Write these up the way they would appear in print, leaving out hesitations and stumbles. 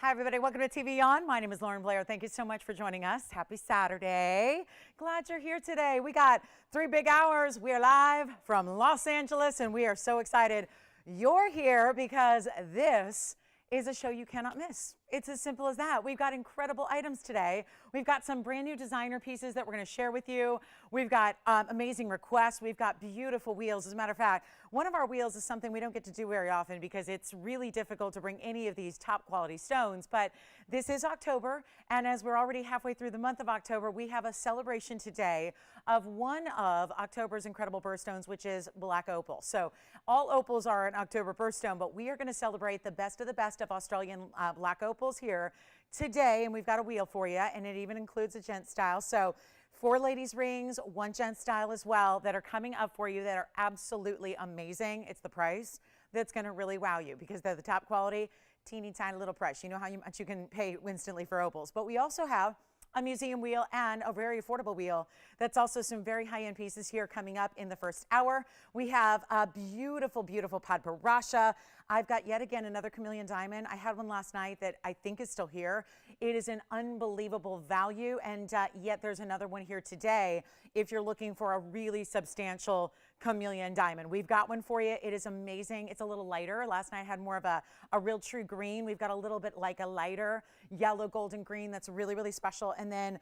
Hi, everybody. Welcome to TVON. My name is Lauren Blair. Thank you so much for joining us. Happy Saturday. Glad you're here today. We got 3 big hours. We are live from Los Angeles, and we are so excited you're here because this is a show you cannot miss. It's as simple as that. We've got incredible items today. We've got some brand new designer pieces that we're going to share with you. We've got amazing requests. We've got beautiful wheels. As a matter of fact, one of our wheels is something we don't get to do very often because it's really difficult to bring any of these top quality stones. But this is October, and as we're already halfway through the month of October, we have a celebration today of one of October's incredible birthstones, which is black opal. So all opals are an October birthstone, but we are going to celebrate the best of Australian black opals here today, and we've got a wheel for you, and it even includes a gent style. So 4 ladies rings, 1 gent style as well that are coming up for you that are absolutely amazing. It's the price that's going to really wow you because they're the top quality, teeny tiny little price. You know how much you can pay instantly for opals. But we also have a museum wheel and a very affordable wheel. That's also some very high-end pieces here coming up in the first hour. We have a beautiful, beautiful Padparassha. I've got yet again another Chameleon Diamond. I had one last night that I think is still here. It is an unbelievable value, and yet there's another one here today if you're looking for a really substantial Chameleon Diamond. We've got one for you. It is amazing. It's a little lighter. Last night I had more of a real true green. We've got a little bit like a lighter yellow golden green that's really, really special. And then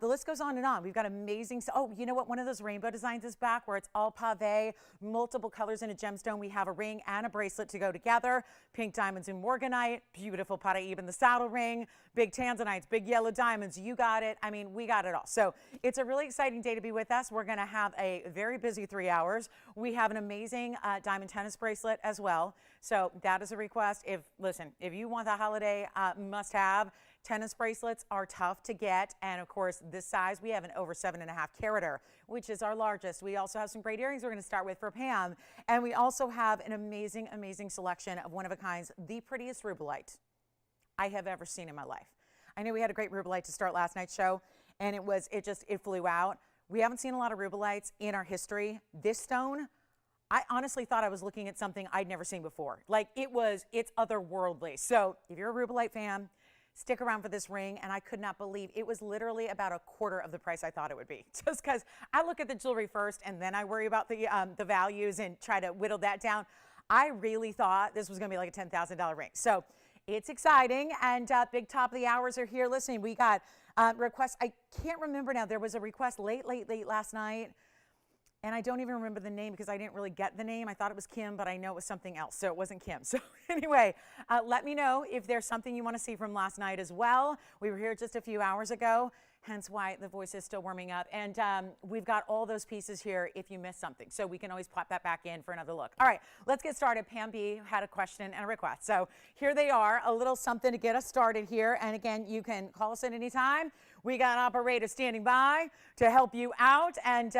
the list goes on and on. We've got amazing. Oh, you know what? One of those rainbow designs is back where it's all pave, multiple colors in a gemstone. We have a ring and a bracelet to go together. Pink diamonds in Morganite, beautiful Paraíba in the saddle ring, big tanzanites, big yellow diamonds. You got it. I mean, we got it all. So it's a really exciting day to be with us. We're going to have a very busy 3 hours. We have an amazing diamond tennis bracelet as well. So that is a request. Listen, if you want the holiday must have, tennis bracelets are tough to get, and of course this size, we have an over 7.5 carater, which is our largest. We also have some great earrings we're going to start with for Pam, and we also have an amazing, amazing selection of one of a kinds, the prettiest rubellite I have ever seen in my life. I know we had a great rubellite to start last night's show, and it flew out. We haven't seen a lot of rubellites in our history. This stone, I honestly thought I was looking at something I'd never seen before. Like it's otherworldly. So if you're a rubellite fan, stick around for this ring, and I could not believe it was literally about a quarter of the price I thought it would be. Just because I look at the jewelry first, and then I worry about the values and try to whittle that down. I really thought this was going to be like a $10,000 ring. So it's exciting, and big top of the hours are here. Listen, we got requests. I can't remember now. There was a request late last night, and I don't even remember the name because I didn't really get the name. I thought it was Kim, but I know it was something else, so it wasn't Kim. So anyway, let me know if there's something you want to see from last night as well. We were here just a few hours ago, hence why the voice is still warming up. And we've got all those pieces here if you missed something, so we can always pop that back in for another look. All right, let's get started. Pam B had a question and a request. So here they are, a little something to get us started here. And again, you can call us at any time. We got operators standing by to help you out, and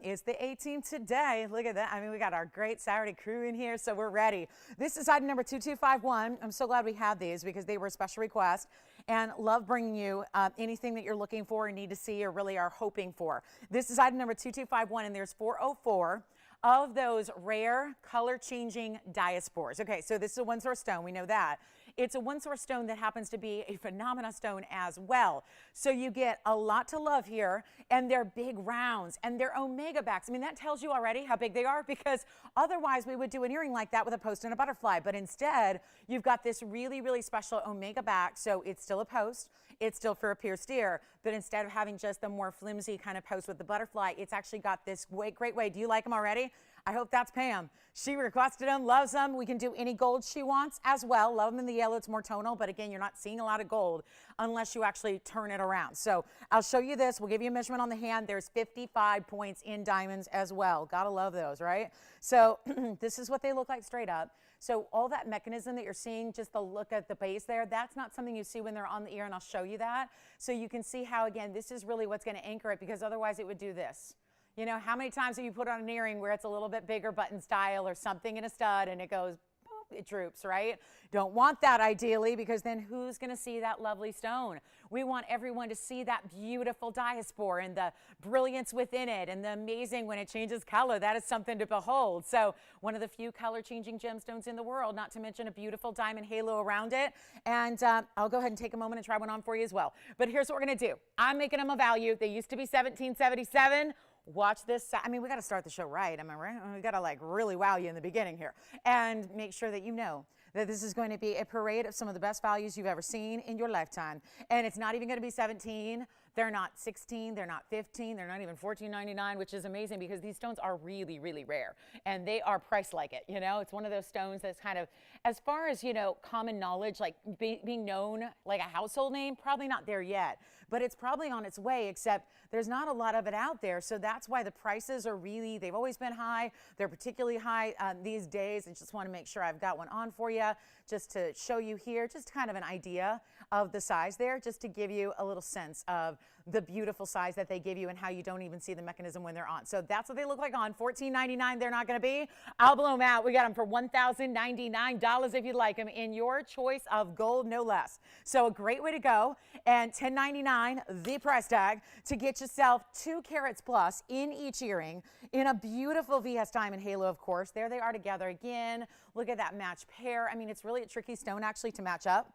it's the 18th today. Look at that. I mean, we got our great Saturday crew in here, so we're ready. This is item number 2251. I'm so glad we have these because they were a special request, and love bringing you anything that you're looking for and need to see or really are hoping for. This is item number 2251, and there's 404 of those rare color-changing diaspores. Okay, so this is a one-source stone. We know that. It's a one-source stone that happens to be a phenomena stone as well. So you get a lot to love here, and they're big rounds, and they're omega backs. I mean, that tells you already how big they are because otherwise we would do an earring like that with a post and a butterfly. But instead, you've got this really, really special omega back. So it's still a post. It's still for a pierced ear. But instead of having just the more flimsy kind of post with the butterfly, it's actually got this great way. Do you like them already? I hope that's Pam. She requested them, loves them. We can do any gold she wants as well. Love them in the yellow. It's more tonal, but again, you're not seeing a lot of gold unless you actually turn it around. So I'll show you this. We'll give you a measurement on the hand. There's 55 points in diamonds as well. Gotta love those, right? So this is what they look like straight up. So all that mechanism that you're seeing, just the look at the base there, that's not something you see when they're on the ear, and I'll show you that. So you can see how, again, this is really what's going to anchor it because otherwise it would do this. You know, how many times have you put on an earring where it's a little bit bigger button style or something in a stud and it goes boop, it droops, right? Don't want that ideally, because then who's going to see that lovely stone? We want everyone to see that beautiful diaspore and the brilliance within it and the amazing when it changes color. That is something to behold. So one of the few color changing gemstones in the world, not to mention a beautiful diamond halo around it. And I'll go ahead and take a moment and try one on for you as well. But here's what we're going to do. I'm making them a value. They used to be $17.77. Watch this. I mean, we got to start the show right. Am I right? We got to like really wow you in the beginning here and make sure that you know that this is going to be a parade of some of the best values you've ever seen in your lifetime. And it's not even going to be 17. They're not 16, they're not 15, they're not even $14.99, which is amazing because these stones are really, really rare and they are priced like it. You know, it's one of those stones that's kind of, as far as, you know, common knowledge, like being known like a household name, probably not there yet, but it's probably on its way, except there's not a lot of it out there. So that's why the prices are really, they've always been high. They're particularly high these days. I just want to make sure I've got one on for you just to show you here, just kind of an idea of the size there, just to give you a little sense of the beautiful size that they give you and how you don't even see the mechanism when they're on. So that's what they look like on. $14.99 they're not going to be. I'll blow them out. We got them for $1,099 if you'd like them in your choice of gold, no less. So a great way to go. And $10.99 the price tag to get yourself 2 carats plus in each earring in a beautiful VS diamond halo, of course. There they are together again. Look at that match pair. I mean, it's really a tricky stone actually to match up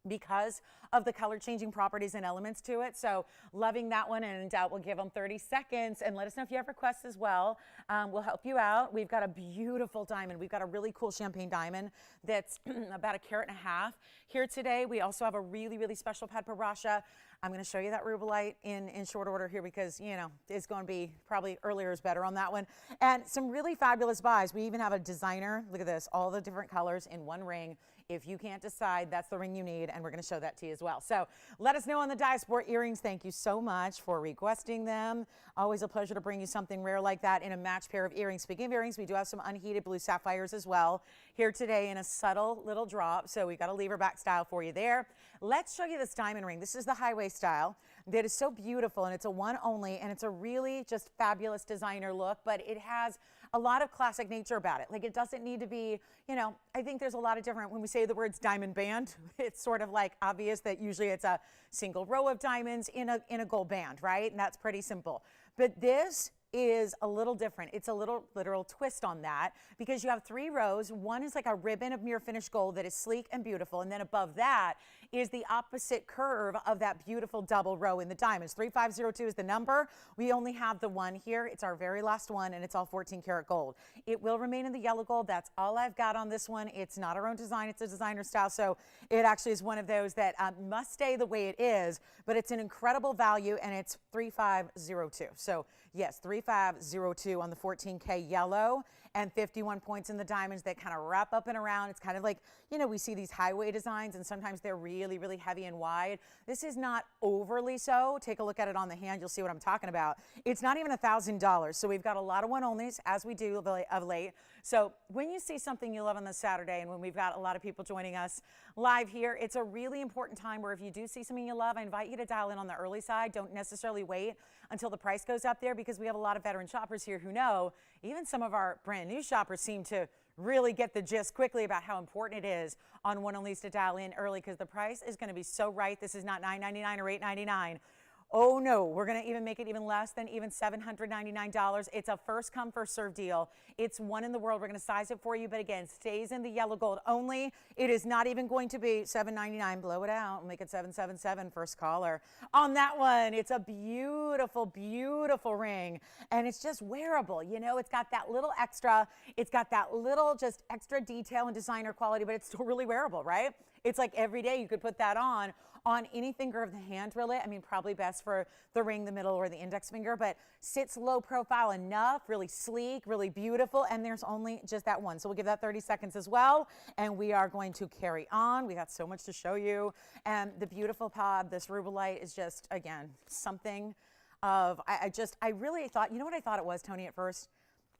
because of the color changing properties and elements to it. So loving that one, and we'll give them 30 seconds and let us know if you have requests as well. We'll help you out. We've got a beautiful diamond. We've got a really cool champagne diamond that's about 1.5 carats here today. We also have a really, really special Padparasha. I'm going to show you that rubellite in short order here because, you know, it's going to be probably earlier is better on that one. And some really fabulous buys. We even have a designer. Look at this, all the different colors in one ring. If you can't decide, that's the ring you need, and we're going to show that to you as well. So let us know on the Diaspora earrings. Thank you so much for requesting them. Always a pleasure to bring you something rare like that in a match pair of earrings. Speaking of earrings, we do have some unheated blue sapphires as well here today in a subtle little drop. So we got a lever back style for you there. Let's show you this diamond ring. This is the highway style that is so beautiful, and it's a one only, and it's a really just fabulous designer look, but it has a lot of classic nature about it. Like, it doesn't need to be, you know, I think there's a lot of different, when we say the words diamond band, it's sort of like obvious that usually it's a single row of diamonds in a gold band, right? And that's pretty simple. But this is a little different. It's a little literal twist on that because you have 3 rows. One is like a ribbon of mirror finished gold that is sleek and beautiful. And then above that is the opposite curve of that beautiful double row in the diamonds. 3502 is the number. We only have the one here. It's our very last one, and it's all 14 karat gold. It will remain in the yellow gold. That's all I've got on this one. It's not our own design. It's a designer style. So it actually is one of those that must stay the way it is, but it's an incredible value, and it's 3502. So yes, 3502 on the 14K yellow and 51 points in the diamonds that kind of wrap up and around. It's kind of like, you know, we see these highway designs and sometimes they're really, really heavy and wide. This is not overly so. Take a look at it on the hand. You'll see what I'm talking about. It's not even $1,000. So we've got a lot of one-onlys as we do of late. So when you see something you love on this Saturday and when we've got a lot of people joining us live here, it's a really important time where if you do see something you love, I invite you to dial in on the early side. Don't necessarily wait until the price goes up there because we have a lot of veteran shoppers here who know, even some of our brand new shoppers seem to really get the gist quickly about how important it is on one-onlys to dial in early because the price is going to be so right. This is not $9.99 or $8.99. Oh no, we're going to even make it even less than even $799. It's a first come, first serve deal. It's one in the world. We're going to size it for you, but again, stays in the yellow gold only. It is not even going to be $799. Blow it out. Make it $777. First caller on that one. It's a beautiful, beautiful ring, and it's just wearable. You know, it's got that little extra. It's got that little just extra detail and designer quality, but it's still really wearable, right? It's like every day you could put that on any finger of the hand, really. I mean, probably best for the ring, the middle, or the index finger, but sits low profile enough, really sleek, really beautiful, and there's only just that one. So we'll give that 30 seconds as well, and we are going to carry on. We got so much to show you, and the beautiful pod, this rubellite is just, again, something of, I really thought, you know what I thought it was, Tony, at first?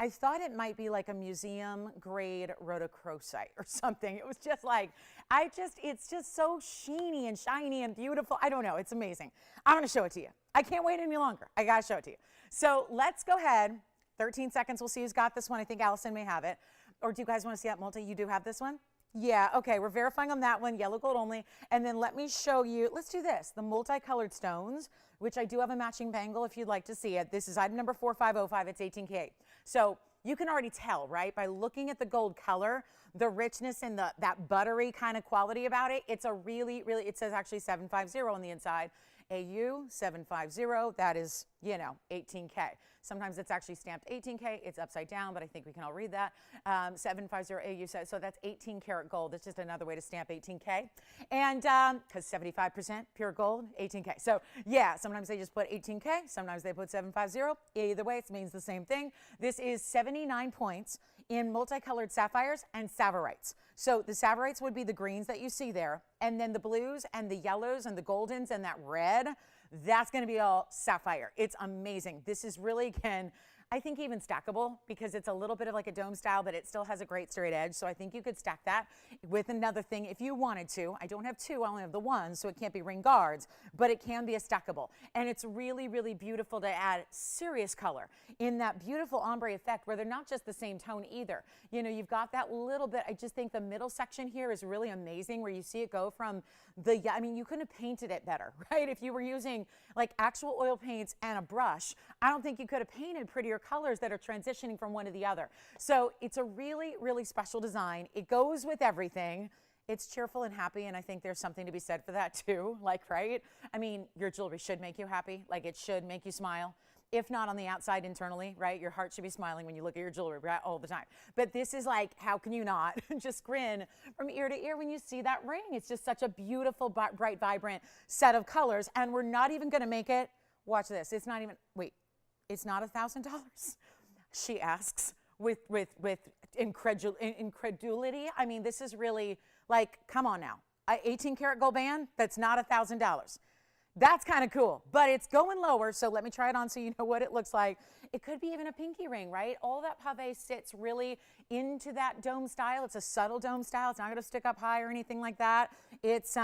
I thought it might be like a museum grade rhodochrosite or something. It was just like, it's just so sheeny and shiny and beautiful. I don't know, it's amazing. I'm gonna show it to you. I can't wait any longer. I gotta show it to you. So let's go ahead, 13 seconds, we'll see who's got this one. I think Allison may have it. Or do you guys want to see that multi? You do have this one? Yeah, okay, we're verifying on that one, yellow gold only. And then let me show you, let's do this, the multicolored stones, which I do have a matching bangle if you'd like to see it. This is item number 4505, it's 18K. So you can already tell, right, by looking at the gold color, the richness and that buttery kind of quality about it. It's a really, really, it says actually 750 on the inside. AU 750, that is, you know, 18K. Sometimes it's actually stamped 18K. It's upside down, but I think we can all read that. 750 AU says, so that's 18 karat gold. It's just another way to stamp 18K. And because 75% pure gold, 18K. So yeah, sometimes they just put 18K. Sometimes they put 750. Either way, it means the same thing. This is 79 points in multicolored sapphires and savarites. So the savarites would be the greens that you see there, and then the blues and the yellows and the goldens and that red, that's going to be all sapphire. It's amazing. This is really, again, I think even stackable because it's a little bit of like a dome style, but it still has a great straight edge. So I think you could stack that with another thing if you wanted to. I don't have two, I only have the one, so it can't be ring guards, but it can be a stackable. And it's really, really beautiful to add serious color in that beautiful ombre effect where they're not just the same tone either. You know, you've got that little bit, I just think the middle section here is really amazing where you see it go from the, I mean, you couldn't have painted it better, right? If you were using like actual oil paints and a brush, I don't think you could have painted prettier colors that are transitioning from one to the other. So it's a really, really special design. It goes with everything. It's cheerful and happy, and I think there's something to be said for that too, like, right? I mean, your jewelry should make you happy, like it should make you smile. If not on the outside, internally, right? Your heart should be smiling when you look at your jewelry, right? All the time. But this is like, how can you not just grin from ear to ear when you see that ring? It's just such a beautiful, bright, vibrant set of colors, and we're not even gonna make it, watch this, it's not even, wait, it's not $1,000? She asks with incredulity. I mean, this is really like, come on now. 18 karat gold band, that's not $1,000. That's kind of cool, but it's going lower. So let me try it on so you know what it looks like. It could be even a pinky ring, right? All that pave sits really into that dome style. It's a subtle dome style. It's not gonna stick up high or anything like that. It's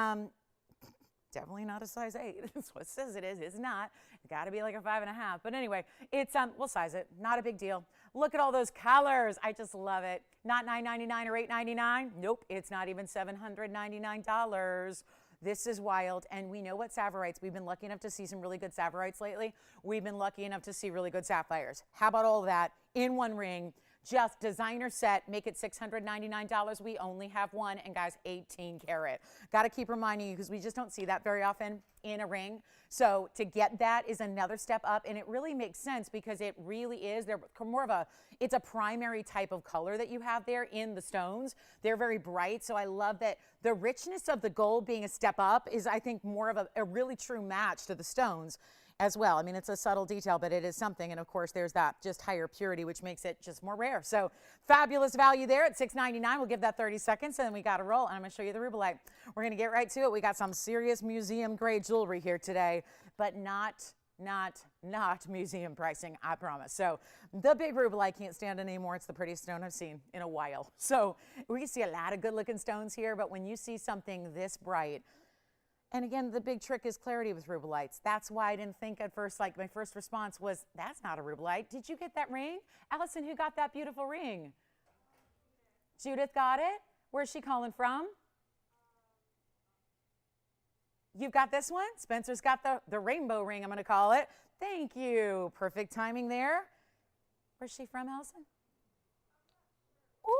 definitely not a size 8. That's what it says it is. It's not. It's got to be like a 5.5. But anyway, it's we'll size it. Not a big deal. Look at all those colors. I just love it. Not $9.99 or $8.99. Nope. It's not even $799. This is wild. And we know what savarites. We've been lucky enough to see some really good savarites lately. We've been lucky enough to see really good sapphires. How about all of that in one ring? Just designer set, make it $699. We only have one, and guys, 18 karat. Got to keep reminding you because we just don't see that very often in a ring. So to get that is another step up, and it really makes sense because it really is, they're more of a, it's a primary type of color that you have there in the stones. They're very bright, so I love that the richness of the gold being a step up is, I think, more of a really true match to the stones as well. I mean, it's a subtle detail, but it is something. And of course, there's that just higher purity, which makes it just more rare. So fabulous value there at $6.99. We'll give that 30 seconds and then we got to roll. And I'm going to show you the rubelite. We're going to get right to it. We got some serious museum grade jewelry here today, but not museum pricing, I promise. So the big rubelite can't stand it anymore. It's the prettiest stone I've seen in a while. So we can see a lot of good looking stones here, but when you see something this bright, and again, the big trick is clarity with rubelites. That's why I didn't think at first, like my first response was, that's not a rubelite. Did you get that ring? Allison, who got that beautiful ring? Judith got it? Where's she calling from? You've got this one? Spencer's got the rainbow ring, I'm gonna call it. Thank you. Perfect timing there. Where's she from, Allison? Ooh,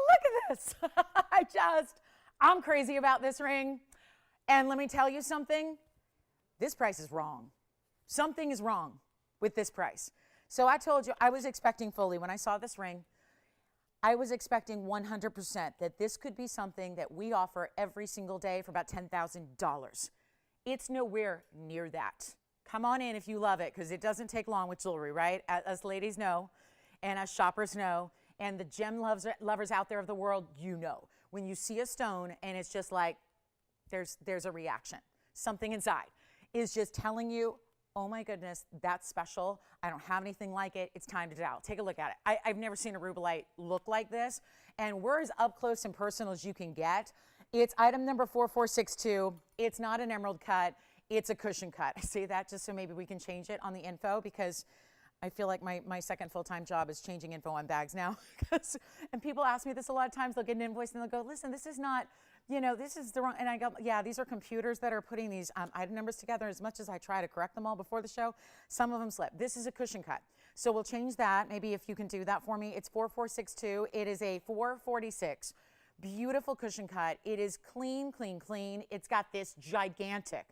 look at this. I'm crazy about this ring. And let me tell you something, this price is wrong. Something is wrong with this price. So I told you, I was expecting fully, when I saw this ring, I was expecting 100% that this could be something that we offer every single day for about $10,000. It's nowhere near that. Come on in if you love it, because it doesn't take long with jewelry, right? As ladies know, and as shoppers know, and the gem lovers out there of the world, you know. When you see a stone and it's just like, there's a reaction. Something inside is just telling you, oh my goodness, that's special. I don't have anything like it. It's time to dial. Take a look at it. I've never seen a rubelite look like this. And we're as up close and personal as you can get. It's item number 4462. It's not an emerald cut. It's a cushion cut. I say that just so maybe we can change it on the info because I feel like my second full-time job is changing info on bags now. And people ask me this a lot of times. They'll get an invoice and they'll go, listen, this is not, this is the wrong, and I go, yeah, these are computers that are putting these item numbers together. As much as I try to correct them all before the show, some of them slip. This is a cushion cut. So we'll change that. Maybe if you can do that for me. It's 4462. It is a 446. Beautiful cushion cut. It is clean, clean, clean. It's got this gigantic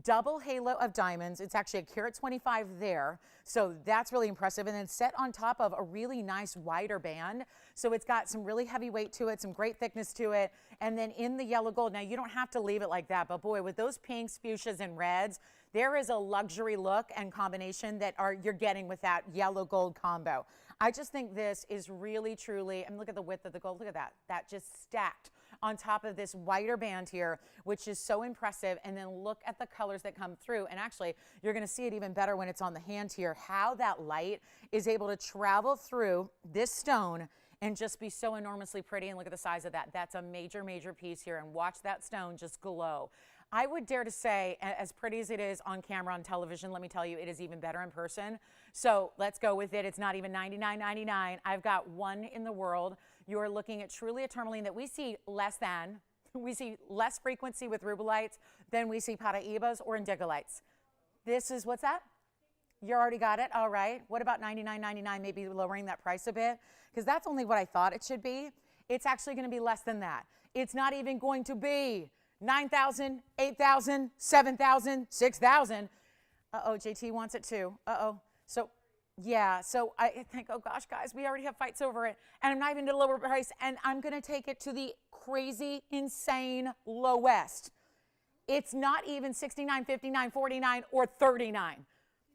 double halo of diamonds. It's actually a carat 25 there. So that's really impressive. And then set on top of a really nice wider band. So it's got some really heavy weight to it, some great thickness to it. And then in the yellow gold, now you don't have to leave it like that, but boy, with those pinks, fuchsias, and reds, there is a luxury look and combination that you're getting with that yellow gold combo. I just think this is really, truly, I mean, look at the width of the gold. Look at that. That just stacked on top of this wider band here, which is so impressive. And then look at the colors that come through. And actually, you're going to see it even better when it's on the hand here, how that light is able to travel through this stone and just be so enormously pretty. And look at the size of that. That's a major, major piece here. And watch that stone just glow. I would dare to say, as pretty as it is on camera, on television, let me tell you, it is even better in person. So let's go with it. It's not even $99.99. I've got one in the world. You're looking at truly a tourmaline that we see less than. We see less frequency with rubelites than we see paraibas or indigolites. This is, what's that? You already got it? All right. What about $99.99, maybe lowering that price a bit? Because that's only what I thought it should be. It's actually going to be less than that. It's not even going to be $9,000, $8,000, $7,000, $6,000. Uh-oh, JT wants it too. Uh-oh. So, yeah, so I think, oh gosh, guys, we already have fights over it. And I'm not even going to lower price. And I'm going to take it to the crazy, insane lowest. It's not even $69, $59, $49, or $39.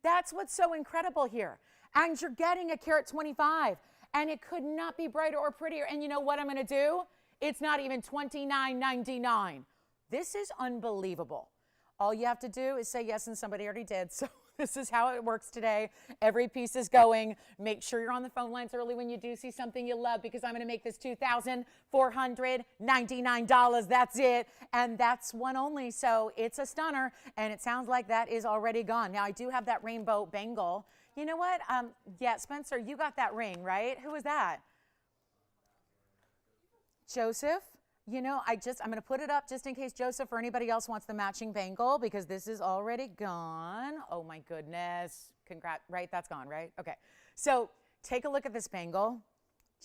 That's what's so incredible here. And you're getting a carat 25. And it could not be brighter or prettier. And you know what I'm going to do? It's not even $29.99. This is unbelievable. All you have to do is say yes, and somebody already did. So this is how it works today. Every piece is going. Make sure you're on the phone lines early when you do see something you love, because I'm going to make this $2,499. That's it. And that's one only. So it's a stunner. And it sounds like that is already gone. Now, I do have that rainbow bangle. You know what? Yeah, Spencer, you got that ring, right? Who was that? Joseph? You know, I'm going to put it up just in case Joseph or anybody else wants the matching bangle, because this is already gone. Oh my goodness. Congrats, right? That's gone, right? Okay. So take a look at this bangle,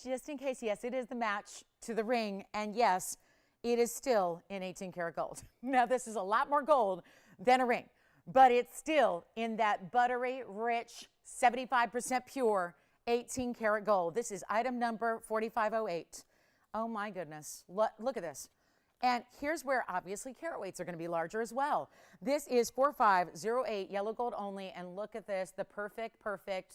just in case. Yes, it is the match to the ring. And yes, it is still in 18 karat gold. Now, this is a lot more gold than a ring, but it's still in that buttery, rich, 75% pure 18 karat gold. This is item number 4508. Oh my goodness, look at this. And here's where obviously carat weights are going to be larger as well. This is 4508 yellow gold only, and look at this, the perfect,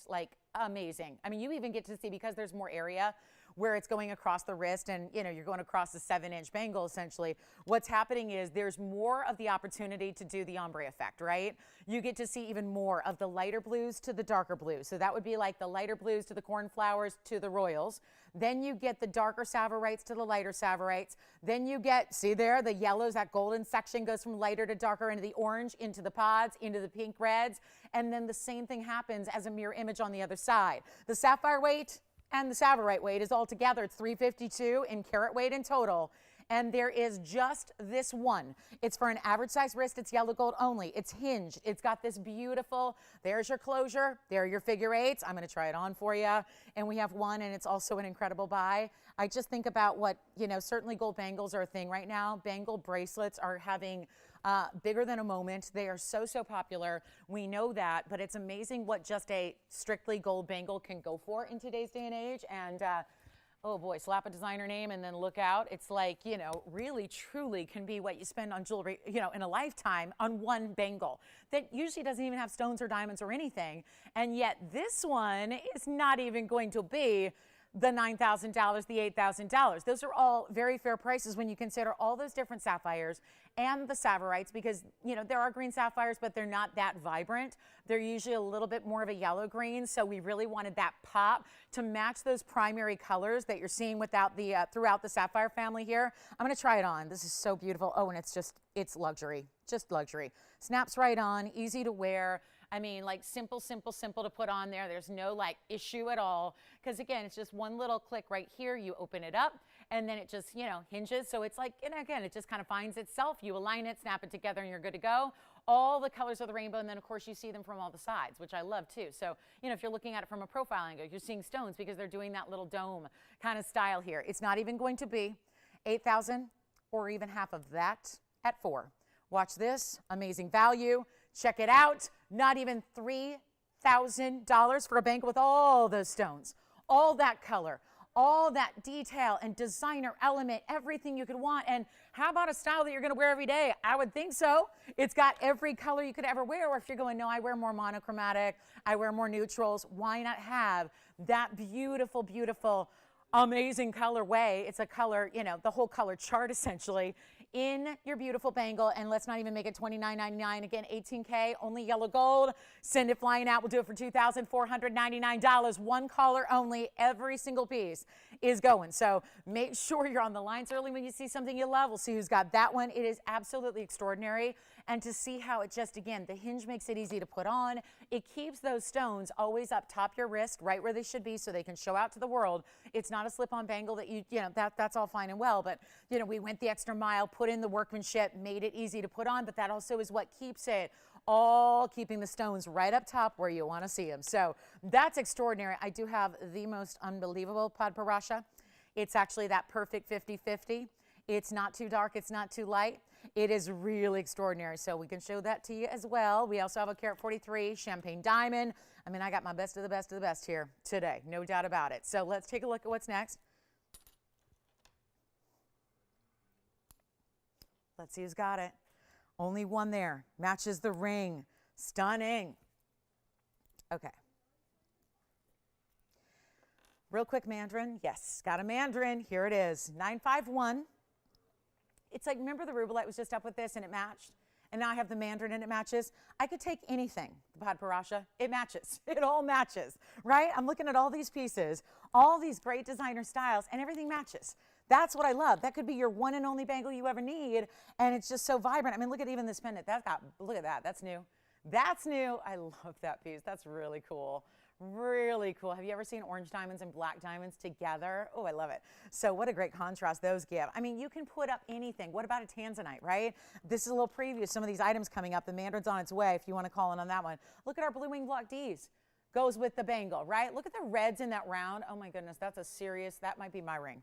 like amazing. I mean, you even get to see, because there's more area where it's going across the wrist, and you know, you're going across the 7-inch bangle essentially. What's happening is there's more of the opportunity to do the ombre effect, right? You get to see even more of the lighter blues to the darker blues. So that would be like the lighter blues to the cornflowers to the royals. Then you get the darker Sapphires to the lighter Sapphires. Then you get, see there, the yellows, that golden section goes from lighter to darker into the orange, into the pods, into the pink reds. And then the same thing happens as a mirror image on the other side. The sapphire weight and the Sapphire weight is all together. It's 352 in carat weight in total. And there is just this one. It's for an average size wrist. It's yellow gold only. It's hinged. It's got this beautiful, there's your closure. There are your figure eights. I'm going to try it on for you. And we have one, and it's also an incredible buy. I just think about what, you know, certainly gold bangles are a thing right now. Bangle bracelets are having bigger than a moment. They are so, so popular. We know that, but it's amazing what just a strictly gold bangle can go for in today's day and age. And oh boy, slap a designer name and then look out. It's like, you know, really, truly can be what you spend on jewelry, you know, in a lifetime on one bangle that usually doesn't even have stones or diamonds or anything. And yet this one is not even going to be the $9,000, the $8,000. Those are all very fair prices when you consider all those different sapphires and the Sapphires, because, you know, there are green sapphires, but they're not that vibrant. They're usually a little bit more of a yellow green. So we really wanted that pop to match those primary colors that you're seeing without the, throughout the sapphire family here. I'm going to try it on. This is so beautiful. Oh, and it's luxury, just luxury. Snaps right on, easy to wear. I mean, like simple, simple, simple to put on there. There's no like issue at all. Because again, it's just one little click right here. You open it up and then it just, you know, hinges. So it's like, and again, it just kind of finds itself. You align it, snap it together, and you're good to go. All the colors of the rainbow, and then of course you see them from all the sides, which I love too. So, you know, if you're looking at it from a profile angle, you're seeing stones because they're doing that little dome kind of style here. It's not even going to be $8,000 or even half of that at $4,000. Watch this, amazing value. Check it out, not even $3,000 for a bangle with all those stones, all that color, all that detail and designer element, everything you could want. And how about a style that you're gonna wear every day? I would think so. It's got every color you could ever wear. Or if you're going, no, I wear more monochromatic, I wear more neutrals, why not have that beautiful, beautiful, amazing colorway? It's a color, you know, the whole color chart essentially in your beautiful bangle. And let's not even make it $29.99. Again, $18K, only yellow gold. Send it flying out. We'll do it for $2,499. One caller only. Every single piece is going. So make sure you're on the lines early when you see something you love. We'll see who's got that one. It is absolutely extraordinary. And to see how it just, again, the hinge makes it easy to put on. It keeps those stones always up top your wrist, right where they should be so they can show out to the world. It's not a slip-on bangle that you know, that's all fine and well. But, you know, we went the extra mile, put in the workmanship, made it easy to put on, but that also is what keeps it all, keeping the stones right up top where you want to see them. So that's extraordinary. I do have the most unbelievable Padparasha. It's actually that perfect 50-50. It's not too dark, it's not too light. It is really extraordinary. So we can show that to you as well. We also have a carat 43 Champagne Diamond. I mean, I got my best of the best of the best here today, no doubt about it. So let's take a look at what's next. Let's see who's got it. Only one there. Matches the ring. Stunning. Okay. Real quick, Mandarin. Yes, got a Mandarin. Here it is. 951. It's like, remember the Rubelite was just up with this and it matched? And now I have the Mandarin and it matches. I could take anything, the Padparasha. It matches. It all matches, right? I'm looking at all these pieces, all these great designer styles, and everything matches. That's what I love. That could be your one and only bangle you ever need, and it's just so vibrant. I mean, look at even this pendant. That's got, look at that. That's new. That's new. I love that piece. That's really cool. Really cool. Have you ever seen orange diamonds and black diamonds together? Oh, I love it. So what a great contrast those give. I mean, you can put up anything. What about a tanzanite, right? This is a little preview of some of these items coming up. The Mandarin's on its way if you want to call in on that one. Look at our blue wing block Ds. Goes with the bangle, right? Look at the reds in that round. Oh my goodness, that's a serious, that might be my ring.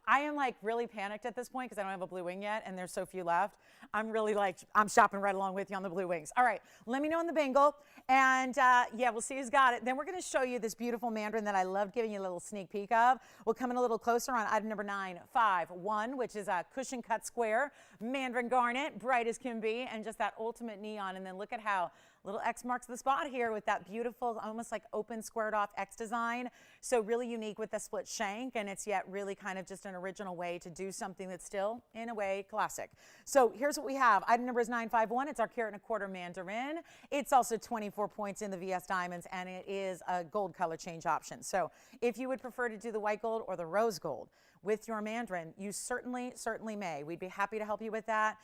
I am like really panicked at this point because I don't have a blue wing yet and there's so few left. I'm really like, I'm shopping right along with you on the blue wings. All right, let me know on the bangle and yeah, we'll see who's got it. Then we're gonna show you this beautiful Mandarin that I love giving you a little sneak peek of. We'll come in a little closer on item number 951, which is a cushion cut square, Mandarin garnet, bright as can be, and just that ultimate neon. And then look at how little X marks the spot here with that beautiful, almost like open squared off X design. So really unique with the split shank, and it's yet really kind of just an original way to do something that's still, in a way, classic. So here's what we have. Item number is 951. It's our carat and a quarter Mandarin. It's also 24 points in the VS Diamonds, and it is a gold color change option. So if you would prefer to do the white gold or the rose gold with your Mandarin, you certainly may. We'd be happy to help you with that.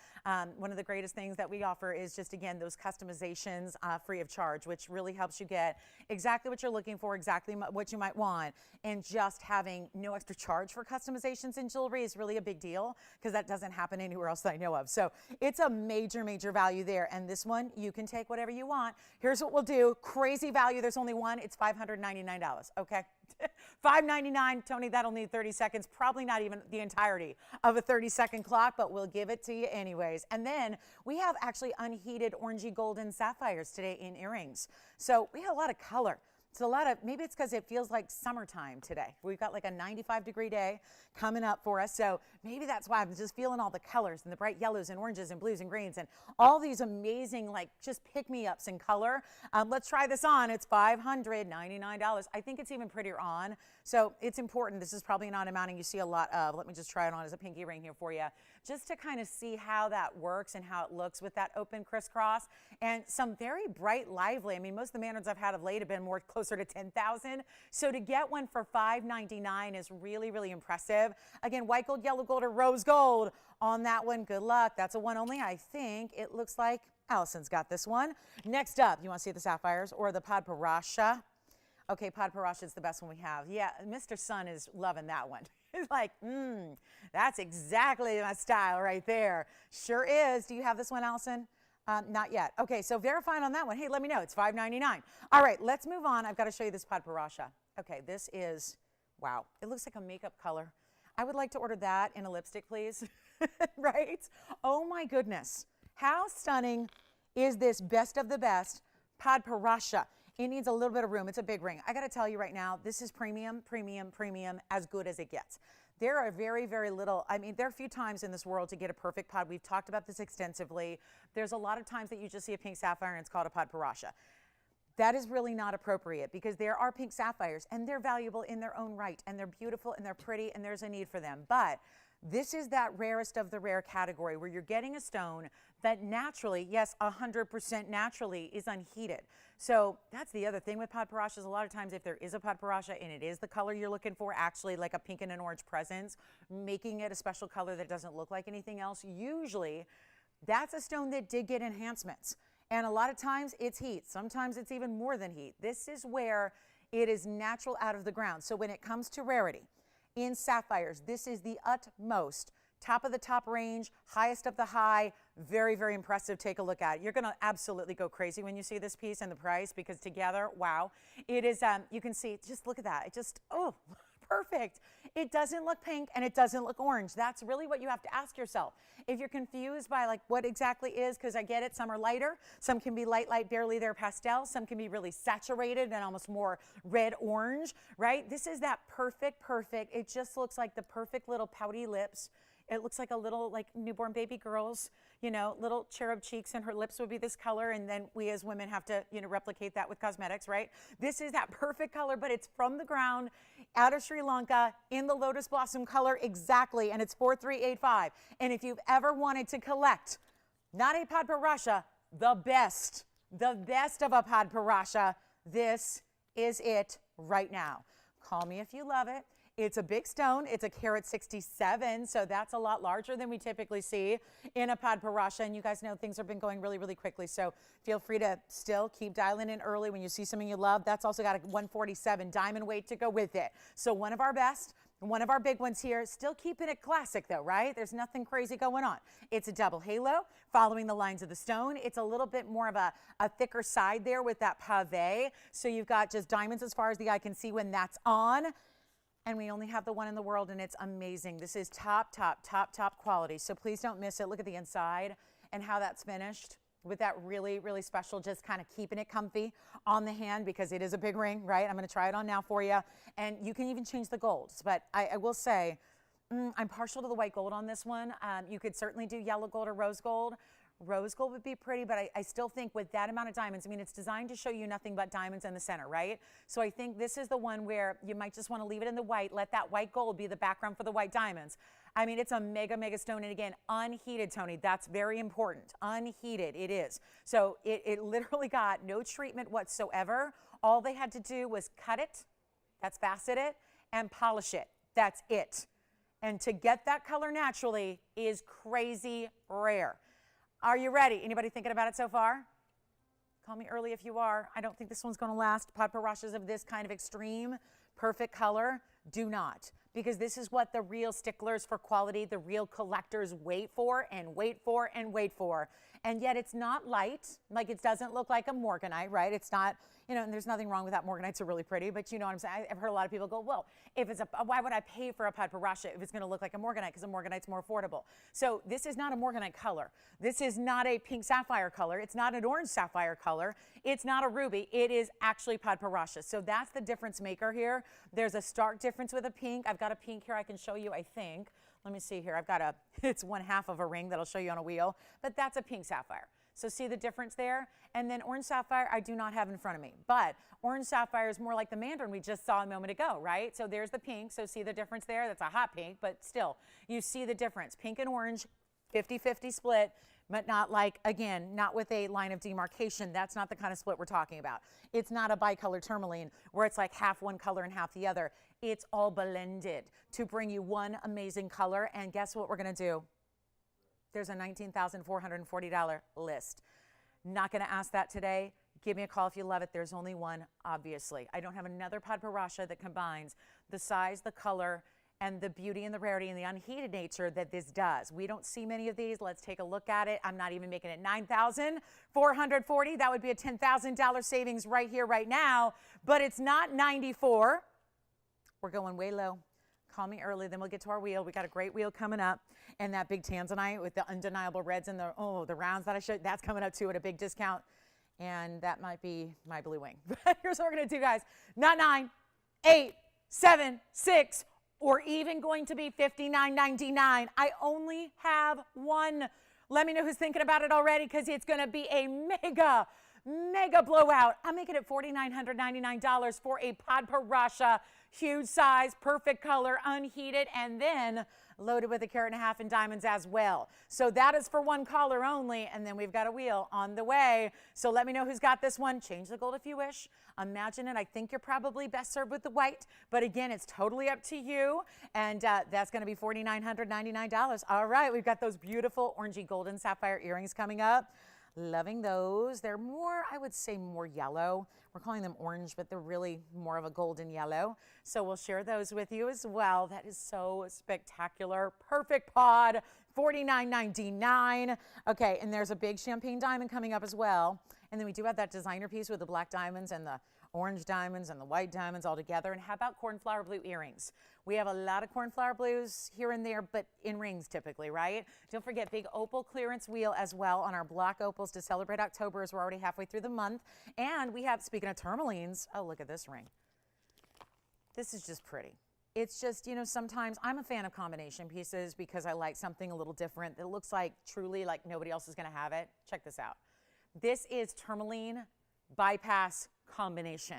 One of the greatest things that we offer is just, again, those customizations free of charge, which really helps you get exactly what you're looking for, exactly what you might want. And just having no extra charge for customizations in jewelry is really a big deal because that doesn't happen anywhere else that I know of. So it's a major, major value there. And this one, you can take whatever you want. Here's what we'll do. Crazy value. There's only one. It's $599. Okay. $5.99, Tony, that'll need 30 seconds, probably not even the entirety of a 30-second clock, but we'll give it to you anyways. And then we have actually unheated orangey golden sapphires today in earrings. So we have a lot of color. It's a lot of, maybe it's because it feels like summertime today. We've got like a 95-degree day coming up for us. So maybe that's why I'm just feeling all the colors and the bright yellows and oranges and blues and greens and all these amazing, like, just pick-me-ups in color. Let's try this on. It's $599. I think it's even prettier on. So it's important. This is probably not a mounting you see a lot of. Let me just try it on as a pinky ring here for you, just to kind of see how that works and how it looks with that open crisscross and some very bright, lively. I mean, most of the Mandarins I've had of late have been more closer to 10,000. So to get one for $599 is really, really impressive. Again, white gold, yellow gold, or rose gold on that one. Good luck. That's a one only. I think it looks like Allison's got this one. Next up, you want to see the sapphires or the Padparasha? Okay, Padparasha is the best one we have. Yeah, Mr. Sun is loving that one. He's like, that's exactly my style right there. Sure is. Do you have this one, Allison? Not yet. Okay, so verifying on that one. Hey, let me know. It's $5.99. All right, let's move on. I've got to show you this Padparasha. Okay, this is, wow. It looks like a makeup color. I would like to order that in a lipstick, please. Right? Oh, my goodness. How stunning is this best of the best Padparasha? It needs a little bit of room. It's a big ring. I got to tell you right now, this is premium, premium, premium, as good as it gets. There are very, very little, I mean, there are a few times in this world to get a perfect pod. We've talked about this extensively. There's a lot of times that you just see a pink sapphire and it's called a Padparasha. That is really not appropriate because there are pink sapphires and they're valuable in their own right and they're beautiful and they're pretty and there's a need for them. But this is that rarest of the rare category where you're getting a stone that naturally, yes, 100% naturally is unheated. So that's the other thing with Padparashas. A lot of times if there is a Padparasha and it is the color you're looking for, actually like a pink and an orange presence, making it a special color that doesn't look like anything else, usually that's a stone that did get enhancements. And a lot of times it's heat. Sometimes it's even more than heat. This is where it is natural out of the ground. So when it comes to rarity, in sapphires, this is the utmost, top of the top range, highest of the high, very, very impressive. Take a look at it. You're going to absolutely go crazy when you see this piece and the price because together, wow. It is, you can see, just look at that. It just, oh, perfect. It doesn't look pink and it doesn't look orange. That's really what you have to ask yourself. If you're confused by like what exactly is, because I get it, some are lighter, some can be light, light, barely there pastel, some can be really saturated and almost more red orange, right? This is that perfect, perfect. It just looks like the perfect little pouty lips. It looks like a little like newborn baby girl's, you know, little cherub cheeks and her lips would be this color. And then we as women have to, you know, replicate that with cosmetics, right? This is that perfect color, but it's from the ground out of Sri Lanka in the lotus blossom color exactly. And it's 4385. And if you've ever wanted to collect, not a Padparasha, the best of a Padparasha, this is it right now. Call me if you love it. It's a big stone. It's a carat 67, so that's a lot larger than we typically see in a Padparasha. And you guys know things have been going really, really quickly, so feel free to still keep dialing in early when you see something you love. That's also got a 147 diamond weight to go with it. So one of our best, one of our big ones here, still keeping it classic though, right? There's nothing crazy going on. It's a double halo following the lines of the stone. It's a little bit more of a thicker side there with that pave. So you've got just diamonds as far as the eye can see when that's on. And we only have the one in the world, and it's amazing. This is top, top, top, top quality. So please don't miss it. Look at the inside and how that's finished with that really, really special, just kind of keeping it comfy on the hand because it is a big ring, right? I'm going to try it on now for you. And you can even change the golds. But I will say, I'm partial to the white gold on this one. You could certainly do yellow gold or rose gold. Rose gold would be pretty, but I still think with that amount of diamonds, I mean, it's designed to show you nothing but diamonds in the center, right? So I think this is the one where you might just want to leave it in the white, let that white gold be the background for the white diamonds. I mean, it's a mega, mega stone. And again, unheated, Tony, that's very important. Unheated, it is. So it literally got no treatment whatsoever. All they had to do was cut it, that's faceted, and polish it. That's it. And to get that color naturally is crazy rare. Are you ready? Anybody thinking about it so far? Call me early if you are. I don't think this one's going to last. Padparashas of this kind of extreme, perfect color do not. Because this is what the real sticklers for quality, the real collectors wait for and wait for and wait for. And yet it's not light, like it doesn't look like a Morganite, right? It's not, you know, and there's nothing wrong with that. Morganites are really pretty, but you know what I'm saying? I've heard a lot of people go, well, if it's why would I pay for a Padparasha if it's going to look like a Morganite? Because a Morganite's more affordable. So this is not a Morganite color. This is not a pink sapphire color. It's not an orange sapphire color. It's not a ruby. It is actually Padparasha. So that's the difference maker here. There's a stark difference with a pink. I've got a pink here I can show you, I think. Let me see here. I've got it's 1/2 of a ring that I'll show you on a wheel, but that's a pink sapphire. So see the difference there? And then orange sapphire, I do not have in front of me, but orange sapphire is more like the Mandarin we just saw a moment ago, right? So there's the pink. So see the difference there? That's a hot pink, but still, you see the difference. Pink and orange, 50-50 split, but not like, again, not with a line of demarcation. That's not the kind of split we're talking about. It's not a bicolor tourmaline where it's like half one color and half the other. It's all blended to bring you one amazing color. And guess what we're going to do? There's a $19,440 list. Not going to ask that today. Give me a call if you love it. There's only one, obviously. I don't have another Padparacha that combines the size, the color, and the beauty and the rarity and the unheated nature that this does. We don't see many of these. Let's take a look at it. I'm not even making it $9,440. That would be a $10,000 savings right here, right now. But it's not $94,000. We're going way low. Call me early, then we'll get to our wheel. We got a great wheel coming up. And that big tanzanite with the undeniable reds and the rounds that I showed, that's coming up too at a big discount. And that might be my blue wing. But here's what we're going to do, guys. Not 9, 8, 7, 6, or even going to be $59.99. I only have one. Let me know who's thinking about it already, because it's going to be a mega blowout. I'm making it $4,999 for a Padparacha, huge size, perfect color, unheated, and then loaded with 1.5 carats in diamonds as well. So that is for one caller only, and then we've got a wheel on the way. So let me know who's got this one. Change the gold if you wish. Imagine it. I think you're probably best served with the white, but again, it's totally up to you, and that's going to be $4,999. All right, we've got those beautiful orangey golden sapphire earrings coming up. Loving those. They're more, I would say, more yellow. We're calling them orange, but they're really more of a golden yellow. So we'll share those with you as well. That is so spectacular. Perfect pod, $49.99. Okay, and there's a big champagne diamond coming up as well. And then we do have that designer piece with the black diamonds and the orange diamonds and the white diamonds all together. And how about cornflower blue earrings? We have a lot of cornflower blues here and there, but in rings typically, right? Don't forget, big opal clearance wheel as well on our block opals to celebrate October, as we're already halfway through the month. And we have, speaking of tourmalines, oh, look at this ring. This is just pretty. It's just, you know, sometimes I'm a fan of combination pieces because I like something a little different that looks like truly like nobody else is going to have it. Check this out. This is tourmaline bypass combination.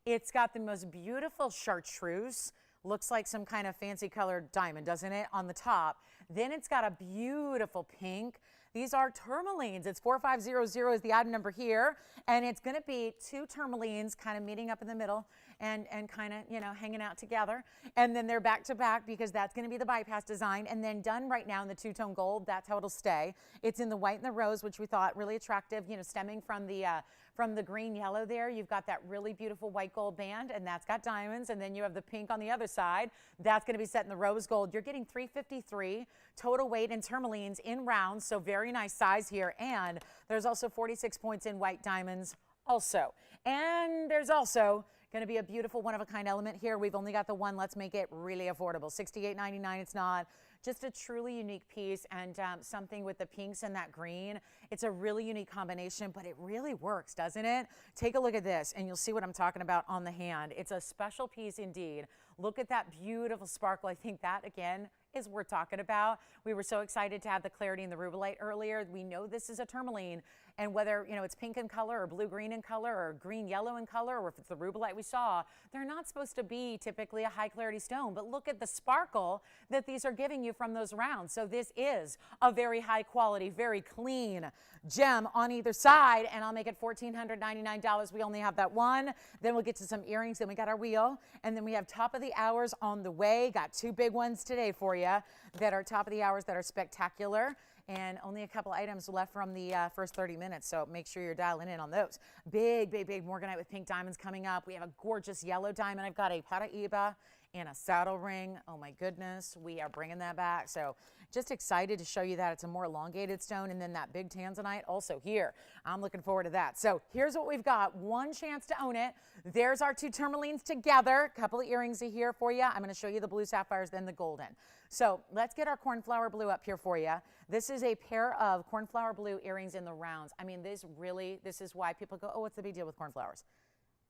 It's got the most beautiful chartreuse. Looks like some kind of fancy colored diamond, doesn't it, on the top. Then it's got a beautiful pink. These are tourmalines. It's 4500 is the item number here. And it's going to be two tourmalines kind of meeting up in the middle and kind of, you know, hanging out together. And then they're back to back because that's going to be the bypass design. And then done right now in the two-tone gold. That's how it'll stay. It's in the white and the rose, which we thought really attractive, you know, stemming from the green yellow there. You've got that really beautiful white gold band, and that's got diamonds. And then you have the pink on the other side. That's going to be set in the rose gold. You're getting 353 total weight in tourmalines in rounds, so very nice size here. And there's also 46 points in white diamonds also. And there's also going to be a beautiful one-of-a-kind element here. We've only got the one. Let's make it really affordable. $68.99. It's not. Just a truly unique piece, and something with the pinks and that green. It's a really unique combination, but it really works, doesn't it? Take a look at this, and you'll see what I'm talking about on the hand. It's a special piece indeed. Look at that beautiful sparkle. I think that, again, is worth talking about. We were so excited to have the clarity in the rubellite earlier. We know this is a tourmaline, and whether, you know, it's pink in color or blue-green in color or green-yellow in color, or if it's the rubellite we saw, they're not supposed to be typically a high-clarity stone, but look at the sparkle that these are giving you from those rounds. So this is a very high-quality, very clean gem on either side, and I'll make it $1,499. We only have that one. Then we'll get to some earrings. Then we got our wheel, and then we have top of the hours on the way. Got two big ones today for you that are top of the hours that are spectacular. And only a couple items left from the first 30 minutes, so make sure you're dialing in on those. Big Morganite with pink diamonds coming up. We have a gorgeous yellow diamond. I've got a Paraiba and a saddle ring. Oh my goodness, we are bringing that back. So just excited to show you that. It's a more elongated stone, and then that big tanzanite also here. I'm looking forward to that. So here's what we've got. One chance to own it. There's our two tourmalines together. A couple of earrings here for you. I'm going to show you the blue sapphires, then the golden. So let's get our cornflower blue up here for you. This is a pair of cornflower blue earrings in the rounds. I mean, this is why people go, oh, what's the big deal with cornflowers?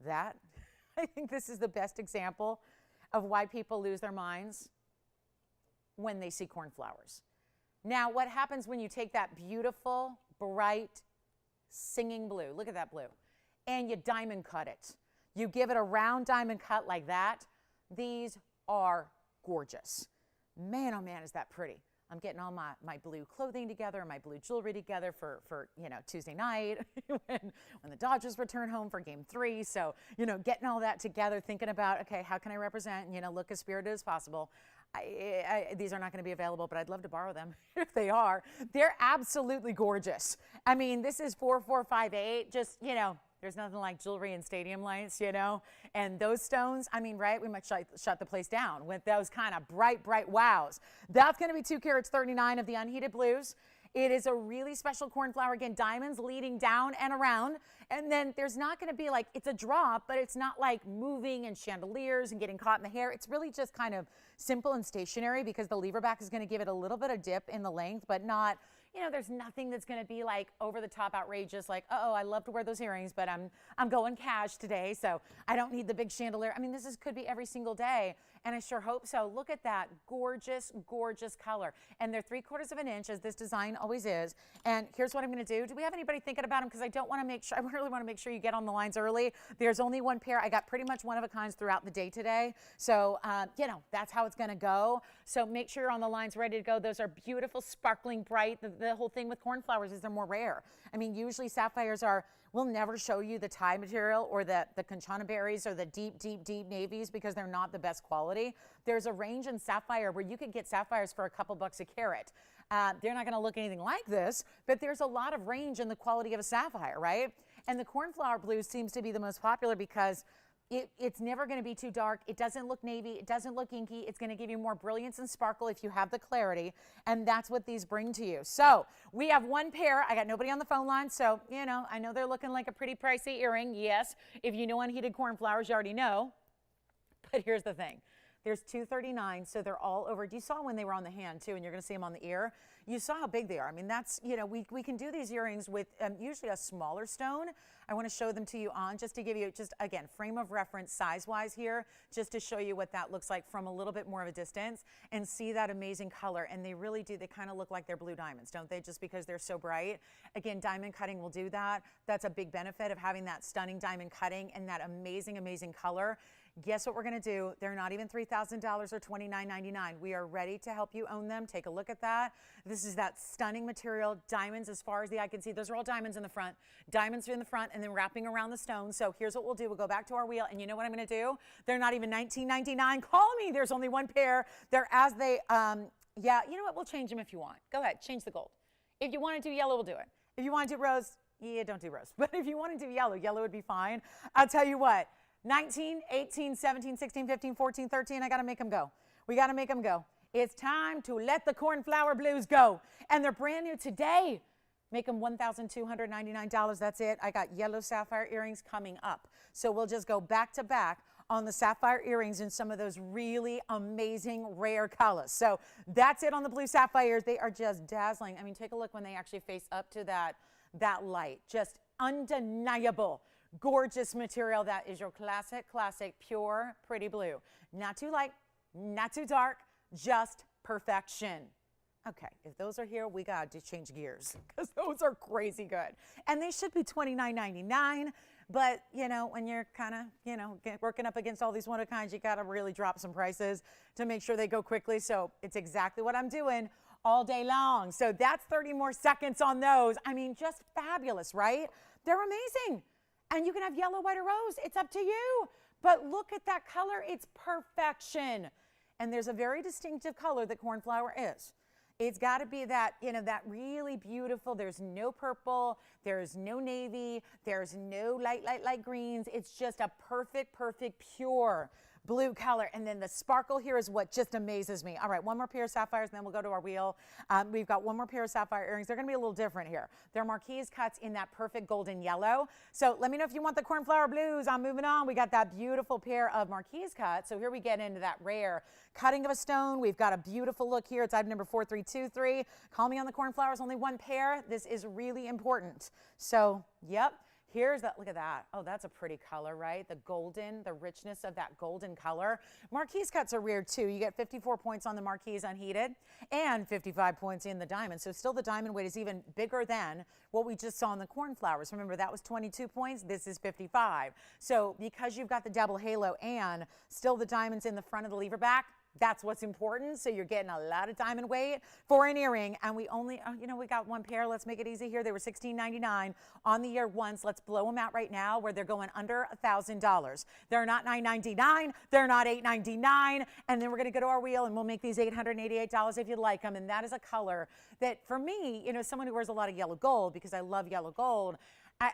That, I think this is the best example of why people lose their minds when they see cornflowers. Now, what happens when you take that beautiful, bright, singing blue, look at that blue, and you diamond cut it. You give it a round diamond cut like that. These are gorgeous. Man, oh man, is that pretty. I'm getting all my blue clothing together, my blue jewelry together for you know, Tuesday night when the Dodgers return home for game 3. So, you know, getting all that together, thinking about, okay, how can I represent, you know, look as spirited as possible. These are not going to be available, but I'd love to borrow them if they are. They're absolutely gorgeous. I mean, this is 4458. Just, you know, there's nothing like jewelry and stadium lights, you know. And those stones, I mean, right, we might shut the place down with those kind of bright, bright wows. That's going to be 2 carats 39 of the unheated blues. It is a really special cornflower. Again, diamonds leading down and around. And then there's not going to be like, it's a drop, but it's not like moving and chandeliers and getting caught in the hair. It's really just kind of simple and stationary because the lever back is going to give it a little bit of dip in the length, but not, you know, there's nothing that's going to be like over the top outrageous, like, oh, I love to wear those earrings, but I'm going cash today, so I don't need the big chandelier. I mean, this could be every single day, and I sure hope so. Look at that gorgeous, gorgeous color. And they're 3/4 of an inch, as this design always is. And here's what I'm going to do. Do we have anybody thinking about them? Because I don't want to make sure, I really want to make sure you get on the lines early. There's only one pair. I got pretty much one of a kinds throughout the day today. So, you know, that's how it's going to go. So make sure you're on the lines ready to go. Those are beautiful, sparkling, bright. The whole thing with cornflowers is they're more rare. I mean, usually sapphires are, we'll never show you the tie material or the conchana berries or the deep, deep, deep navies because they're not the best quality. There's a range in sapphire where you could get sapphires for a couple bucks a carat. They're not going to look anything like this, but there's a lot of range in the quality of a sapphire, right? And the cornflower blue seems to be the most popular because it's never going to be too dark. It doesn't look navy. It doesn't look inky. It's going to give you more brilliance and sparkle if you have the clarity, and that's what these bring to you. So we have one pair. I got nobody on the phone line, so, you know, I know they're looking like a pretty pricey earring. Yes, if you know unheated cornflowers, you already know. But here's the thing. There's 239, so they're all over. You saw when they were on the hand, too, and you're going to see them on the ear. You saw how big they are. I mean, that's, you know, we can do these earrings with usually a smaller stone. I want to show them to you on just to give you just, again, frame of reference size-wise here, just to show you what that looks like from a little bit more of a distance and see that amazing color. And they really do. They kind of look like they're blue diamonds, don't they? Just because they're so bright. Again, diamond cutting will do that. That's a big benefit of having that stunning diamond cutting and that amazing, amazing color. Guess what we're going to do? They're not even $3,000 or $29.99. We are ready to help you own them. Take a look at that. This is that stunning material, diamonds as far as the eye can see. Those are all diamonds in the front. Diamonds in the front and then wrapping around the stone. So here's what we'll do. We'll go back to our wheel, and you know what I'm going to do? They're not even $19.99. Call me. There's only one pair. They're as they, yeah, you know what? We'll change them if you want. Go ahead. Change the gold. If you want to do yellow, we'll do it. If you want to do rose, yeah, don't do rose. But if you want to do yellow, yellow would be fine. I'll tell you what. 19, 18, 17, 16, 15, 14, 13, I got to make them go. We got to make them go. It's time to let the cornflower blues go. And they're brand new today. Make them $1,299. That's it. I got yellow sapphire earrings coming up. So we'll just go back to back on the sapphire earrings in some of those really amazing rare colors. So that's it on the blue sapphires. They are just dazzling. I mean, take a look when they actually face up to that light. Just undeniable. Gorgeous material. That is your classic, pure, pretty blue. Not too light, not too dark, just perfection. Okay, if those are here, we got to change gears because those are crazy good. And they should be $29.99, but, you know, when you're kind of, you know, working up against all these one-of-kinds, you got to really drop some prices to make sure they go quickly. So it's exactly what I'm doing all day long. So that's 30 more seconds on those. I mean, just fabulous, right? They're amazing. And you can have yellow, white, or rose. It's up to you. But look at that color. It's perfection. And there's a very distinctive color that cornflower is. It's got to be that, you know, that really beautiful. There's no purple. There's no navy. There's no light greens. It's just a perfect, pure blue color. And then the sparkle here is what just amazes me. All right, one more pair of sapphires, and then we'll go to our wheel. We've got one more pair of sapphire earrings. They're going to be a little different here. They're marquise cuts in that perfect golden yellow. So let me know if you want the cornflower blues. I'm moving on. We got that beautiful pair of marquise cuts. So here we get into that rare cutting of a stone. We've got a beautiful look here. It's item number 4323. Call me on the cornflowers. Only one pair. This is really important. So, yep. Here's that, look at that. Oh, that's a pretty color, right? The golden, the richness of that golden color. Marquise cuts are rare too. You get 54 points on the marquise unheated and 55 points in the diamond. So still the diamond weight is even bigger than what we just saw in the cornflowers. Remember, that was 22 points. This is 55. So because you've got the double halo and still the diamonds in the front of the lever back, That's what's important. So you're getting a lot of diamond weight for an earring. And we only, we got one pair. Let's make it easy here. They were $16.99 on the year once. Let's blow them out right now where they're going under $1,000. They're not $9.99. They're not $8.99. And then we're going to go to our wheel and we'll make these $888 if you like them. And that is a color that for me, someone who wears a lot of yellow gold, because I love yellow gold,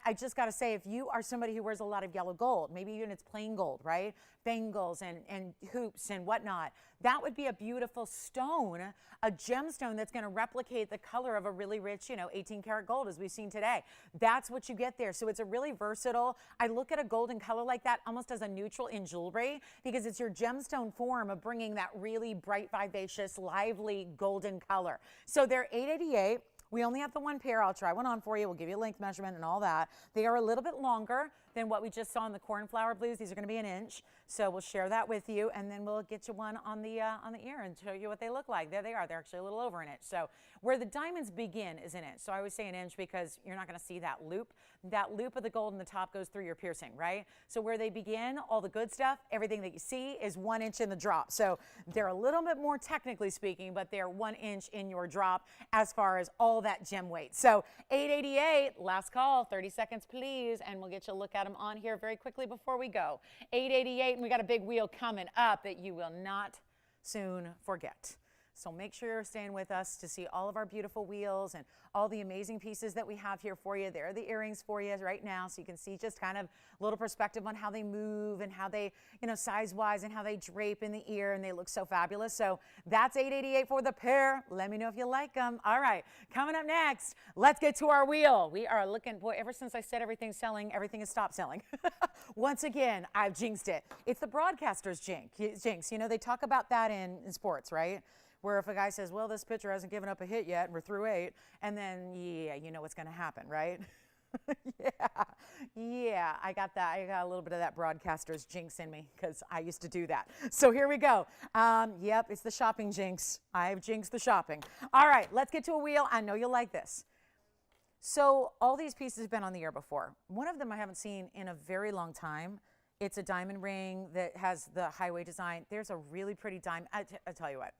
I just got to say, if you are somebody who wears a lot of yellow gold, maybe even it's plain gold, right? Bangles and hoops and whatnot, that would be a beautiful stone, a gemstone that's going to replicate the color of a really rich, 18 karat gold as we've seen today. That's what you get there. So it's a really versatile. I look at a golden color like that almost as a neutral in jewelry because it's your gemstone form of bringing that really bright, vivacious, lively golden color. So they're $888. We only have the one pair. I'll try one on for you. We'll give you a length measurement and all that. They are a little bit longer than what we just saw in the Cornflower blues. These are going to be 1 inch. So we'll share that with you, and then we'll get you one on the ear and show you what they look like. There they are. They're actually a little over 1 inch. So where the diamonds begin is 1 inch. So I always say 1 inch because you're not going to see that loop. That loop of the gold in the top goes through your piercing, right? So where they begin, all the good stuff, everything that you see is 1 inch in the drop. So they're a little bit more technically speaking, but they're 1 inch in your drop as far as all that gem weight. So $888, last call, 30 seconds please, and we'll get you a look at them on here very quickly before we go. $888, and we got a big wheel coming up that you will not soon forget. So make sure you're staying with us to see all of our beautiful wheels and all the amazing pieces that we have here for you. There are the earrings for you right now, so you can see just kind of a little perspective on how they move and how they, size-wise and how they drape in the ear, and they look so fabulous. So that's $888 for the pair. Let me know if you like them. All right, coming up next, let's get to our wheel. We are looking, boy, ever since I said everything's selling, everything has stopped selling. Once again, I've jinxed it. It's the broadcaster's jinx. They talk about that in sports, right? Where if a guy says, well, this pitcher hasn't given up a hit yet and we're through 8, and then, yeah, you know what's going to happen, right? Yeah, I got that. I got a little bit of that broadcaster's jinx in me because I used to do that. So here we go. Yep, it's the shopping jinx. I've jinxed the shopping. All right, let's get to a wheel. I know you'll like this. So all these pieces have been on the air before. One of them I haven't seen in a very long time. It's a diamond ring that has the highway design. There's a really pretty diamond. I tell you what.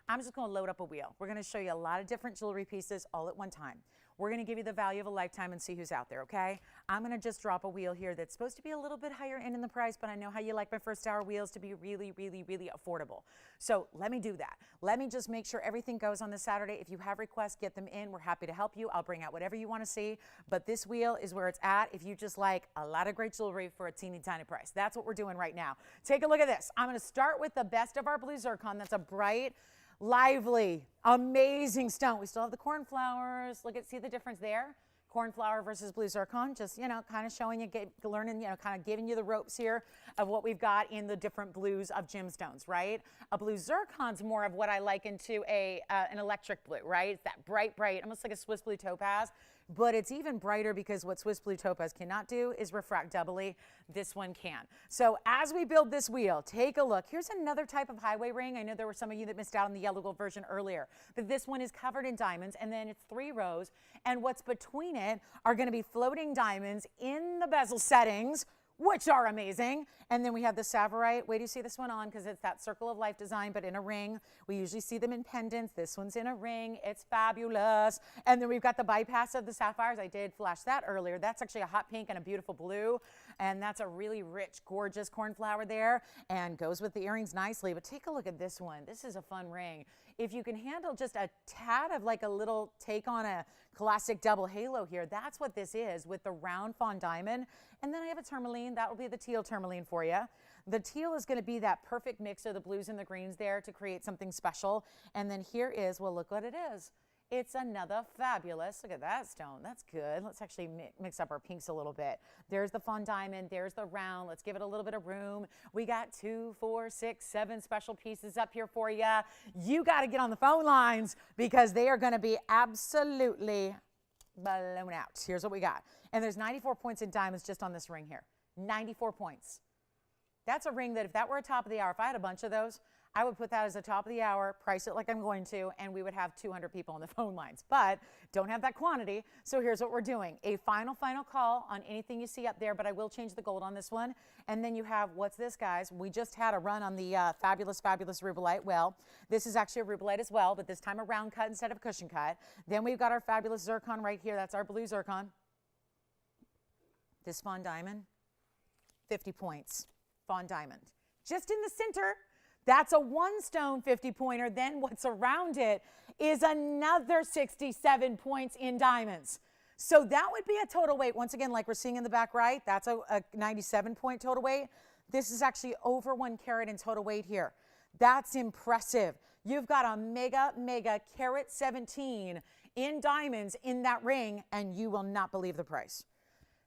I'm just going to load up a wheel. We're going to show you a lot of different jewelry pieces all at one time. We're going to give you the value of a lifetime and see who's out there, okay? I'm going to just drop a wheel here that's supposed to be a little bit higher end in the price, but I know how you like my first hour wheels to be really, really, really affordable. So let me do that. Let me just make sure everything goes on this Saturday. If you have requests, get them in. We're happy to help you. I'll bring out whatever you want to see, but this wheel is where it's at if you just like a lot of great jewelry for a teeny tiny price. That's what we're doing right now. Take a look at this. I'm going to start with the best of our blue zircon. That's a bright, lively, amazing stone. We still have the cornflowers. See the difference there? Cornflower versus blue zircon. Just, kind of showing you, learning, kind of giving you the ropes here of what we've got in the different blues of gemstones, right? A blue zircon's more of what I liken to an electric blue, right? It's that bright, almost like a Swiss blue topaz. But it's even brighter because what Swiss blue topaz cannot do is refract doubly. This one can. So as we build this wheel, take a look. Here's another type of highway ring. I know there were some of you that missed out on the yellow gold version earlier, but this one is covered in diamonds, and then it's 3 rows, and what's between it are going to be floating diamonds in the bezel settings, which are amazing. And then we have the Sapphire. Wait, do you see this one on? Because it's that circle of life design, but in a ring. We usually see them in pendants. This one's in a ring. It's fabulous. And then we've got the bypass of the Sapphires. I did flash that earlier. That's actually a hot pink and a beautiful blue. And that's a really rich, gorgeous cornflower there and goes with the earrings nicely. But take a look at this one. This is a fun ring. If you can handle just a tad of like a little take on a classic double halo here, that's what this is with the round Fawn Diamond. And then I have a tourmaline. That will be the teal tourmaline for you. The teal is going to be that perfect mix of the blues and the greens there to create something special. And then here is, well, look what it is. It's another fabulous, look at that stone. That's good. Let's actually mix up our pinks a little bit. There's the Fawn Diamond. There's the round. Let's give it a little bit of room. We got 2, 4, 6, 7 special pieces up here for you. You got to get on the phone lines because they are going to be absolutely blown out. Here's what we got. And there's 94 points in diamonds just on this ring here. 94 points. That's a ring that if that were a top of the hour, if I had a bunch of those, I would put that as the top of the hour, price it like I'm going to, and we would have 200 people on the phone lines. But don't have that quantity, so here's what we're doing. A final call on anything you see up there, but I will change the gold on this one. And then you have, what's this, guys? We just had a run on the fabulous rubellite. Well, this is actually a rubellite as well, but this time a round cut instead of a cushion cut. Then we've got our fabulous zircon right here. That's our blue zircon. This Fawn Diamond, 50 points. Fawn Diamond. Just in the center, that's a one stone 50-pointer. Then what's around it is another 67 points in diamonds. So that would be a total weight. Once again, like we're seeing in the back right, that's a 97-point total weight. This is actually over 1 carat in total weight here. That's impressive. You've got a mega carat 17 in diamonds in that ring, and you will not believe the price.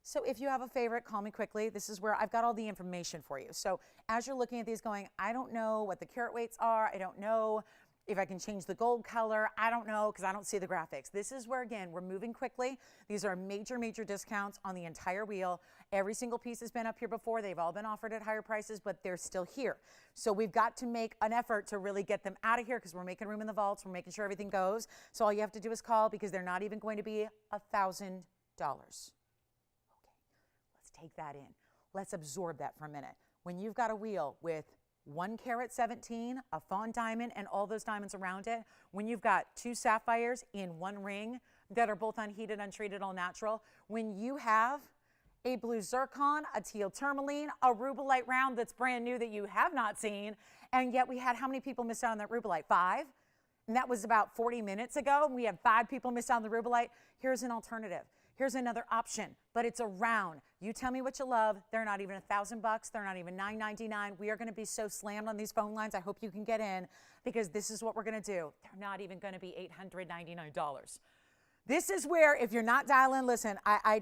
So if you have a favorite, call me quickly. This is where I've got all the information for you. So as you're looking at these going, I don't know what the carat weights are. I don't know if I can change the gold color. I don't know because I don't see the graphics. This is where, again, we're moving quickly. These are major discounts on the entire wheel. Every single piece has been up here before. They've all been offered at higher prices, but they're still here. So we've got to make an effort to really get them out of here because we're making room in the vaults. We're making sure everything goes. So all you have to do is call because they're not even going to be $1,000. Take that in. Let's absorb that for a minute. When you've got a wheel with 1 carat 17, a Fawn Diamond, and all those diamonds around it, when you've got 2 sapphires in 1 ring that are both unheated, untreated, all natural, when you have a blue zircon, a teal tourmaline, a rubellite round that's brand new that you have not seen, and yet we had how many people miss out on that rubellite? 5? And that was about 40 minutes ago. We had 5 people miss out on the rubellite. Here's an alternative. Here's another option, but it's a round. You tell me what you love. They're not even $1,000. They're not even $9.99. We are going to be so slammed on these phone lines. I hope you can get in because this is what we're going to do. They're not even going to be $899. This is where, if you're not dialing, listen, I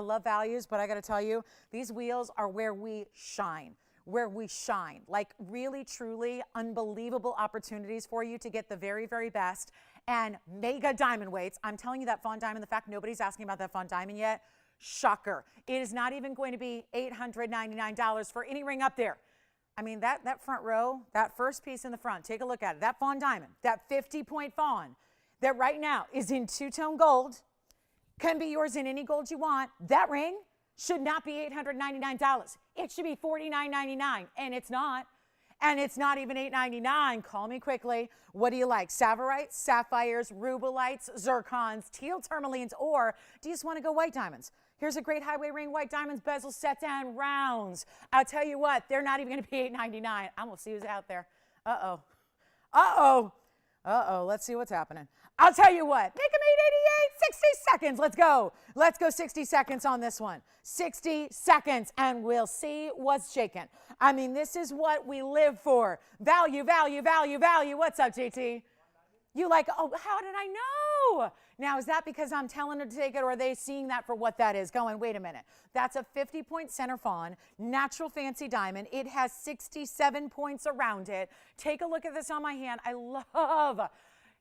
love values, but I got to tell you, these wheels are where we shine. Like really, truly unbelievable opportunities for you to get the very, very best and mega diamond weights. I'm telling you that Fawn Diamond, the fact nobody's asking about that Fawn Diamond yet, shocker. It is not even going to be $899 for any ring up there. I mean, that front row, that first piece in the front, take a look at it. That Fawn Diamond, that 50-point Fawn that right now is in two-tone gold, can be yours in any gold you want. That ring should not be $899. It should be $49.99, and it's not. And it's not even $899. Call me quickly. What do you like? Savarites, sapphires, rubellites, zircons, teal tourmalines, or do you just want to go white diamonds? Here's a great highway ring, white diamonds, bezel sets, and rounds. I'll tell you what, they're not even going to be $899. I'm going to see who's out there. Let's see what's happening. I'll tell you what, make them 888, 60 seconds. Let's go. Let's go 60 seconds on this one. 60 seconds, and we'll see what's shaking. I mean, this is what we live for. Value, value, value, value. What's up, JT? You like, oh, how did I know? Now, is that because I'm telling her to take it, or are they seeing that for what that is? Going, wait a minute. That's a 50-point center fawn, natural fancy diamond. It has 67 points around it. Take a look at this on my hand. I love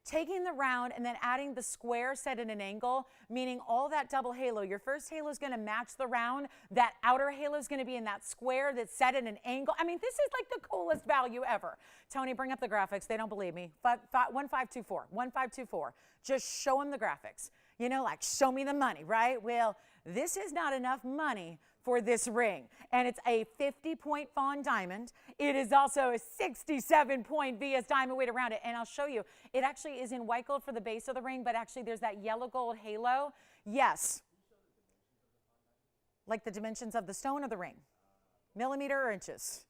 taking the round and then adding the square set in an angle, meaning all that double halo. Your first halo is going to match the round. That outer halo is going to be in that square that's set in an angle. I mean, this is like the coolest value ever. Tony, bring up the graphics. They don't believe me. 1524, 1524. Just show them the graphics. You know, like show me the money, right? Well, this is not enough money for this ring. And it's a 50-point Fawn Diamond. It is also a 67-point VS diamond weight around it. And I'll show you, it actually is in white gold for the base of the ring, but actually there's that yellow gold halo. Yes. Like the dimensions of the stone or the ring? Millimeter or inches?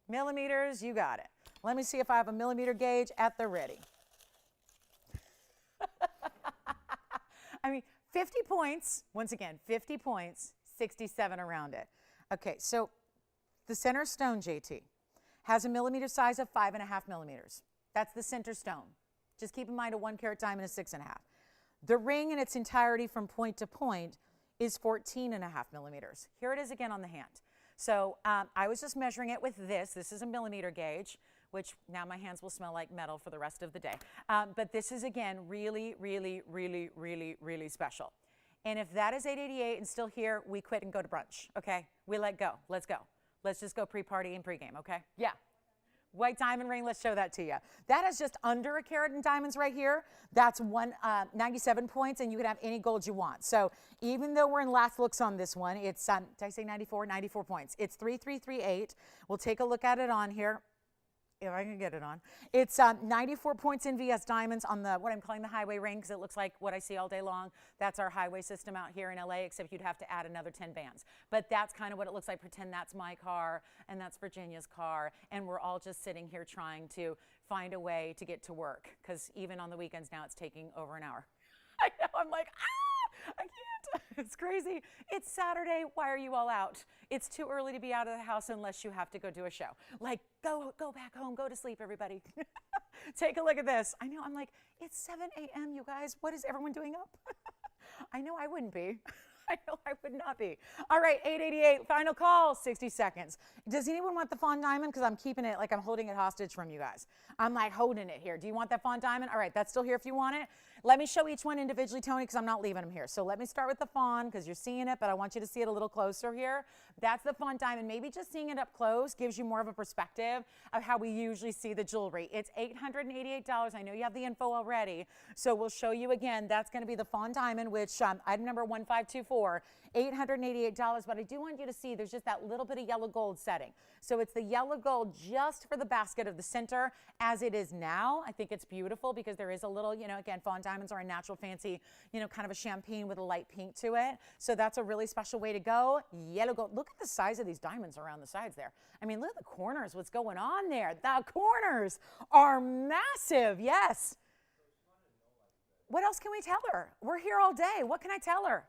Millimeters, you got it. Let me see if I have a millimeter gauge at the ready. I mean, 50 points, once again, 50 points, 67 around it. Okay, so the center stone, JT, has a millimeter size of 5.5 millimeters. That's the center stone. Just keep in mind a 1 carat diamond is 6.5. The ring in its entirety from point to point is 14.5 millimeters. Here it is again on the hand. So I was just measuring it with this. This is a millimeter gauge, which now my hands will smell like metal for the rest of the day. But this is, again, really, really, really, really, really special. And if that is 888 and still here, we quit and go to brunch, okay? We let go. Let's go. Let's just go pre-party and pre-game, okay? Yeah. white diamond ring. Let's show that to you. That is just under a carat in diamonds right here. That's 97 points, and you can have any gold you want. So even though we're in last looks on this one, it's, did I say 94? 94 points. It's 3338. We'll take a look at it on here. If I can get it on. It's 94 points in VS diamonds on the, what I'm calling the highway ring, because it looks like what I see all day long. That's our highway system out here in LA, except you'd have to add another 10 bands. But that's kind of what it looks like. Pretend that's my car, and that's Virginia's car, and we're all just sitting here trying to find a way to get to work, because even on the weekends now it's taking over an hour. I know, I'm like, I can't. It's crazy. It's Saturday. Why are you all out? It's too early to be out of the house unless you have to go do a show. Like, go back home. Go to sleep, everybody. Take a look at this. I know. I'm like, it's 7 a.m., you guys. What is everyone doing up? I know I wouldn't be. I know I would not be. All right, 888, final call, 60 seconds. Does anyone want the Fawn Diamond? Because I'm keeping it, like I'm holding it hostage from you guys. I'm like holding it here. Do you want that Fawn Diamond? All right, that's still here if you want it. Let me show each one individually, Tony, because I'm not leaving them here. So let me start with the Fawn, because you're seeing it, but I want you to see it a little closer here. That's the Fawn Diamond. Maybe just seeing it up close gives you more of a perspective of how we usually see the jewelry. It's $888. I know you have the info already, so we'll show you again. That's going to be the Fawn Diamond, which item number 1524, $888. But I do want you to see there's just that little bit of yellow gold setting. So it's the yellow gold just for the basket of the center as it is now. I think it's beautiful because there is a little, you know, again, Fawn Diamonds are a natural fancy, you know, kind of a champagne with a light pink to it. So that's a really special way to go. Yellow gold. Look at the size of these diamonds around the sides there. I mean, look at the corners, what's going on there. The corners are massive. Yes. What else can we tell her? We're here all day. What can I tell her?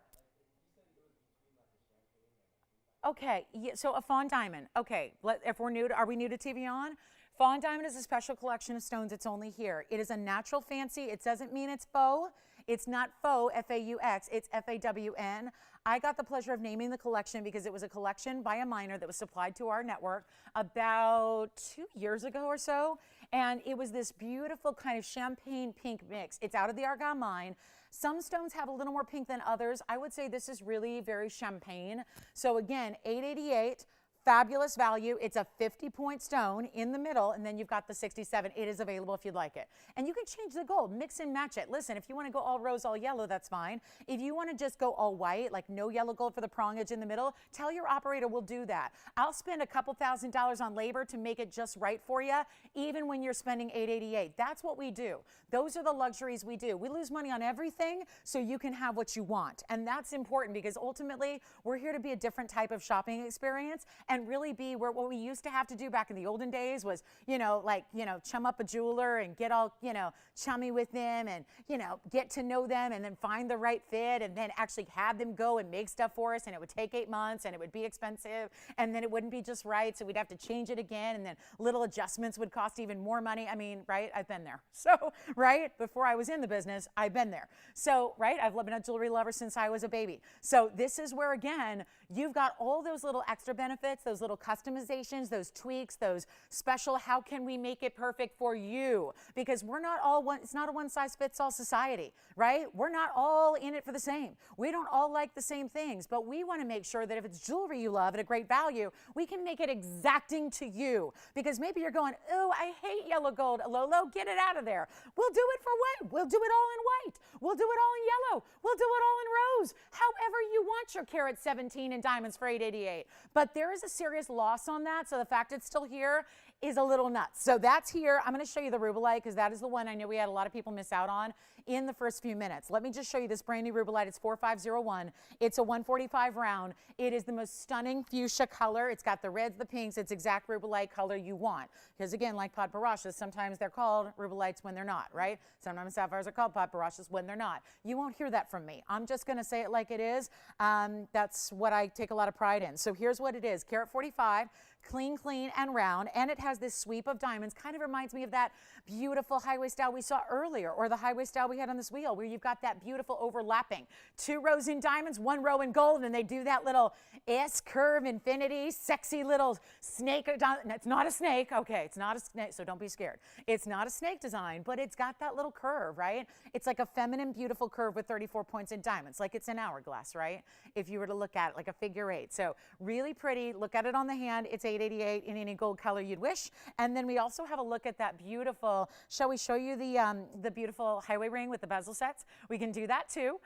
Okay, yeah, so a Fawn Diamond. Okay, if we're new to, are we new to TVON? Fawn Diamond is a special collection of stones. It's only here. It is a natural fancy. It doesn't mean it's faux. It's not faux, F-A-U-X. It's F-A-W-N. I got the pleasure of naming the collection because it was a collection by a miner that was supplied to our network about 2 years ago or so. And it was this beautiful kind of champagne pink mix. It's out of the Argyle mine. Some stones have a little more pink than others. I would say this is really very champagne. So again, $888. Fabulous value. It's a 50-point stone in the middle, and then you've got the 67. It is available if you'd like it. And you can change the gold, mix and match it. Listen, if you want to go all rose, all yellow, that's fine. If you want to just go all white, like no yellow gold for the prongage in the middle, tell your operator we'll do that. I'll spend a couple $1,000s on labor to make it just right for you, even when you're spending $888. That's what we do. Those are the luxuries we do. We lose money on everything so you can have what you want. And that's important because ultimately we're here to be a different type of shopping experience and really be where what we used to have to do back in the olden days was, you know, like, you know, chum up a jeweler and get all, you know, chummy with them and, you know, get to know them and then find the right fit and then actually have them go and make stuff for us, and it would take 8 months and it would be expensive and then it wouldn't be just right, so we'd have to change it again, and then little adjustments would cost even more money. I mean, right? I've been there. So, right? Before I was in the business, I've been there. So, right? I've been a jewelry lover since I was a baby. So this is where, again, you've got all those little extra benefits, those little customizations, those tweaks, those special, how can we make it perfect for you? Because we're not all one, it's not a one-size-fits-all society, right? We're not all in it for the same. We don't all like the same things, but we want to make sure that if it's jewelry you love at a great value, we can make it exacting to you. Because maybe you're going, oh, I hate yellow gold. Lolo, get it out of there. We'll do it for white. We'll do it all in white. We'll do it all in yellow. We'll do it all in rose. However you want your carat 17 in diamonds for $888. But there is a serious loss on that, so the fact it's still here is a little nuts. So that's here. I'm going to show you the rubellite because that is the one I know we had a lot of people miss out on in the first few minutes. Let me just show you this brand new rubellite. It's 4501. It's a 145 round. It is the most stunning fuchsia color. It's got the reds, the pinks. It's exact rubellite color you want. Because again, like pod parachas, sometimes they're called rubellites when they're not, right? Sometimes sapphires are called pod parachas when they're not. You won't hear that from me. I'm just going to say it like it is. That's what I take a lot of pride in. So here's what it is. Carat 45. Clean, clean, and round, and it has this sweep of diamonds. Kind of reminds me of that beautiful highway style we saw earlier, or the highway style we had on this wheel, where you've got that beautiful overlapping. 2 rows in diamonds, 1 row in gold, and they do that little S-curve infinity, sexy little snake. It's not a snake. Okay, it's not a snake, so don't be scared. It's not a snake design, but it's got that little curve, right? It's like a feminine, beautiful curve with 34 points in diamonds, like it's an hourglass, right? If you were to look at it, like a figure 8. So really pretty. Look at it on the hand. It's $888 in any gold color you'd wish. And then we also have a look at that beautiful, shall we show you the beautiful highway ring with the bezel sets? We can do that too.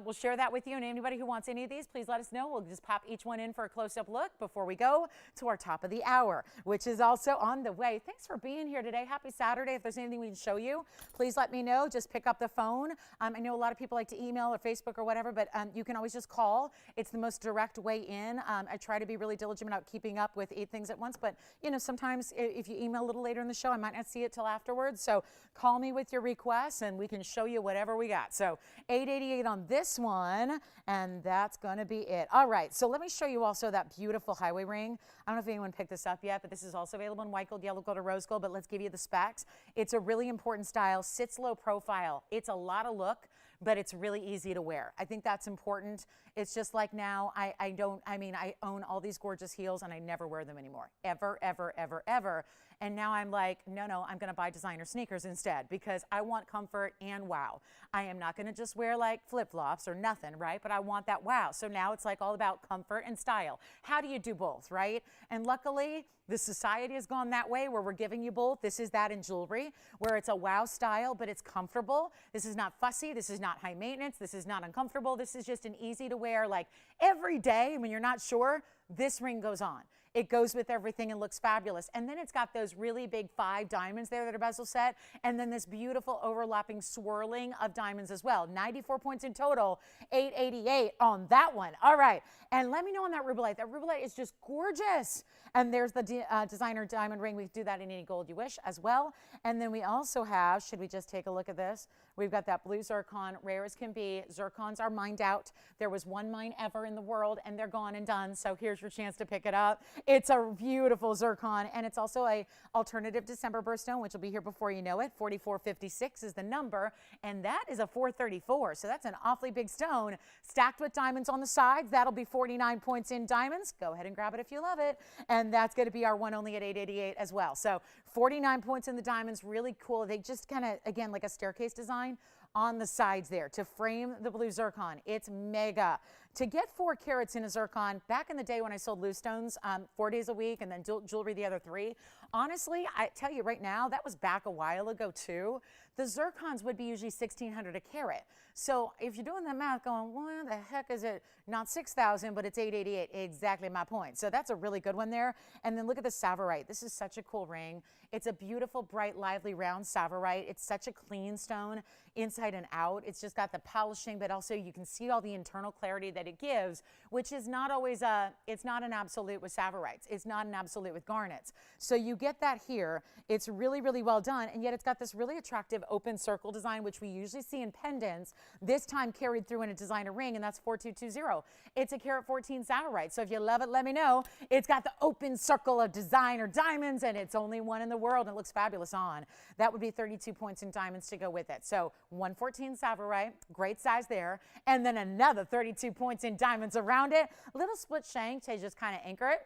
We'll share that with you, and anybody who wants any of these, please let us know. We'll just pop each one in for a close-up look before we go to our top of the hour, which is also on the way. Thanks for being here today. Happy Saturday. If there's anything we can show you, please let me know. Just pick up the phone. I know a lot of people like to email or Facebook or whatever, but you can always just call. It's the most direct way in. I try to be really diligent about keeping up with 8 things at once, but you know, sometimes if you email a little later in the show, I might not see it till afterwards. So call me with your requests and we can show you whatever we got. So $888 on this one, and that's going to be it. All right, so let me show you also that beautiful highway ring. I don't know if anyone picked this up yet, but this is also available in white gold, yellow gold, or rose gold, but let's give you the specs. It's a really important style, sits low profile. It's a lot of look, but it's really easy to wear. I think that's important. It's just like now, I own all these gorgeous heels and I never wear them anymore, ever, ever, ever, ever. And now I'm like, no, I'm gonna buy designer sneakers instead because I want comfort and wow. I am not gonna just wear like flip-flops or nothing, right? But I want that wow. So now it's like all about comfort and style. How do you do both, right? And luckily, the society has gone that way where we're giving you both. This is that in jewelry, where it's a wow style, but it's comfortable. This is not fussy. This is not high maintenance. This is not uncomfortable. This is just an easy to wear, like every day when you're not sure, this ring goes on. It goes with everything and looks fabulous. And then it's got those really big 5 diamonds there that are bezel set, and then this beautiful overlapping swirling of diamonds as well. 94 points in total, $888 on that one. All right, and let me know on that rubelite. That rubelite is just gorgeous. And there's the designer diamond ring. We do that in any gold you wish as well. And then we also have, should we just take a look at this? We've got that blue zircon, rare as can be. Zircons are mined out. There was one mine ever in the world, and they're gone and done. So here's your chance to pick it up. It's a beautiful zircon, and it's also a alternative December birthstone, which will be here before you know it. 4456 is the number, and that is a 434. So that's an awfully big stone, stacked with diamonds on the sides. That'll be 49 points in diamonds. Go ahead and grab it if you love it. And that's going to be our one only at $888 as well. So 49 points in the diamonds, really cool. They just kind of, again, like a staircase design on the sides there to frame the blue zircon. It's mega. To get 4 carats in a zircon, back in the day when I sold loose stones 4 days a week and then jewelry the other 3, honestly, I tell you right now, that was back a while ago too. The zircons would be usually $1,600 a carat. So if you're doing the math going, what the heck is it? Not 6,000, but it's $888. Exactly my point. So that's a really good one there. And then look at the Sapphire. This is such a cool ring. It's a beautiful, bright, lively, round Sapphire. It's such a clean stone inside and out. It's just got the polishing, but also you can see all the internal clarity that it gives, which is not always it's not an absolute with Sapphires. It's not an absolute with garnets. So you get that here. It's really, really well done. And yet it's got this really attractive open circle design, which we usually see in pendants, this time carried through in a designer ring, and that's 4220. It's a carat 14 Sapphire. So if you love it, let me know. It's got the open circle of designer diamonds, and it's only one in the world, and it looks fabulous on. That would be 32 points in diamonds to go with it. So 114 Sapphire, great size there, and then another 32 points in diamonds around it. Little split shank to just kind of anchor it.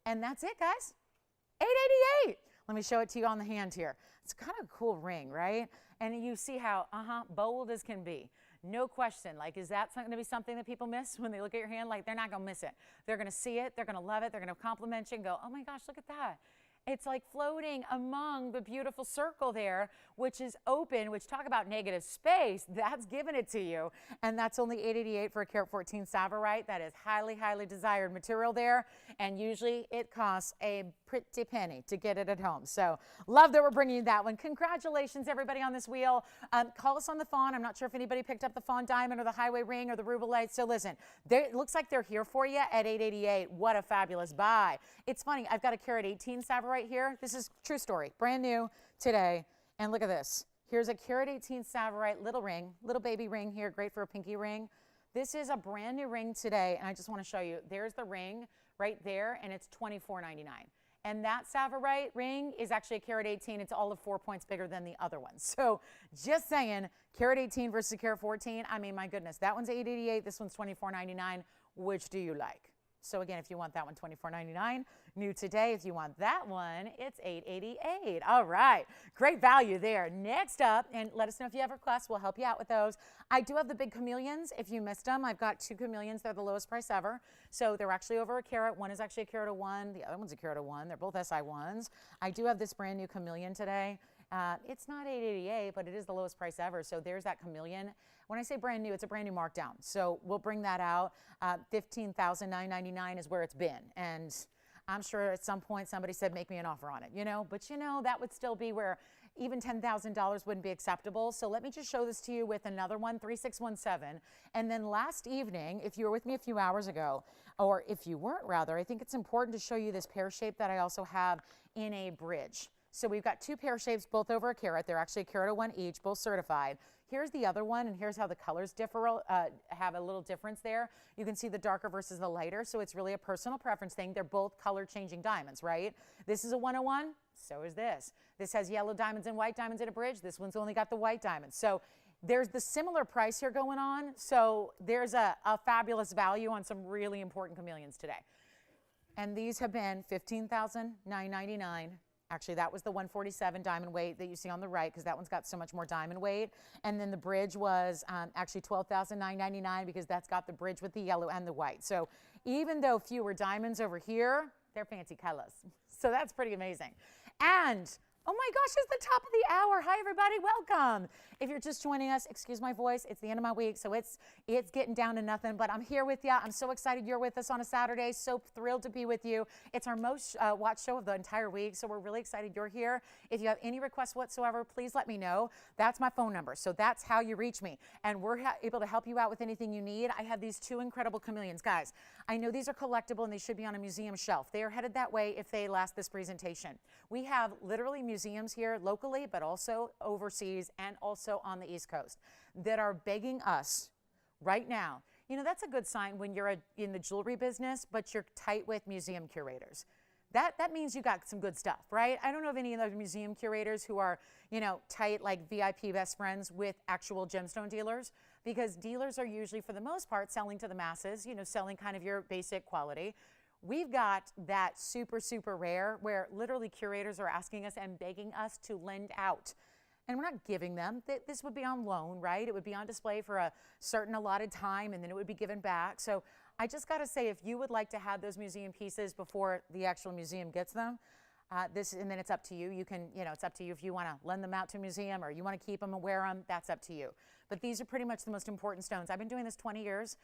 And that's it, guys. $888. Let me show it to you on the hand here. It's kind of a cool ring, right? And you see how, bold as can be. No question. Like, is that going to be something that people miss when they look at your hand? Like, they're not going to miss it. They're going to see it. They're going to love it. They're going to compliment you and go, oh my gosh, look at that. It's like floating among the beautiful circle there, which is open, which talk about negative space. That's giving it to you. And that's only $888 for a carat 14 Sapphire. That is highly, highly desired material there. And usually it costs a pretty penny to get it at home. So love that we're bringing you that one. Congratulations, everybody on this wheel. Call us on the Fawn. I'm not sure if anybody picked up the Fawn Diamond or the Highway Ring or the Rubelite. So listen, it looks like they're here for you at $888. What a fabulous buy. It's funny. I've got a carat 18 Sapphire right here. This is true story. Brand new today. And look at this. Here's a carat 18 Sapphire little ring, little baby ring here. Great for a pinky ring. This is a brand new ring today. And I just want to show you. There's the ring right there. And it's $24.99. And that Sapphire ring is actually a carat 18. It's all of 4 points bigger than the other one. So just saying, carat 18 versus carat 14. I mean, my goodness, that one's $888. This one's $24.99. Which do you like? So again, if you want that one, $24.99. New today, if you want that one, it's $8.88. All right, great value there. Next up, and let us know if you have requests. We'll help you out with those. I do have the big chameleons. If you missed them, I've got 2 chameleons. They're the lowest price ever. So they're actually over a carat. One is actually a carat of 1. The other one's a carat of 1. They're both SI1s. I do have this brand new chameleon today. It's not $8.88, but it is the lowest price ever. So there's that chameleon. When I say brand new, it's a brand new markdown. So we'll bring that out. $15,999 is where it's been. And I'm sure at some point somebody said, make me an offer on it, you know, but you know, that would still be where even $10,000 wouldn't be acceptable. So let me just show this to you with another one, 3617. And then last evening, if you were with me a few hours ago, or if you weren't rather, I think it's important to show you this pear shape that I also have in a bridge. So we've got 2 pear shapes, both over a carat. They're actually a carat of 1 each, both certified. Here's the other one, and here's how the colors differ, have a little difference there. You can see the darker versus the lighter, so it's really a personal preference thing. They're both color-changing diamonds, right? This is a 101, so is this. This has yellow diamonds and white diamonds in a bridge. This one's only got the white diamonds. So there's the similar price here going on, so there's a fabulous value on some really important chameleons today. And these have been $15,999. Actually, that was the 147 diamond weight that you see on the right, because that one's got so much more diamond weight. And then the bridge was actually $12,999, because that's got the bridge with the yellow and the white. So even though fewer diamonds over here, they're fancy colors. So that's pretty amazing. And oh my gosh, it's the top of the hour. Hi, everybody. Welcome. If you're just joining us, excuse my voice. It's the end of my week, so it's getting down to nothing. But I'm here with you. I'm so excited you're with us on a Saturday. So thrilled to be with you. It's our most watched show of the entire week, so we're really excited you're here. If you have any requests whatsoever, please let me know. That's my phone number, so that's how you reach me. And we're able to help you out with anything you need. I have these 2 incredible chameleons. Guys, I know these are collectible, and they should be on a museum shelf. They are headed that way if they last this presentation. We have literally museums here locally, but also overseas and also on the East Coast that are begging us right now. You know, that's a good sign when you're in the jewelry business, but you're tight with museum curators. That means you got some good stuff, right? I don't know of any of those museum curators who are, you know, tight, like VIP best friends with actual gemstone dealers, because dealers are usually, for the most part, selling to the masses, you know, selling kind of your basic quality. We've got that super, super rare where literally curators are asking us and begging us to lend out. And we're not giving them. This would be on loan, right? It would be on display for a certain allotted time, and then it would be given back. So I just got to say, if you would like to have those museum pieces before the actual museum gets them, and then it's up to you. You can, you know, it's up to you if you want to lend them out to a museum or you want to keep them and wear them. That's up to you. But these are pretty much the most important stones. I've been doing this 20 years,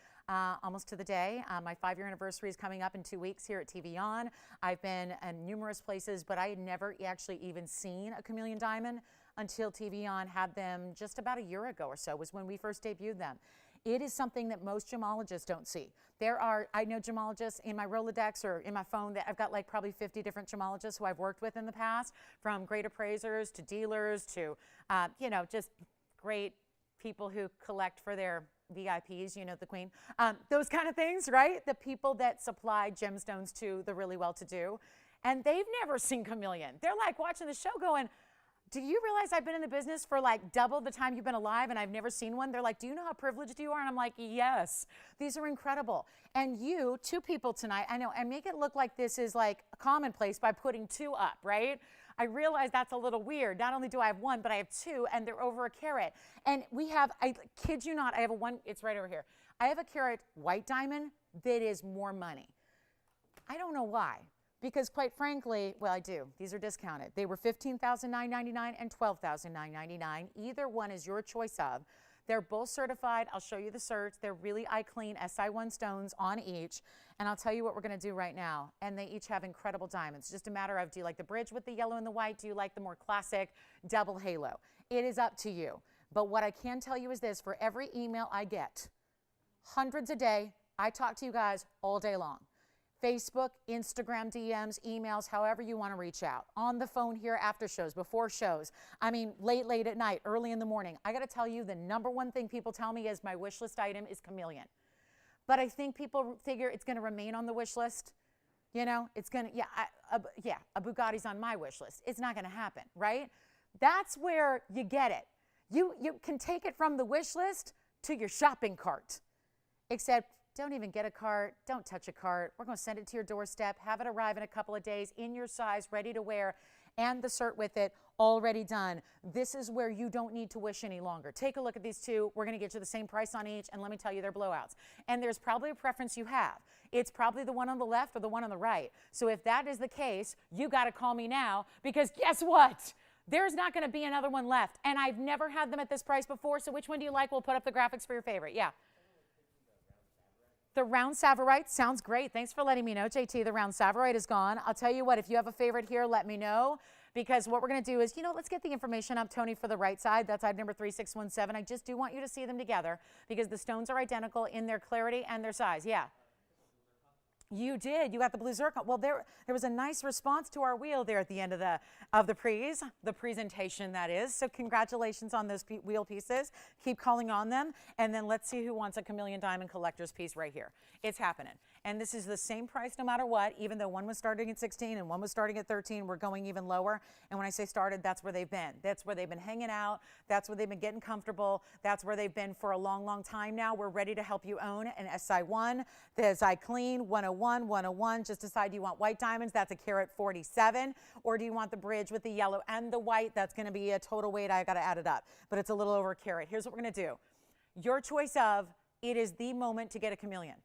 almost to the day. My 5-year anniversary is coming up in 2 weeks here at TVON. I've been in numerous places, but I had never actually even seen a Chameleon Diamond until TVON had them just about a year ago or so, was when we first debuted them. It is something that most gemologists don't see. I know gemologists in my Rolodex or in my phone that I've got like probably 50 different gemologists who I've worked with in the past, from great appraisers to dealers to, you know, just great people who collect for their VIPs, you know, the queen, those kind of things, right? The people that supply gemstones to the really well-to-do, and they've never seen chameleon. They're like watching the show going, do you realize I've been in the business for like double the time you've been alive and I've never seen one? They're like, do you know how privileged you are? And I'm like, yes, these are incredible. And you, 2 people tonight, I know, and make it look like this is like a commonplace by putting 2 up, right? I realize that's a little weird. Not only do I have 1, but I have 2, and they're over a carat. And we have, I kid you not, I have it's right over here. I have a carat white diamond that is more money. I don't know why. Because quite frankly, well, I do. These are discounted. They were $15,999 and $12,999. Either one is your choice of. They're both certified. I'll show you the certs. They're really eye-clean SI1 stones on each. And I'll tell you what we're going to do right now. And they each have incredible diamonds. Just a matter of, do you like the bridge with the yellow and the white? Do you like the more classic double halo? It is up to you. But what I can tell you is this. For every email I get, hundreds a day, I talk to you guys all day long. Facebook, Instagram DMs, emails, however you want to reach out. On the phone here after shows, before shows. I mean, late at night, early in the morning. I got to tell you, the #1 thing people tell me is my wish list item is chameleon. But I think people figure it's going to remain on the wish list. You know, it's going to, a Bugatti's on my wish list. It's not going to happen, right? That's where you get it. You can take it from the wish list to your shopping cart. Except Don't even get a cart. Don't touch a cart. We're going to send it to your doorstep, have it arrive in a couple of days in your size, ready to wear, and the cert with it, already done. This is where you don't need to wish any longer. Take a look at these two. We're going to get you the same price on each, and let me tell you, they're blowouts. And there's probably a preference you have. It's probably the one on the left or the one on the right. So if that is the case, you got to call me now, because guess what? There's not going to be another one left. And I've never had them at this price before, so which one do you like? We'll put up the graphics for your favorite. Yeah. The round Sapphire sounds great. Thanks for letting me know, JT. The round Sapphire is gone. I'll tell you what, if you have a favorite here, let me know, because what we're going to do is, let's get the information up, Tony, for the right side. That's item number 3617. I just do want you to see them together because the stones are identical in their clarity and their size. Yeah. You did. You got the blue zircon. Well, there was a nice response to our wheel there at the end of the presentation, that is. So congratulations on those wheel pieces. Keep calling on them, and then let's see who wants a Chameleon Diamond collector's piece right here. It's happening, and this is the same price no matter what. Even though one was starting at 16 and one was starting at 13, we're going even lower. And when I say started, that's where they've been. That's where they've been hanging out. That's where they've been getting comfortable. That's where they've been for a long, long time now. We're ready to help you own an SI1, the SI Clean 101. Just decide, do you want white diamonds? That's a carat 47. Or do you want the bridge with the yellow and the white? That's going to be a total weight. I got to add it up, but it's a little over a carat. Here's what we're going to do. Your choice of, it is the moment to get a Chameleon.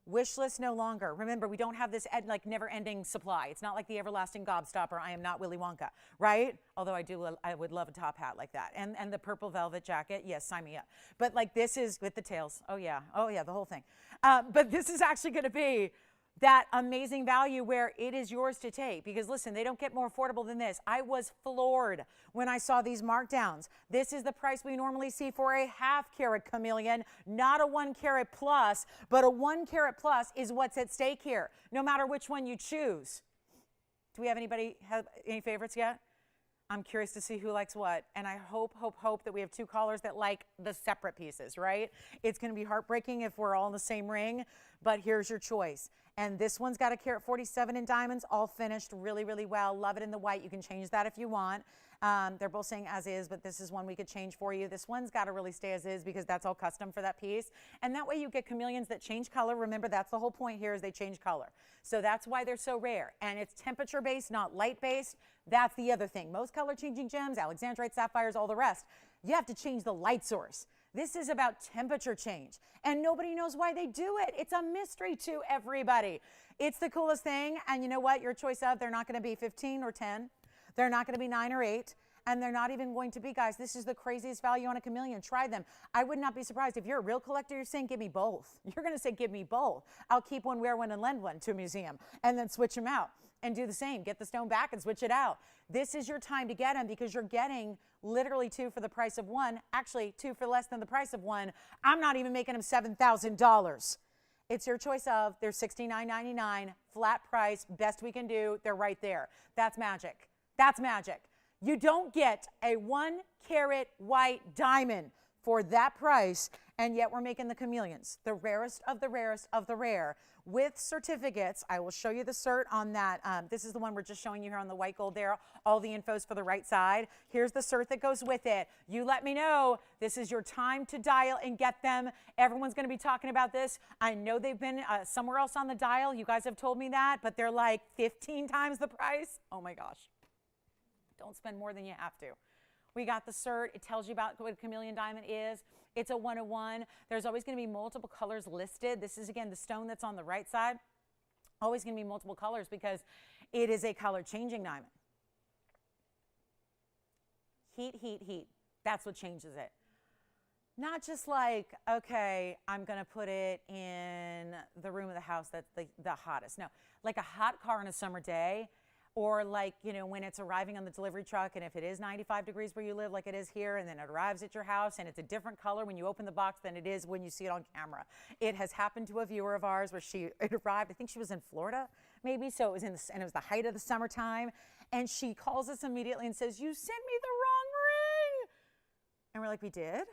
Wish list no longer. Remember, we don't have this never-ending supply. It's not like the everlasting gobstopper. I am not Willy Wonka, right? Although I would love a top hat like that. And the purple velvet jacket. Yes, sign me up. But like this is with the tails. Oh yeah, the whole thing. But this is actually going to be that amazing value where it is yours to take, because listen, they don't get more affordable than this. I was floored when I saw these markdowns. This is the price we normally see for a half-carat Chameleon, not a 1 carat plus, but a 1 carat plus is what's at stake here, no matter which one you choose. Do we have anybody have any favorites yet? I'm curious to see who likes what, and I hope that we have two callers that like the separate pieces, right? It's going to be heartbreaking if we're all in the same ring, but here's your choice. And this one's got a carat 47 in diamonds, all finished really, really well. Love it in the white. You can change that if you want. They're both saying as is, but this is one we could change for you. This one's got to really stay as is because that's all custom for that piece. And that way you get chameleons that change color. Remember, that's the whole point here, is they change color. So that's why they're so rare. And it's temperature-based, not light-based. That's the other thing. Most color-changing gems, alexandrite, sapphires, all the rest, you have to change the light source. This is about temperature change, and nobody knows why they do it. It's a mystery to everybody. It's the coolest thing, and you know what? Your choice of, they're not going to be 15 or 10. They're not going to be 9 or 8, and they're not even going to be, guys, this is the craziest value on a Chameleon. Try them. I would not be surprised if you're a real collector, you're saying, give me both. You're going to say, give me both. I'll keep one, wear one, and lend one to a museum, and then switch them out. And do the same. Get the stone back and switch it out. This is your time to get them, because you're getting literally 2 for the price of 1. Actually, 2 for less than the price of 1. I'm not even making them $7,000. It's your choice of. They're $69.99, flat price, best we can do. They're right there. That's magic. That's magic. You don't get a 1 carat white diamond for that price, and yet we're making the Chameleons, the rarest of the rarest of the rare, with certificates. I will show you the cert on that. This is the one we're just showing you here on the white gold there. All the info's for the right side. Here's the cert that goes with it. You let me know. This is your time to dial and get them. Everyone's going to be talking about this. I know they've been somewhere else on the dial. You guys have told me that, but they're like 15 times the price. Oh my gosh. Don't spend more than you have to. We got the cert. It tells you about what a Chameleon Diamond is. It's a 101. There's always going to be multiple colors listed. This is, again, the stone that's on the right side. Always going to be multiple colors because it is a color-changing diamond. Heat, heat, heat. That's what changes it. Not just like, okay, I'm going to put it in the room of the house that's the hottest. No, like a hot car on a summer day. Or like, you know, when it's arriving on the delivery truck, and if it is 95 degrees where you live like it is here, and then it arrives at your house and it's a different color when you open the box than it is when you see it on camera. It has happened to a viewer of ours where it arrived, I think she was in Florida maybe, so it was and it was the height of the summertime, and she calls us immediately and says, you sent me the wrong ring. And we're like, we did?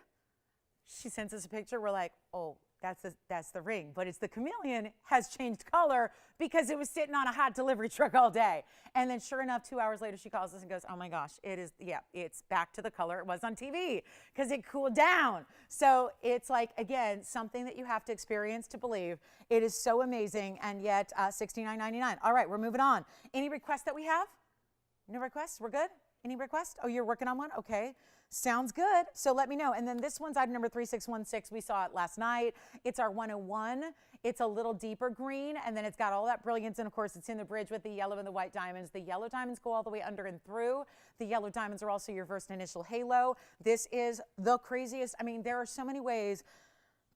She sends us a picture. We're like, oh, That's the ring, but it's the Chameleon has changed color because it was sitting on a hot delivery truck all day. And then sure enough, 2 hours later, she calls us and goes, oh my gosh, it's back to the color it was on TV because it cooled down. So it's like, again, something that you have to experience to believe. It is so amazing, and yet $69.99. All right, we're moving on. Any requests that we have? No requests? We're good? Any requests? Oh, you're working on one? Okay. Sounds good. So let me know. And then this one's item number 3616. We saw it last night. It's our 101. It's a little deeper green, and then it's got all that brilliance. And of course, it's in the bridge with the yellow and the white diamonds. The yellow diamonds go all the way under and through. The yellow diamonds are also your first initial halo. This is the craziest. I mean, there are so many ways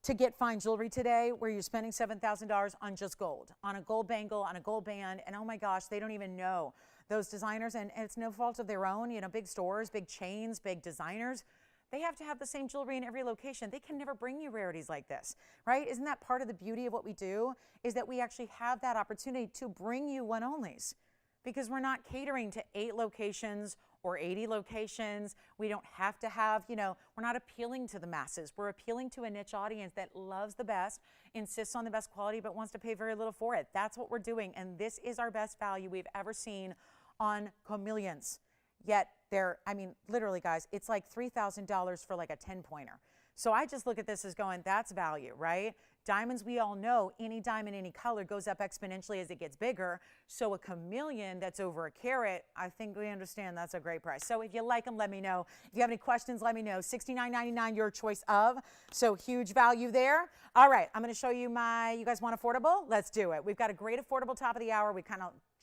to get fine jewelry today where you're spending $7,000 on just gold, on a gold bangle, on a gold band. And oh my gosh, they don't even know. Those designers, and it's no fault of their own, you know, big stores, big chains, big designers, they have to have the same jewelry in every location. They can never bring you rarities like this, right? Isn't that part of the beauty of what we do, is that we actually have that opportunity to bring you one-onlys, because we're not catering to 8 locations or 80 locations. We don't have to have, you know, we're not appealing to the masses. We're appealing to a niche audience that loves the best, insists on the best quality, but wants to pay very little for it. That's what we're doing, and this is our best value we've ever seen on Chameleons. Yet they're, I mean, literally guys, it's like $3,000 for like a 10-pointer. So I just look at this as going, that's value, right? Diamonds, we all know, any diamond, any color goes up exponentially as it gets bigger. So a Chameleon that's over a carat, I think we understand that's a great price. So if you like them, let me know. If you have any questions, let me know. $69.99, your choice of. So huge value there. All right, I'm going to show you you guys want affordable? Let's do it. We've got a great affordable top of the hour. We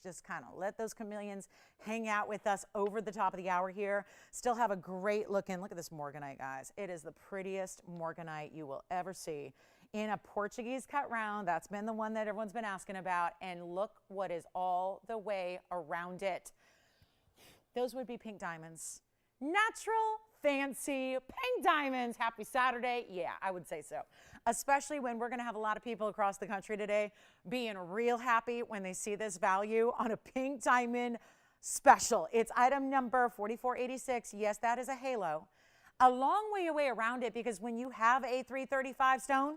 just let those Chameleons hang out with us over the top of the hour here. Still have a great looking, look at this Morganite, guys. It is the prettiest Morganite you will ever see in a Portuguese cut round. That's been the one that everyone's been asking about. And look what is all the way around it. Those would be pink diamonds. Natural, fancy pink diamonds. Happy Saturday. Yeah, I would say so. Especially when we're going to have a lot of people across the country today being real happy when they see this value on a pink diamond special. It's item number 4486. Yes, that is a halo. A long way away around it, because when you have a 335 stone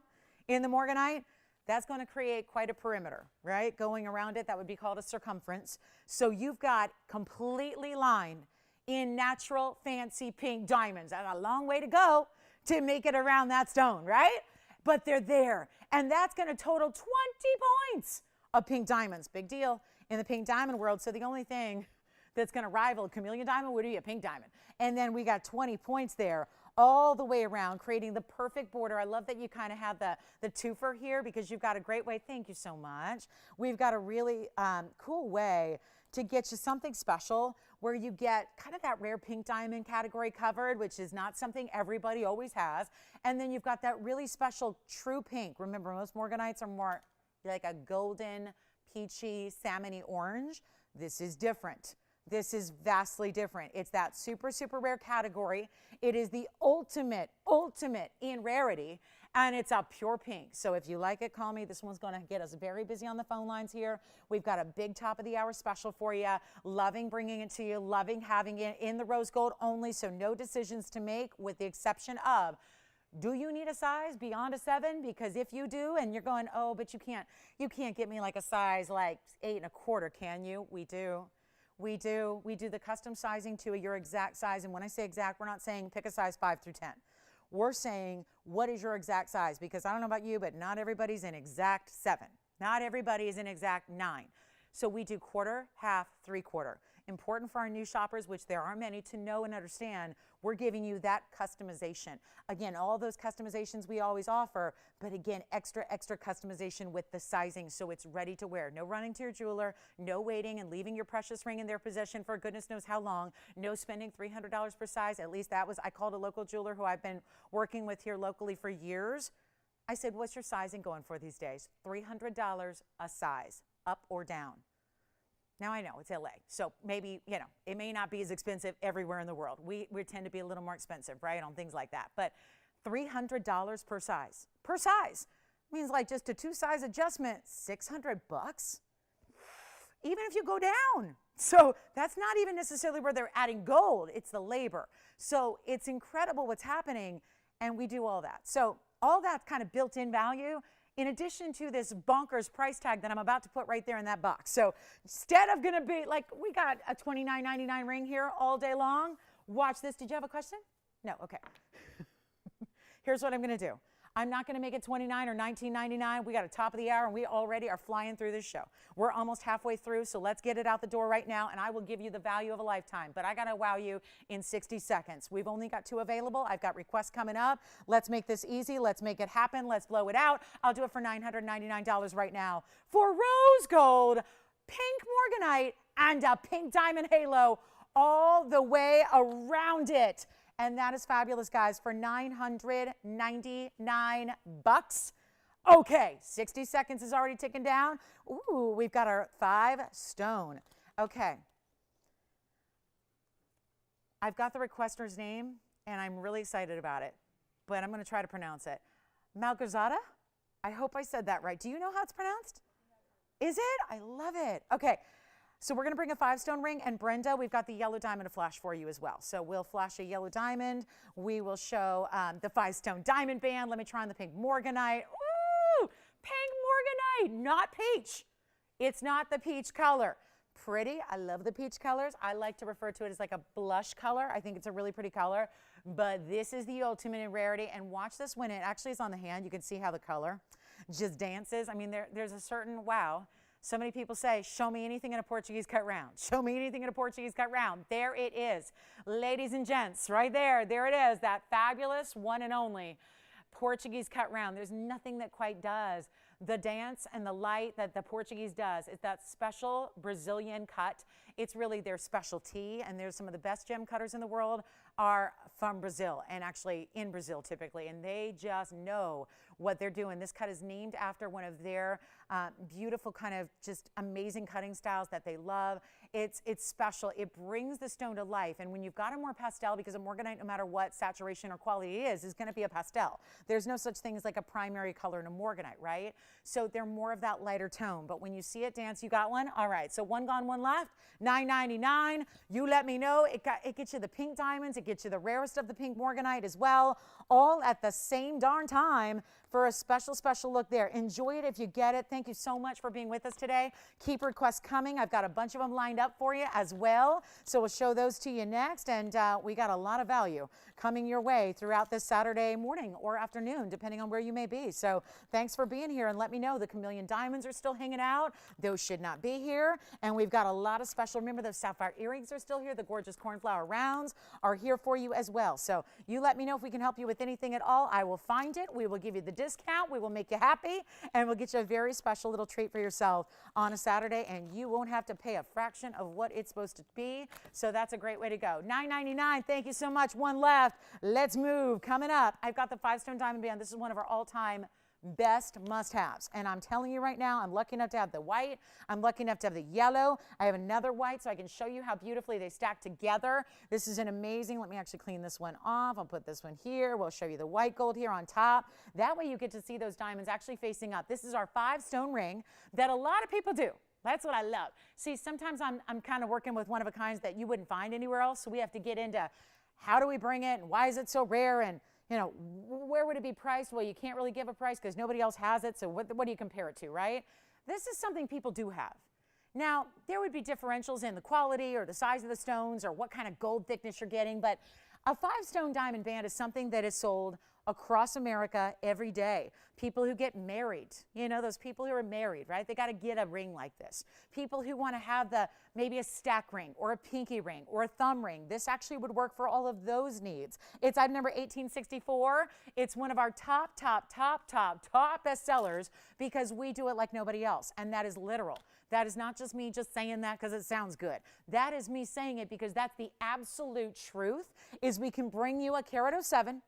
in the Morganite, that's going to create quite a perimeter, right? Going around it, that would be called a circumference. So you've got completely lined in natural, fancy pink diamonds. And a long way to go to make it around that stone, right? But they're there. And that's going to total 20 points of pink diamonds. Big deal in the pink diamond world. So the only thing that's going to rival a Chameleon diamond would be a pink diamond. And then we got 20 points there all the way around, creating the perfect border. I love that you kind of have the twofer here, because you've got a great way. Thank you so much. We've got a really cool way to get you something special where you get kind of that rare pink diamond category covered, which is not something everybody always has. And then you've got that really special true pink. Remember, most Morganites are more like a golden, peachy, salmony orange. This is different. This is vastly different. It's that super, super rare category. It is the ultimate in rarity, and it's a pure pink. So if you like it, call me. This one's going to get us very busy on the phone lines here. We've got a big top of the hour special for you. Loving bringing it to you, loving having it in the rose gold only, so no decisions to make, with the exception of, do you need a size beyond a 7? Because if you do, and you're going, oh, but you can't get me like a size like 8 1/4, can you? We do. We do the custom sizing to your exact size. And when I say exact, we're not saying pick a size 5 through 10. We're saying, what is your exact size? Because I don't know about you, but not everybody's an exact 7. Not everybody is an exact 9. So we do quarter, half, 3/4. Important for our new shoppers, which there are many, to know and understand, we're giving you that customization. Again, all those customizations we always offer, but again, extra customization with the sizing so it's ready to wear. No running to your jeweler, no waiting and leaving your precious ring in their possession for goodness knows how long, no spending $300 per size. At least I called a local jeweler who I've been working with here locally for years. I said, what's your sizing going for these days? $300 a size, up or down. Now I know it's LA, so maybe, it may not be as expensive everywhere in the world. We tend to be a little more expensive, right, on things like that. But $300 per size. Per size means like just a 2-size adjustment, $600. Even if you go down. So that's not even necessarily where they're adding gold. It's the labor. So it's incredible what's happening, and we do all that. So all that kind of built-in value in addition to this bonkers price tag that I'm about to put right there in that box. So instead of going to be like, we got a $29.99 ring here all day long. Watch this. Did you have a question? No. Okay. Here's what I'm going to do. I'm not going to make it $29 or $19.99. We got a top of the hour, and we already are flying through this show. We're almost halfway through, so let's get it out the door right now, and I will give you the value of a lifetime. But I got to wow you in 60 seconds. We've only got 2 available. I've got requests coming up. Let's make this easy. Let's make it happen. Let's blow it out. I'll do it for $999 right now for rose gold, pink morganite, and a pink diamond halo all the way around it. And that is fabulous, guys, for $999. Okay, 60 seconds is already ticking down. Ooh, we've got our 5 stone. Okay. I've got the requester's name, and I'm really excited about it, but I'm going to try to pronounce it. Malgazada? I hope I said that right. Do you know how it's pronounced? Is it? I love it. Okay. So we're going to bring a 5-stone ring, and Brenda, we've got the yellow diamond to flash for you as well. So we'll flash a yellow diamond. We will show the 5-stone diamond band. Let me try on the pink morganite. Ooh, pink morganite, not peach. It's not the peach color. Pretty. I love the peach colors. I like to refer to it as like a blush color. I think it's a really pretty color, but this is the ultimate in rarity. And watch this when it actually is on the hand. You can see how the color just dances. I mean, there's a certain wow. So many people say, show me anything in a Portuguese cut round. Show me anything in a Portuguese cut round. There it is. Ladies and gents, right there. There it is, that fabulous one and only Portuguese cut round. There's nothing that quite does the dance and the light that the Portuguese does. It's that special Brazilian cut. It's really their specialty, and there's some of the best gem cutters in the world are from Brazil, and actually in Brazil typically, and they just know what they're doing. This cut is named after one of their beautiful kind of just amazing cutting styles that they love. It's special. It brings the stone to life, and when you've got a more pastel, because a morganite, no matter what saturation or quality it is going to be a pastel. There's no such thing as like a primary color in a morganite, right? So they're more of that lighter tone, but when you see it dance, you got one? All right, so one gone, one left, $9.99. You let me know. It gets you the pink diamonds. It gets you the rarest of the pink morganite as well, all at the same darn time for a special, special look there. Enjoy it if you get it. Thank you so much for being with us today. Keep requests coming. I've got a bunch of them lined up for you as well, so we'll show those to you next, and we got a lot of value coming your way throughout this Saturday morning or afternoon, depending on where you may be. So thanks for being here, and let me know the Chameleon Diamonds are still hanging out. Those should not be here, and we've got a lot of special. Remember, those Sapphire Earrings are still here. The gorgeous Cornflower rounds are here for you as well. So you let me know if we can help you with anything at all. I will find it. We will give you the discount. We will make you happy, and we'll get you a very special little treat for yourself on a Saturday, and you won't have to pay a fraction of what it's supposed to be. So that's a great way to go. $9.99. Thank you so much. One left. Let's move. Coming up, I've got the 5-stone diamond band. This is one of our all-time best must-haves, and I'm telling you right now, I'm lucky enough to have the white. I'm lucky enough to have the yellow. I have another white, so I can show you how beautifully they stack together. This is an amazing. Let me actually clean this one off. I'll put this one here. We'll show you the white gold here on top. That way you get to see those diamonds actually facing up. This is our 5-stone ring that a lot of people do. That's what I love. See, sometimes I'm kind of working with one of a kinds that you wouldn't find anywhere else, so we have to get into how do we bring it and why is it so rare, and you know, where would it be priced? Well, you can't really give a price because nobody else has it, so what do you compare it to, right? This is something people do have. Now, there would be differentials in the quality or the size of the stones or what kind of gold thickness you're getting, but a 5-stone diamond band is something that is sold across America every day. People who get married, you know, those people who are married, right? They got to get a ring like this. People who want to have maybe a stack ring or a pinky ring or a thumb ring. This actually would work for all of those needs. It's item number 1864. It's one of our top best sellers because we do it like nobody else, and that is literal. That is not just me just saying that because it sounds good. That is me saying it because that's the absolute truth, is we can bring you a carat 07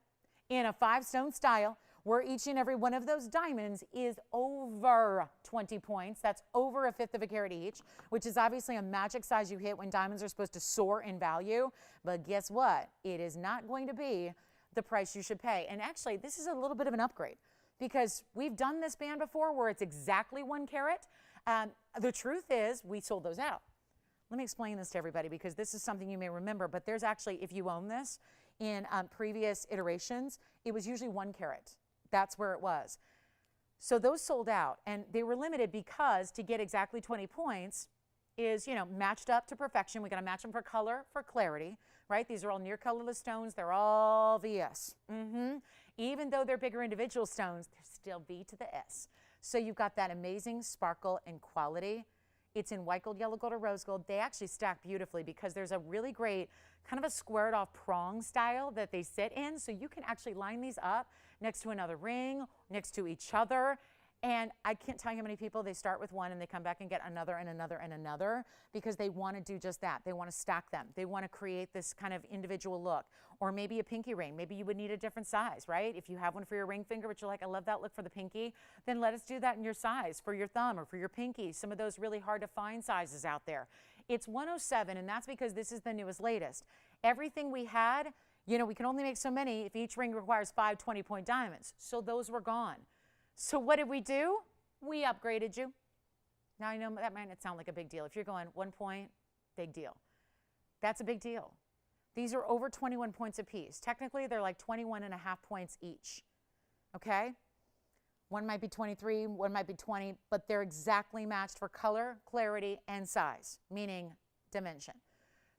in a 5-stone style where each and every one of those diamonds is over 20 points. That's over 1/5 of a carat each, which is obviously a magic size you hit when diamonds are supposed to soar in value. But guess what? It is not going to be the price you should pay. And actually, this is a little bit of an upgrade because we've done this band before where it's exactly 1 carat. The truth is we sold those out. Let me explain this to everybody because this is something you may remember, but there's actually, if you own this, in previous iterations, it was usually 1 carat. That's where it was. So those sold out, and they were limited because to get exactly 20 points is, you know, matched up to perfection. We got to match them for color, for clarity, right? These are all near colorless stones. They're all VS. Even though they're bigger individual stones, they're still V to the S. So you've got that amazing sparkle and quality. It's in white gold, yellow gold, or rose gold. They actually stack beautifully because there's a really great kind of a squared off prong style that they sit in. So you can actually line these up next to another ring, next to each other. And I can't tell you how many people, they start with one and they come back and get another and another and another because they want to do just that. They want to stack them. They want to create this kind of individual look. Or maybe a pinky ring. Maybe you would need a different size, right? If you have one for your ring finger, but you're like, I love that look for the pinky, then let us do that in your size for your thumb or for your pinky. Some of those really hard to find sizes out there. It's 107, and that's because this is the newest, latest. Everything we had, you know, we can only make so many if each ring requires 5 20-point diamonds. So those were gone. So what did we do? We upgraded you. Now I know that might not sound like a big deal. If you're going 1 point, big deal. That's a big deal. These are over 21 points apiece. Technically, they're like 21.5 points each, okay? One might be 23, one might be 20, but they're exactly matched for color, clarity, and size, meaning dimension.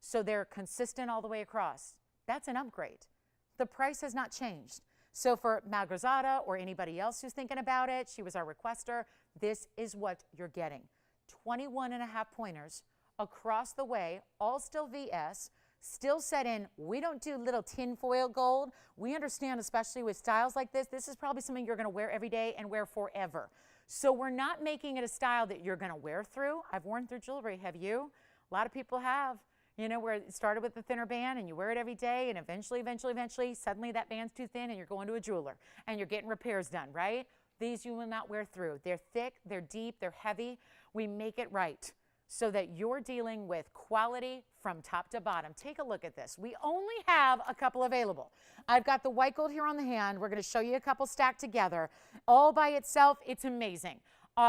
So they're consistent all the way across. That's an upgrade. The price has not changed. So for Malgrazada or anybody else who's thinking about it, she was our requester, this is what you're getting. 21.5 pointers across the way, all still VS, still set in. We don't do little tin foil gold. We understand, especially with styles like this is probably something you're going to wear every day and wear forever. So we're not making it a style that you're going to wear through. I've worn through jewelry, have you? A lot of people have. You know, where it started with the thinner band and you wear it every day and eventually, suddenly that band's too thin and you're going to a jeweler and you're getting repairs done, right? These you will not wear through. They're thick, they're deep, they're heavy. We make it right so that you're dealing with quality from top to bottom. Take a look at this. We only have a couple available. I've got the white gold here on the hand. We're going to show you a couple stacked together. All by itself, it's amazing.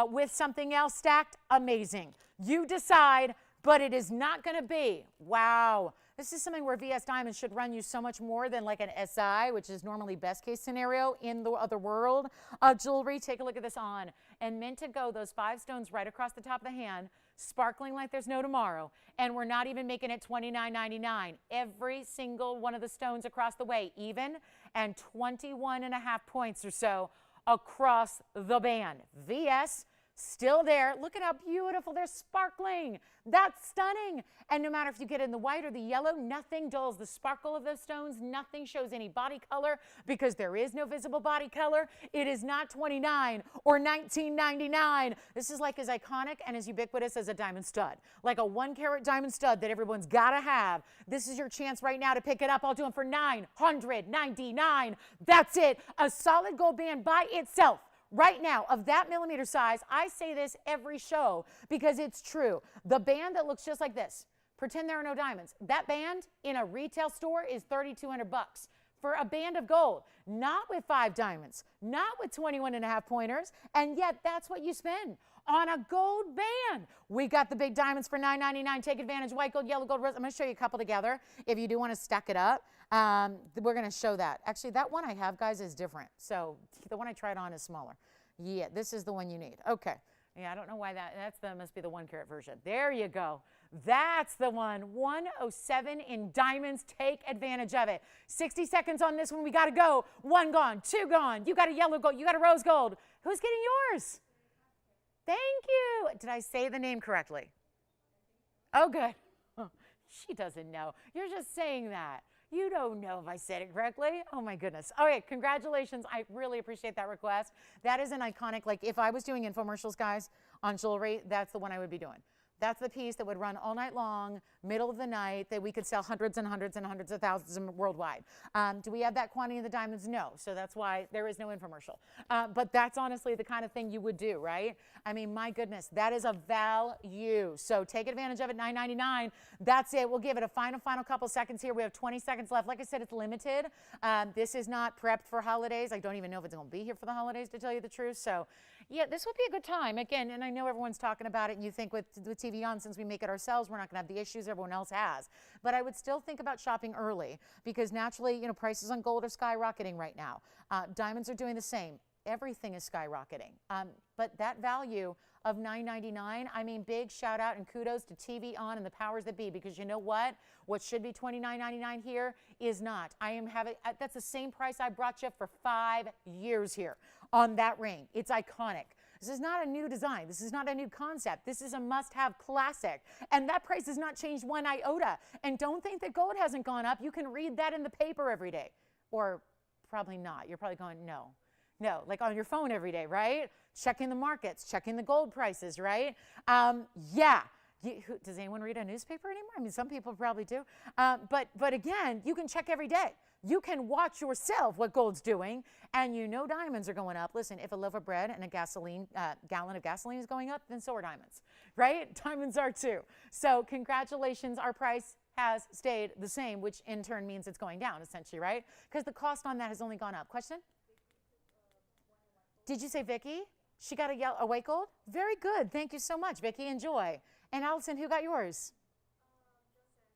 With something else stacked, amazing. You decide. But it is not going to be, wow, this is something where VS Diamonds should run you so much more than like an SI, which is normally best case scenario in the other world of jewelry. Take a look at this on. And meant to go, those 5 stones right across the top of the hand, sparkling like there's no tomorrow. And we're not even making it $29.99. Every single one of the stones across the way, even, and 21.5 points or so across the band. VS still there. Look at how beautiful they're sparkling. That's stunning. And no matter if you get in the white or the yellow, nothing dulls the sparkle of those stones. Nothing shows any body color because there is no visible body color. It is not $29 or $19.99. This is like as iconic and as ubiquitous as a diamond stud. Like a 1-carat diamond stud that everyone's got to have. This is your chance right now to pick it up. I'll do them for $999. That's it. A solid gold band by itself. Right now, of that millimeter size, I say this every show because it's true. The band that looks just like this, pretend there are no diamonds. That band in a retail store is $3,200 for a band of gold, not with 5 diamonds, not with 21.5 pointers, and yet that's what you spend on a gold band. We got the big diamonds for $9.99. Take advantage. White gold, yellow gold, rose. I'm going to show you a couple together if you do want to stack it up. We're going to show that. Actually, that one I have, guys, is different. So the one I tried on is smaller. Yeah, this is the one you need. Okay. Yeah, I don't know why that must be the 1-carat version. There you go. That's the one. 107 in diamonds. Take advantage of it. 60 seconds on this one. We got to go. 1 gone, 2 gone. You got a yellow gold. You got a rose gold. Who's getting yours? Thank you. Did I say the name correctly? Oh, good. Oh, she doesn't know. You're just saying that. You don't know if I said it correctly. Oh, my goodness. Okay, congratulations. I really appreciate that request. That is an iconic, like if I was doing infomercials, guys, on jewelry, that's the one I would be doing. That's the piece that would run all night long, middle of the night, that we could sell hundreds and hundreds and hundreds of thousands worldwide. Do we have that quantity of the diamonds? No. So that's why there is no infomercial. But that's honestly the kind of thing you would do, right? I mean, my goodness, that is a value. So take advantage of it, $9.99. That's it. We'll give it a final couple seconds here. We have 20 seconds left. Like I said, it's limited. This is not prepped for holidays. I don't even know if it's going to be here for the holidays, to tell you the truth. So yeah, this would be a good time. Again, and I know everyone's talking about it, and you think with TVON, since we make it ourselves, we're not going to have the issues everyone else has. But I would still think about shopping early because naturally, you know, prices on gold are skyrocketing right now. Diamonds are doing the same. Everything is skyrocketing. But that value of $9.99, I mean, big shout out and kudos to TVON and the powers that be, because you know what? What should be $29.99 here is not. I am having, that's the same price I brought you for 5 years here on that ring. It's iconic. This is not a new design. This is not a new concept. This is a must-have classic. And that price has not changed one iota. And don't think that gold hasn't gone up. You can read that in the paper every day. Or probably not. You're probably going, no. No, like on your phone every day, right? Checking the markets, checking the gold prices, right? Yeah. Does anyone read a newspaper anymore? I mean, some people probably do. But again, you can check every day. You can watch yourself what gold's doing, and you know diamonds are going up. Listen, if a loaf of bread and a gallon of gasoline is going up, then so are diamonds, right? Diamonds are too. So congratulations, our price has stayed the same, which in turn means it's going down, essentially, right? Because the cost on that has only gone up. Question? Did you say Vicky? She got a white gold? Very good. Thank you so much, Vicky. Enjoy. And Allison, who got yours?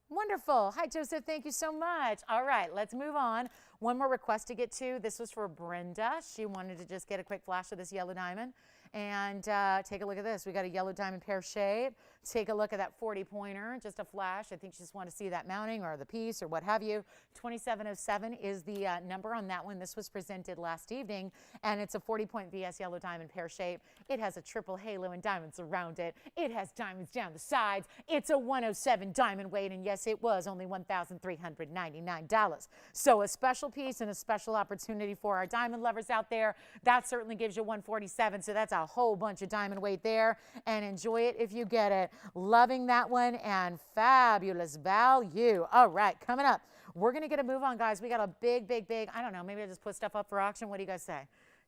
Wonderful. Hi, Joseph. Thank you so much. All right, let's move on. One more request to get to. This was for Brenda. She wanted to just get a quick flash of this yellow diamond. And take a look at this. We got a yellow diamond pear shade. Take a look at that 40-pointer, just a flash. I think you just want to see that mounting or the piece or what have you. 2707 is the number on that one. This was presented last evening, and it's a 40-point VS yellow diamond pear shape. It has a triple halo and diamonds around it. It has diamonds down the sides. It's a 107 diamond weight, and yes, it was only $1,399. So a special piece and a special opportunity for our diamond lovers out there. That certainly gives you 147, so that's a whole bunch of diamond weight there, and enjoy it if you get it. Loving that one, and fabulous value. All right, coming up, we're going to get a move on, guys. We got a big, I don't know, maybe I just put stuff up for auction. What do you guys say?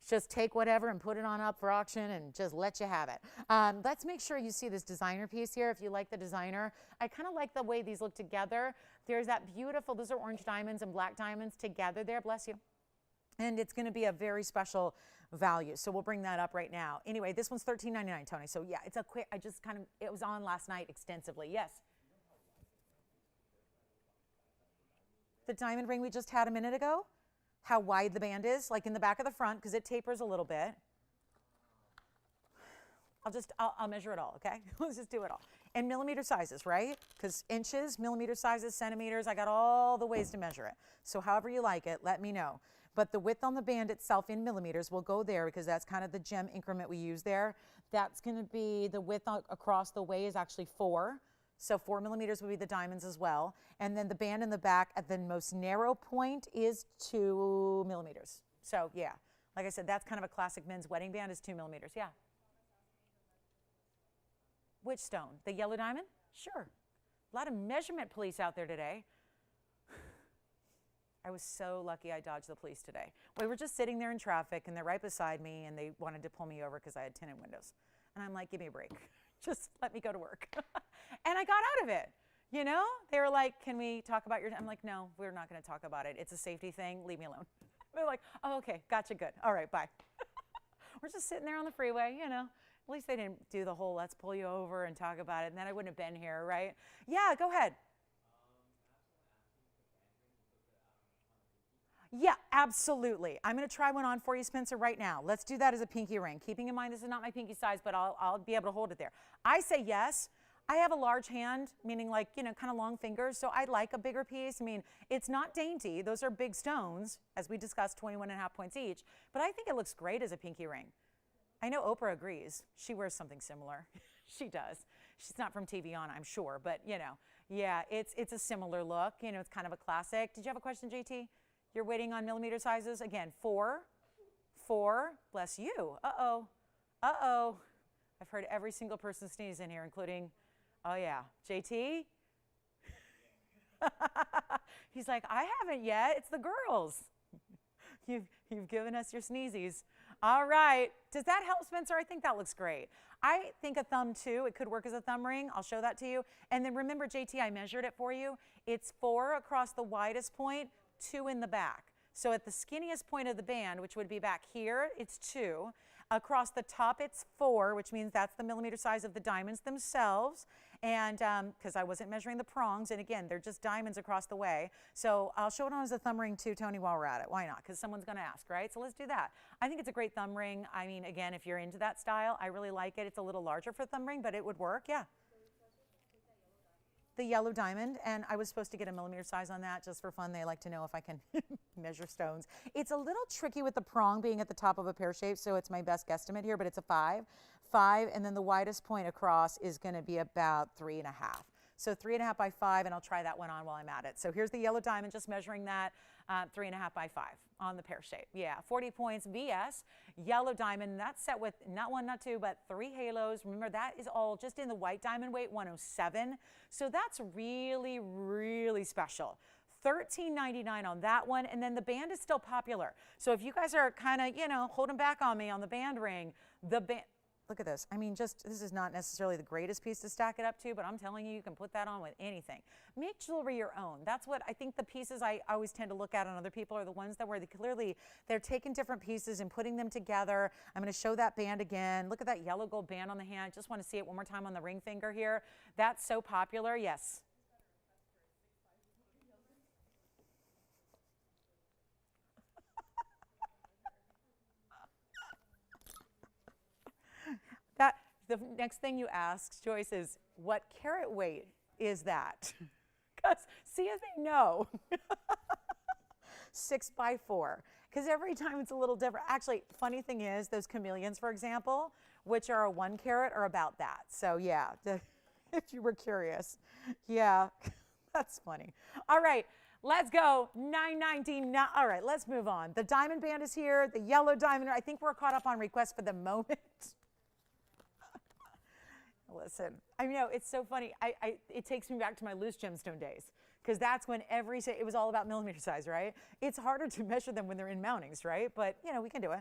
Just take whatever and put it on up for auction and just let you have it. Let's make sure you see this designer piece here if you like the designer. I kind of like the way these look together. There's that beautiful, those are orange diamonds and black diamonds together there. Bless you. And it's going to be a very special value. So we'll bring that up right now. Anyway, this one's $13.99, Tony. So yeah, it's a quick, it was on last night extensively. Yes. The diamond ring we just had a minute ago, how wide the band is, like in the back of the front, because it tapers a little bit. I'll measure it all, okay? Let's just do it all. And millimeter sizes, right? Because inches, millimeter sizes, centimeters, I got all the ways to measure it. So however you like it, let me know. But the width on the band itself in millimeters will go there because that's kind of the gem increment we use there. That's going to be the width across the way is actually 4. So 4 millimeters would be the diamonds as well. And then the band in the back at the most narrow point is 2 millimeters. So yeah, like I said, that's kind of a classic men's wedding band is 2 millimeters. Yeah. Which stone? The yellow diamond? Sure. A lot of measurement police out there today. I was so lucky I dodged the police today. We were just sitting there in traffic, and they're right beside me, and they wanted to pull me over because I had tinted windows. And I'm like, give me a break. Just let me go to work. And I got out of it. You know? They were like, can we talk about your... I'm like, no, we're not going to talk about it. It's a safety thing. Leave me alone. They're like, oh, okay, gotcha, good. All right, bye. We're just sitting there on the freeway, you know. At least they didn't do the whole let's pull you over and talk about it, and then I wouldn't have been here, right? Yeah, go ahead. Yeah, absolutely. I'm going to try one on for you, Spencer, right now. Let's do that as a pinky ring. Keeping in mind this is not my pinky size, but I'll be able to hold it there. I say yes. I have a large hand, meaning like, you know, kind of long fingers, so I like a bigger piece. I mean, it's not dainty. Those are big stones, as we discussed, 21.5 points each, but I think it looks great as a pinky ring. I know Oprah agrees. She wears something similar. She does. She's not from TVON, I'm sure, but, you know, yeah, it's a similar look. You know, it's kind of a classic. Did you have a question, JT? You're waiting on millimeter sizes? Again, 4, bless you. Uh-oh, uh-oh. I've heard every single person sneeze in here, including, oh yeah, JT? He's like, I haven't yet, it's the girls. You've given us your sneezies. All right, does that help, Spencer? I think that looks great. I think a thumb too, it could work as a thumb ring. I'll show that to you. And then remember, JT, I measured it for you. It's 4 across the widest point, 2 in the back. So at the skinniest point of the band, which would be back here, it's 2. Across the top, it's 4, which means that's the millimeter size of the diamonds themselves. And because I wasn't measuring the prongs, and again, they're just diamonds across the way. So I'll show it on as a thumb ring too, Tony, while we're at it. Why not? Because someone's going to ask, right? So let's do that. I think it's a great thumb ring. I mean, again, if you're into that style, I really like it. It's a little larger for a thumb ring, but it would work, yeah. The yellow diamond, and I was supposed to get a millimeter size on that just for fun. They like to know if I can measure stones. It's a little tricky with the prong being at the top of a pear shape, so it's my best guesstimate here, but it's a 5. 5, and then the widest point across is going to be about 3.5. So 3.5 by 5, and I'll try that one on while I'm at it. So here's the yellow diamond, just measuring that, 3.5 by 5 on the pear shape. Yeah, 40 points VS. Yellow diamond, that's set with not 1, not 2, but 3 halos. Remember, that is all just in the white diamond weight, 107. So that's really, really special. $13.99 on that one, and then the band is still popular. So if you guys are kind of, you know, holding back on me on the band ring, the band, look at this. I mean, just, this is not necessarily the greatest piece to stack it up to, but I'm telling you, you can put that on with anything. Make jewelry your own. That's what I think the pieces I always tend to look at on other people are the ones that where they're taking different pieces and putting them together. I'm going to show that band again. Look at that yellow gold band on the hand. Just want to see it one more time on the ring finger here. That's so popular. Yes. The next thing you ask, Joyce, is what carat weight is that? Because see if they know. 6 by 4. Because every time it's a little different. Actually, funny thing is, those chameleons, for example, which are a 1 carat, are about that. So yeah, if you were curious. Yeah, that's funny. All right. Let's go, $9.99. All right, let's move on. The diamond band is here, the yellow diamond. I think we're caught up on requests for the moment. Listen, I know it's so funny. It takes me back to my loose gemstone days because that's when it was all about millimeter size, right? It's harder to measure them when they're in mountings, right? But, you know, we can do it.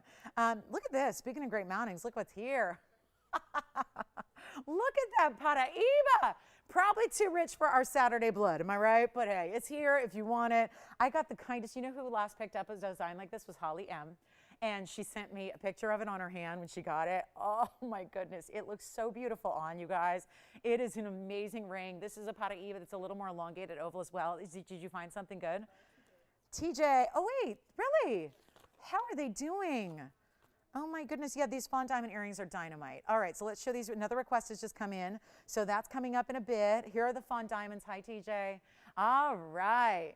Look at this. Speaking of great mountings, look what's here. Look at that Paraíba. Probably too rich for our Saturday blood, am I right? But hey, it's here if you want it. I got the kindest, you know who last picked up a design like this was Holly M. And she sent me a picture of it on her hand when she got it. Oh my goodness, it looks so beautiful on, you guys. It is an amazing ring. This is a Paraíba that's a little more elongated oval as well. Did you find something good? TJ, oh wait, really? How are they doing? Oh my goodness, yeah, these Fawn Diamond earrings are dynamite. All right, so let's show these. Another request has just come in. So that's coming up in a bit. Here are the Fawn Diamonds. Hi, TJ. All right.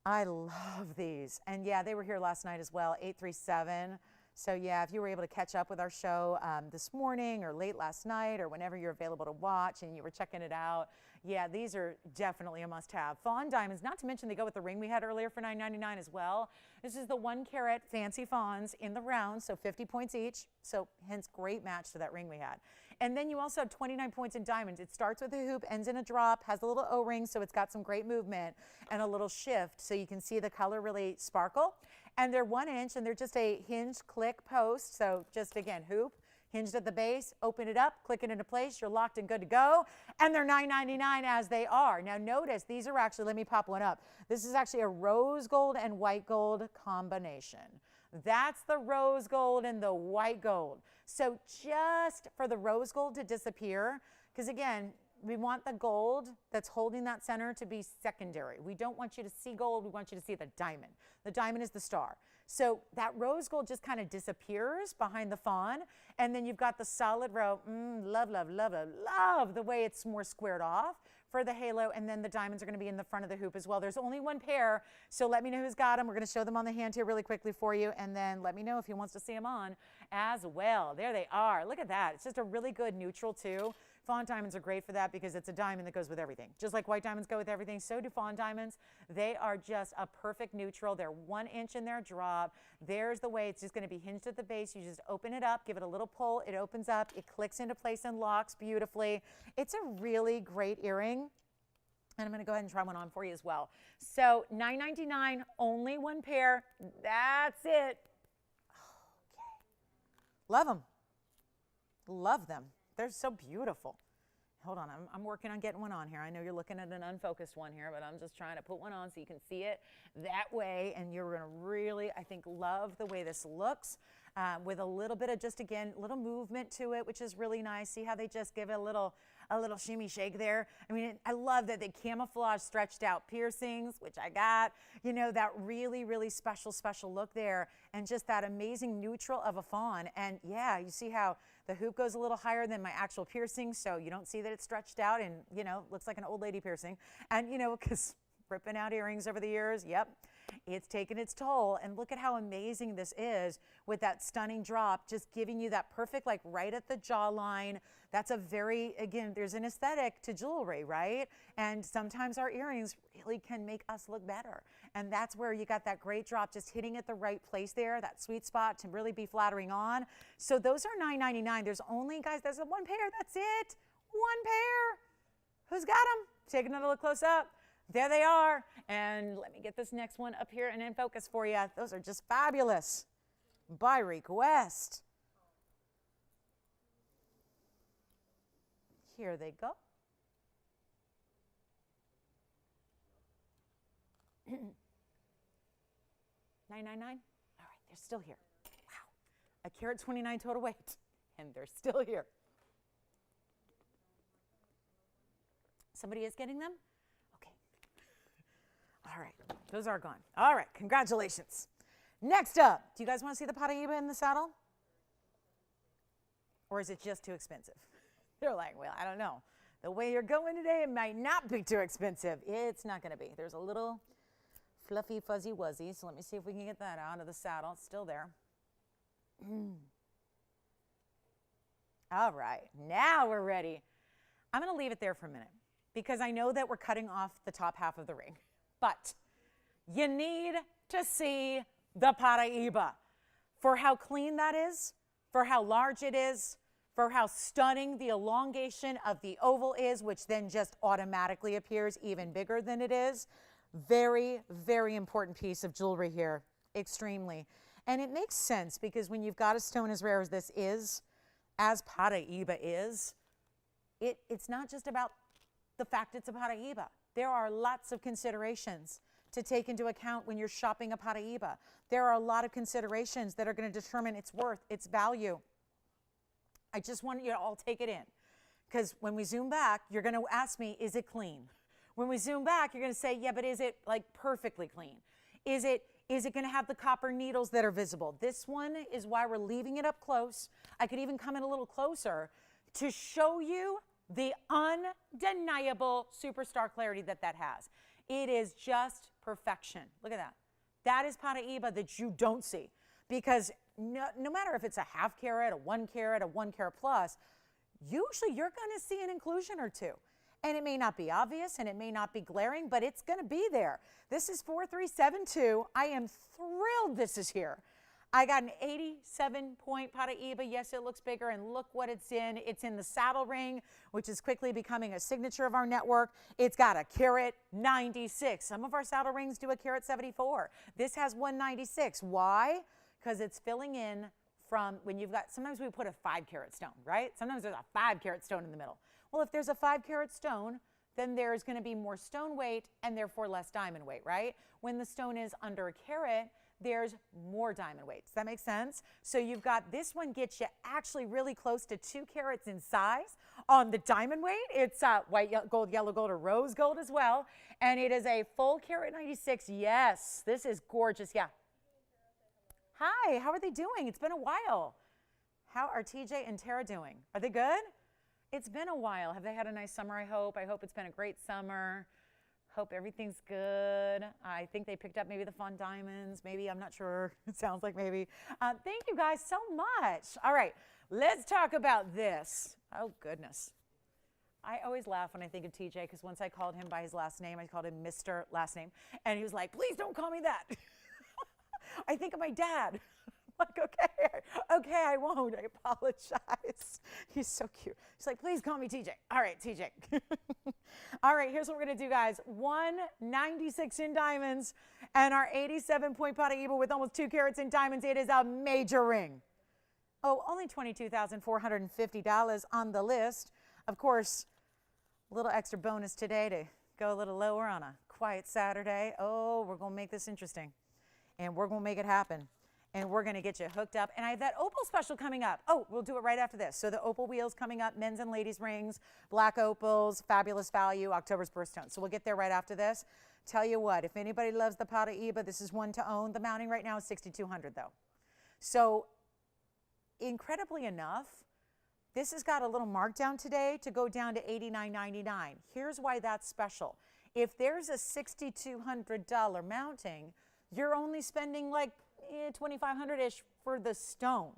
I love these. And yeah, they were here last night as well, 837. So yeah, if you were able to catch up with our show this morning or late last night or whenever you're available to watch and you were checking it out, yeah, these are definitely a must-have. Fawn Diamonds, not to mention they go with the ring we had earlier for $9.99 as well. This is the 1 carat fancy fawns in the round, so 50 points each. So hence great match to that ring we had. And then you also have 29 points in diamonds. It starts with a hoop, ends in a drop, has a little O-ring, so it's got some great movement and a little shift, so you can see the color really sparkle. And they're 1 inch, and they're just a hinge click post. So just again, hoop, hinged at the base, open it up, click it into place, you're locked and good to go. And they're $9.99 as they are. Now notice, these are actually, let me pop one up. This is actually a rose gold and white gold combination. That's the rose gold and the white gold. So just for the rose gold to disappear, because again, we want the gold that's holding that center to be secondary. We don't want you to see gold, we want you to see the diamond. The diamond is the star. So that rose gold just kind of disappears behind the fawn, and then you've got the solid row. Love, love, love, love, love the way it's more squared off for the halo, and then the diamonds are going to be in the front of the hoop as well. There's only 1 pair, so let me know who's got them. We're going to show them on the hand here really quickly for you, and then let me know if he wants to see them on as well. There they are. Look at that. It's just a really good neutral too. Fawn diamonds are great for that because it's a diamond that goes with everything. Just like white diamonds go with everything, so do fawn diamonds. They are just a perfect neutral. They're 1 inch in their drop. There's the way it's just going to be hinged at the base. You just open it up, give it a little pull. It opens up. It clicks into place and locks beautifully. It's a really great earring. And I'm going to go ahead and try one on for you as well. So $9.99, only 1 pair. That's it. Okay. Love them. Love them. They're so beautiful. hold on, I'm working on getting one on here. I know you're looking at an unfocused one here, but I'm just trying to put one on so you can see it that way, and you're gonna really, I think, love the way this looks. With a little bit of just, again, little movement to it, which is really nice. See how they just give it a little shimmy shake there? I mean, I love that they camouflage stretched out piercings, which I got, you know, that really, really special look there, and just that amazing neutral of a fawn. And yeah, you see how the hoop goes a little higher than my actual piercing, so you don't see that it's stretched out and, you know, looks like an old lady piercing. And, you know, because ripping out earrings over the years, yep, it's taken its toll. And look at how amazing this is with that stunning drop, just giving you that perfect, like right at the jawline. That's a very, again, there's an aesthetic to jewelry, right? And sometimes our earrings really can make us look better. And that's where you got that great drop, just hitting at the right place there, that sweet spot to really be flattering on. So those are $9.99. There's only, guys, there's a one pair, that's it. One pair. Who's got them? Take another look close up. There they are. And let me get this next one up here and in focus for you. Those are just fabulous. By request. Here they go. $9.99. All right, they're still here. Wow. 1.29 total weight, and they're still here. Somebody is getting them? All right, those are gone. All right, congratulations. Next up, do you guys want to see the Paraíba in the saddle? Or is it just too expensive? They're like, well, I don't know. The way you're going today, it might not be too expensive. It's not going to be. There's a little fluffy, fuzzy wuzzy, so let me see if we can get that out of the saddle. It's still there. All right, now we're ready. I'm going to leave it there for a minute because I know that we're cutting off the top half of the ring. But you need to see the Paraíba for how clean that is, for how large it is, for how stunning the elongation of the oval is, which then just automatically appears even bigger than it is. Very, very important piece of jewelry here, extremely. And it makes sense because when you've got a stone as rare as this is, as Paraíba is, it's not just about the fact it's a Paraíba. There are lots of considerations to take into account when you're shopping a Paraíba. There are a lot of considerations that are going to determine its worth, its value. I just want you to all take it in, because when we zoom back, you're going to ask me, is it clean? When we zoom back, you're going to say, yeah, but is it like perfectly clean? Is it going to have the copper needles that are visible? This one is why we're leaving it up close. I could even come in a little closer to show you the undeniable superstar clarity that has. It is just perfection. Look at that. That is Paraíba that you don't see, because no matter if it's a ½ carat, a 1 carat, a 1 carat plus, usually you're going to see an inclusion or two. And it may not be obvious and it may not be glaring, but it's going to be there. This is 4372. I am thrilled this is here. I got an 87-point Paraíba. Yes, it looks bigger, and look what it's in. It's in the saddle ring, which is quickly becoming a signature of our network. It's got a carat 96. Some of our saddle rings do a carat 74. This has 196. Why? Because it's filling in from when you've got, sometimes we put a 5 carat stone, right? Sometimes there's a 5 carat stone in the middle. Well, if there's a 5 carat stone, then there's going to be more stone weight and therefore less diamond weight, right? When the stone is under a carat, there's more diamond weight. Does that make sense? So you've got, this one gets you actually really close to 2 carats in size on the diamond weight. It's white, gold, yellow gold, or rose gold as well. And it is a full carat 96. Yes, this is gorgeous. Yeah. Hi, how are they doing? It's been a while. How are TJ and Tara doing? Are they good? It's been a while. Have they had a nice summer, I hope? I hope it's been a great summer. Hope everything's good. I think they picked up maybe the Fawn Diamonds. Maybe, I'm not sure. It sounds like maybe. Thank you guys so much. All right, let's talk about this. Oh, goodness. I always laugh when I think of TJ because once I called him by his last name, I called him Mr. Last Name. And he was like, please don't call me that. I think of my dad. I'm like, okay, I won't. I apologize. He's so cute. He's like, please call me TJ. All right, TJ. All right, here's what we're going to do, guys. 196 in diamonds and our 87-point Paraíba with almost 2 carats in diamonds. It is a major ring. Oh, only $22,450 on the list. Of course, A little extra bonus today to go a little lower on a quiet Saturday. Oh, we're going to make this interesting. And we're going to make it happen. And we're going to get you hooked up. And I have that Opal special coming up. Oh, we'll do it right after this. So the Opal wheels coming up, men's and ladies rings, black opals, fabulous value, October's birthstone. So we'll get there right after this. Tell you what, if anybody loves the Paraiba, this is one to own. The mounting right now is $6,200 though. So incredibly enough, this has got a little markdown today to go down to $89.99. Here's why that's special. If there's a $6,200 mounting, you're only spending like $2,500-ish for the stone.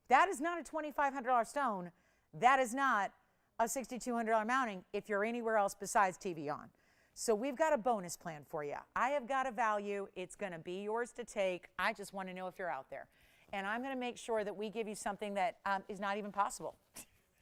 That is not a $2,500 stone. That is not a $6,200 mounting if you're anywhere else besides TVON. So we've got a bonus plan for you. I have got a value. It's going to be yours to take. I just want to know if you're out there. And I'm going to make sure that we give you something that is not even possible.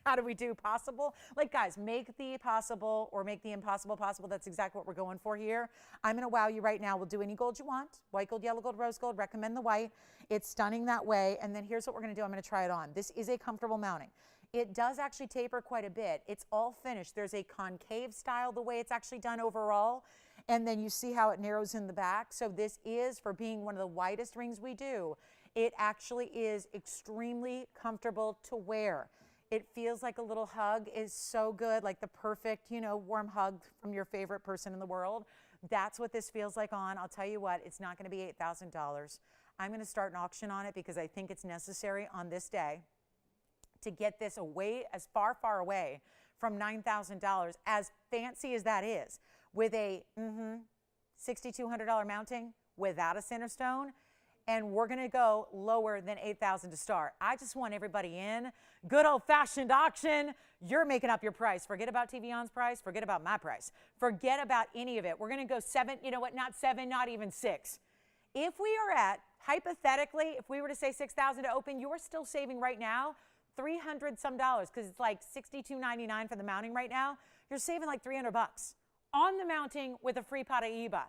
How do we do possible? Like, guys, make the possible or make the impossible possible. That's exactly what we're going for here. I'm going to wow you right now. We'll do any gold you want. White gold, yellow gold, rose gold. Recommend the white. It's stunning that way. And then here's what we're going to do. I'm going to try it on. This is a comfortable mounting. It does actually taper quite a bit. It's all finished. There's a concave style the way it's actually done overall. And then you see how it narrows in the back. So this is, for being one of the widest rings we do, it actually is extremely comfortable to wear. It feels like a little hug. Is so good, like the perfect, you know, warm hug from your favorite person in the world. That's what this feels like on. I'll tell you what, it's not going to be $8,000. I'm going to start an auction on it because I think it's necessary on this day to get this away, as far, far away from $9,000, as fancy as that is, with a $6,200 mounting without a center stone. And we're going to go lower than $8,000 to start. I just want everybody in. Good old-fashioned auction. You're making up your price. Forget about TVON's price. Forget about my price. Forget about any of it. We're going to go 7, you know what, not 7, not even 6. If we are at, hypothetically, if we were to say $6,000 to open, you're still saving right now $300 some dollars, because it's like $62.99 for the mounting right now. You're saving like $300 on the mounting with a free Paraiba.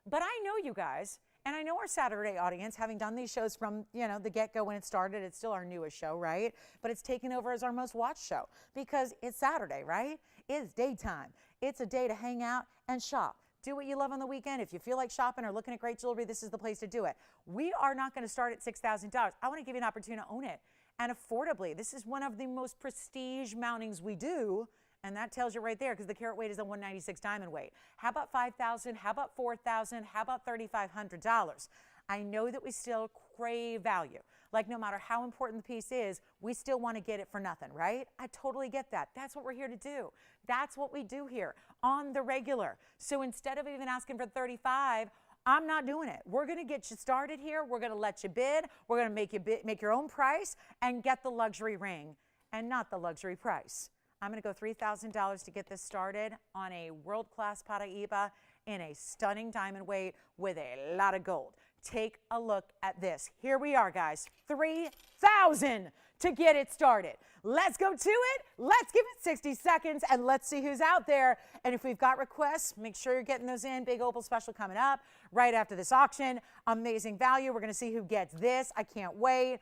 But I know you guys. And I know our Saturday audience, having done these shows from, you know, the get-go when it started, it's still our newest show, right? But it's taken over as our most watched show because it's Saturday, right? It's daytime. It's a day to hang out and shop. Do what you love on the weekend. If you feel like shopping or looking at great jewelry, this is the place to do it. We are not going to start at $6,000. I want to give you an opportunity to own it, and affordably. This is one of the most prestige mountings we do. And that tells you right there, because the carat weight is a 196 diamond weight. How about $5,000? How about $4,000? How about $3,500? I know that we still crave value. Like, no matter how important the piece is, we still want to get it for nothing, right? I totally get that. That's what we're here to do. That's what we do here on the regular. So instead of even asking for $35,000, I'm not doing it. We're going to get you started here. We're going to let you bid. We're going to make your own price and get the luxury ring and not the luxury price. I'm going to go $3,000 to get this started on a world-class Paraiba in a stunning diamond weight with a lot of gold. Take a look at this. Here we are, guys. $3,000 to get it started. Let's go to it. Let's give it 60 seconds, and let's see who's out there. And if we've got requests, make sure you're getting those in. Big Opal special coming up right after this auction. Amazing value. We're going to see who gets this. I can't wait.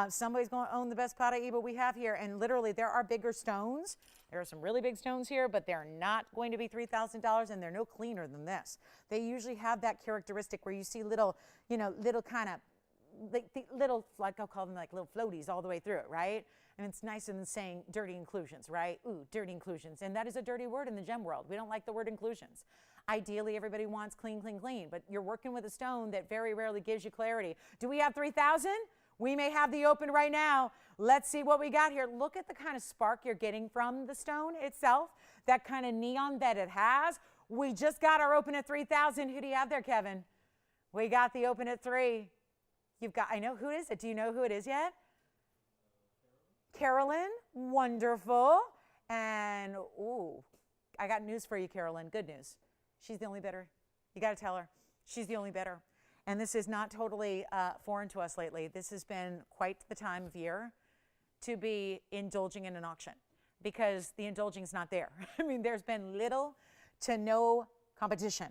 Somebody's going to own the best Paraiba we have here. And literally, there are bigger stones. There are some really big stones here, but they're not going to be $3,000, and they're no cleaner than this. They usually have that characteristic where you see little, you know, little kind of, little, like I'll call them like little floaties all the way through it, right? And it's nicer than saying dirty inclusions, right? Ooh, dirty inclusions. And that is a dirty word in the gem world. We don't like the word inclusions. Ideally, everybody wants clean, clean, clean, but you're working with a stone that very rarely gives you clarity. Do we have 3,000? We may have the open right now. Let's see what we got here. Look at the kind of spark you're getting from the stone itself, that kind of neon that it has. We just got our open at 3,000. Who do you have there, Kevin? We got the open at 3. You've got, I know, who is it? Do you know who it is yet? Carolyn, wonderful. And, ooh, I got news for you, Carolyn, good news. She's the only bidder. You got to tell her. She's the only bidder. And this is not totally foreign to us lately. This has been quite the time of year to be indulging in an auction because the indulging is not there. I mean, there's been little to no competition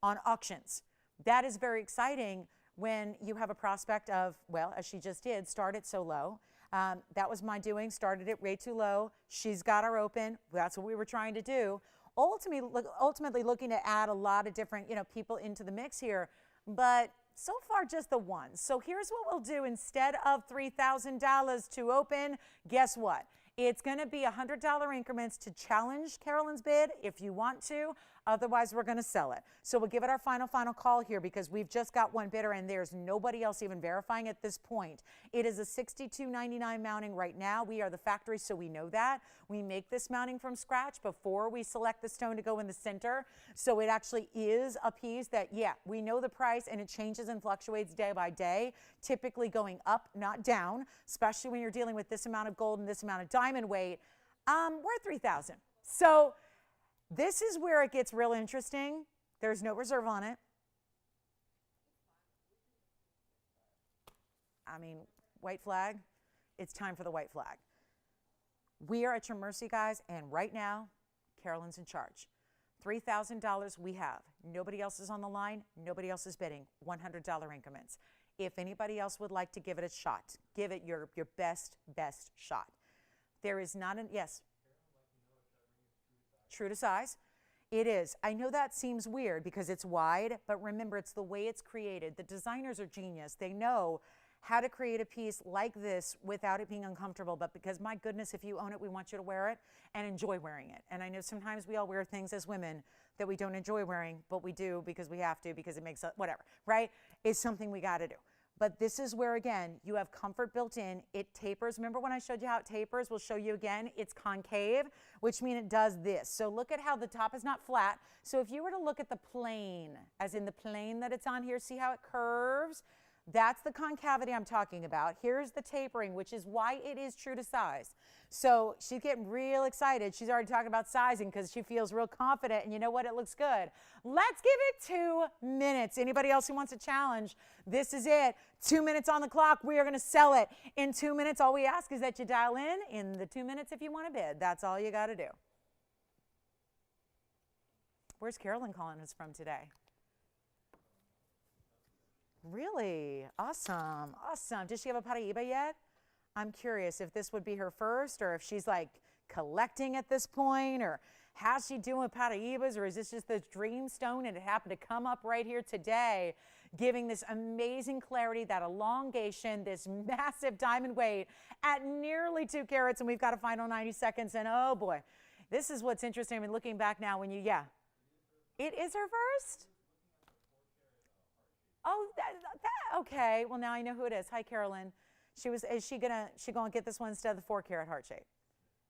on auctions. That is very exciting when you have a prospect of, well, as she just did, start it so low. That was my doing, started it way too low. She's got her open. That's what we were trying to do. ultimately looking to add a lot of different, people into the mix here, but so far just the one. So here's what we'll do. Instead of $3,000 to open, guess what? It's going to be $100 increments to challenge Carolyn's bid if you want to. Otherwise, we're going to sell it. So we'll give it our final call here because we've just got one bidder and there's nobody else even verifying at this point. It is a $62.99 mounting right now. We are the factory, so we know that. We make this mounting from scratch before we select the stone to go in the center. So it actually is a piece that, yeah, we know the price and it changes and fluctuates day by day, typically going up, not down, especially when you're dealing with this amount of gold and this amount of diamond weight. We're at 3,000. So this is where it gets real interesting. There's no reserve on it. I mean, white flag, it's time for the white flag. We are at your mercy, guys, and right now, Carolyn's in charge. $3,000 we have. Nobody else is on the line. Nobody else is bidding. $100 increments. If anybody else would like to give it a shot, give it your best shot. There is not an, yes. True to size. It is. I know that seems weird because it's wide, but remember, it's the way it's created. The designers are genius. They know how to create a piece like this without it being uncomfortable, but because, my goodness, if you own it, we want you to wear it and enjoy wearing it. And I know sometimes we all wear things as women that we don't enjoy wearing, but we do because we have to, because it makes us, whatever, right? It's something we got to do. But this is where, again, you have comfort built in. It tapers. Remember when I showed you how it tapers? We'll show you again. It's concave, which means it does this. So look at how the top is not flat. So if you were to look at the plane, as in the plane that it's on here, see how it curves? That's the concavity I'm talking about. Here's the tapering, which is why it is true to size. So she's getting real excited. She's already talking about sizing because she feels real confident, and you know what? It looks good. Let's give it 2 minutes. Anybody else who wants a challenge, this is it. 2 minutes on the clock. We are going to sell it. In 2 minutes, all we ask is that you dial in the 2 minutes if you want to bid. That's all you got to do. Where's Carolyn calling us from today? Really? Awesome. Awesome. Does she have a Paraíba yet? I'm curious if this would be her first, or if she's like collecting at this point, or how's she doing with Paraíbas, or is this just this dream stone and it happened to come up right here today, giving this amazing clarity, that elongation, this massive diamond weight at nearly 2 carats, and we've got a final 90 seconds, and oh boy, this is what's interesting. I mean, looking back now when you, yeah, it is her first? Oh, okay. Well, now I know who it is. Hi, Carolyn. Is she gonna get this one instead of the 4-carat heart shape?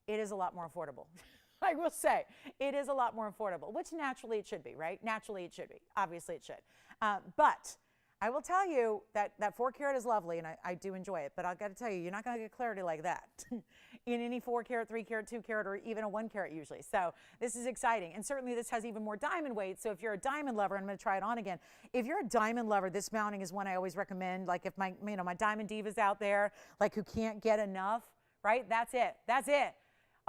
It is a lot more affordable. I will say, it is a lot more affordable, which naturally it should be, right? Naturally it should be. Obviously it should. But I will tell you that 4-carat is lovely, and I do enjoy it. But I've got to tell you, you're not going to get clarity like that in any 4-carat, 3-carat, 2-carat, or even a 1-carat usually. So this is exciting. And certainly this has even more diamond weight. So if you're a diamond lover, and I'm going to try it on again. If you're a diamond lover, this mounting is one I always recommend. Like if my diamond divas out there, like who can't get enough, right? That's it. That's it.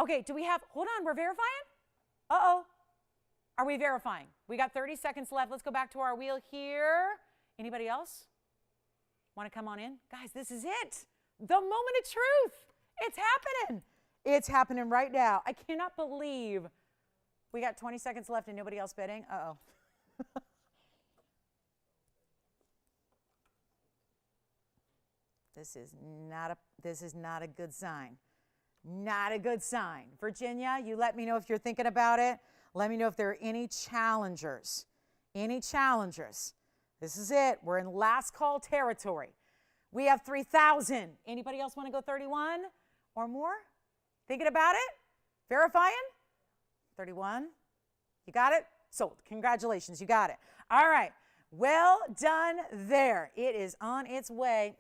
Okay, hold on, we're verifying? Uh-oh. Are we verifying? We got 30 seconds left. Let's go back to our wheel here. Anybody else want to come on in? Guys, this is it. The moment of truth. It's happening. It's happening right now. I cannot believe we got 20 seconds left and nobody else bidding. Uh-oh. This is not a good sign. Not a good sign. Virginia, you let me know if you're thinking about it. Let me know if there are any challengers. Any challengers. This is it. We're in last call territory. We have 3,000. Anybody else want to go 31 or more? Thinking about it? Verifying? 31. You got it? Sold. Congratulations. You got it. All right. Well done there. It is on its way.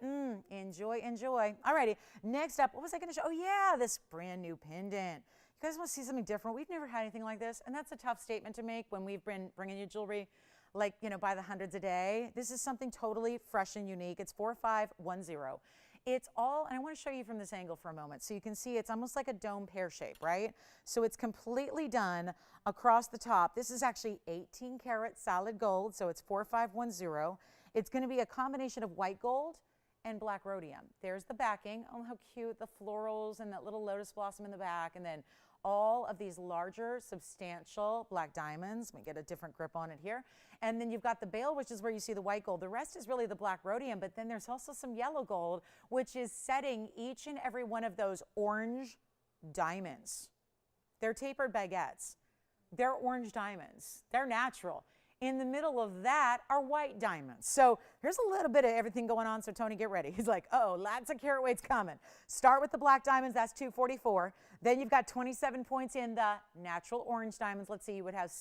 Enjoy, enjoy. All righty. Next up, what was I going to show? Oh, yeah, this brand new pendant. You guys want to see something different? We've never had anything like this, and that's a tough statement to make when we've been bringing you jewelry like, by the hundreds a day. This is something totally fresh and unique. It's 4510. It's all, and I want to show you from this angle for a moment. So you can see it's almost like a dome pear shape, right? So it's completely done across the top. This is actually 18 karat solid gold. So it's 4510. It's going to be a combination of white gold and black rhodium. There's the backing. Oh, how cute, the florals and that little lotus blossom in the back, and then all of these larger, substantial black diamonds. Let me get a different grip on it here. And then you've got the bail, which is where you see the white gold. The rest is really the black rhodium, but then there's also some yellow gold, which is setting each and every one of those orange diamonds. They're tapered baguettes. They're orange diamonds. They're natural. In the middle of that are white diamonds. So here's a little bit of everything going on. So Tony, get ready. He's like, oh, lots of carat weights coming. Start with the black diamonds. That's 244. Then you've got 27 points in the natural orange diamonds. Let's see, you would have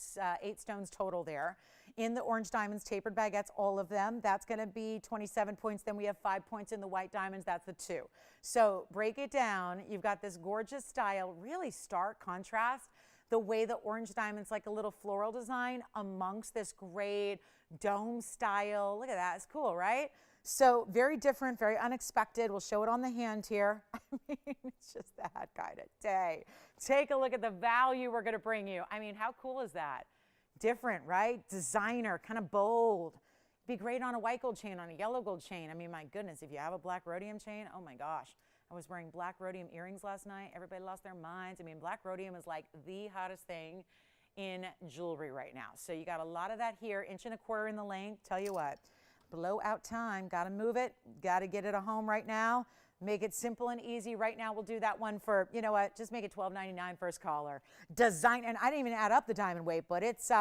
8 stones total there. In the orange diamonds, tapered baguettes, all of them. That's going to be 27 points. Then we have 5 points in the white diamonds. That's the 2. So break it down. You've got this gorgeous style, really stark contrast. The way the orange diamond's like a little floral design amongst this great dome style. Look at that. It's cool, right? So very different, very unexpected. We'll show it on the hand here. I mean, it's just that kind of day. Take a look at the value we're going to bring you. I mean, how cool is that? Different, right? Designer, kind of bold. Be great on a white gold chain, on a yellow gold chain. I mean, my goodness, if you have a black rhodium chain, oh my gosh. I was wearing black rhodium earrings last night. Everybody lost their minds. I mean, black rhodium is like the hottest thing in jewelry right now. So you got a lot of that here, 1.25 inches in the length. Tell you what, blowout time. Got to move it. Got to get it a home right now. Make it simple and easy. Right now, we'll do that one for, you know what, just make it $12.99 first caller. Design, and I didn't even add up the diamond weight, but it's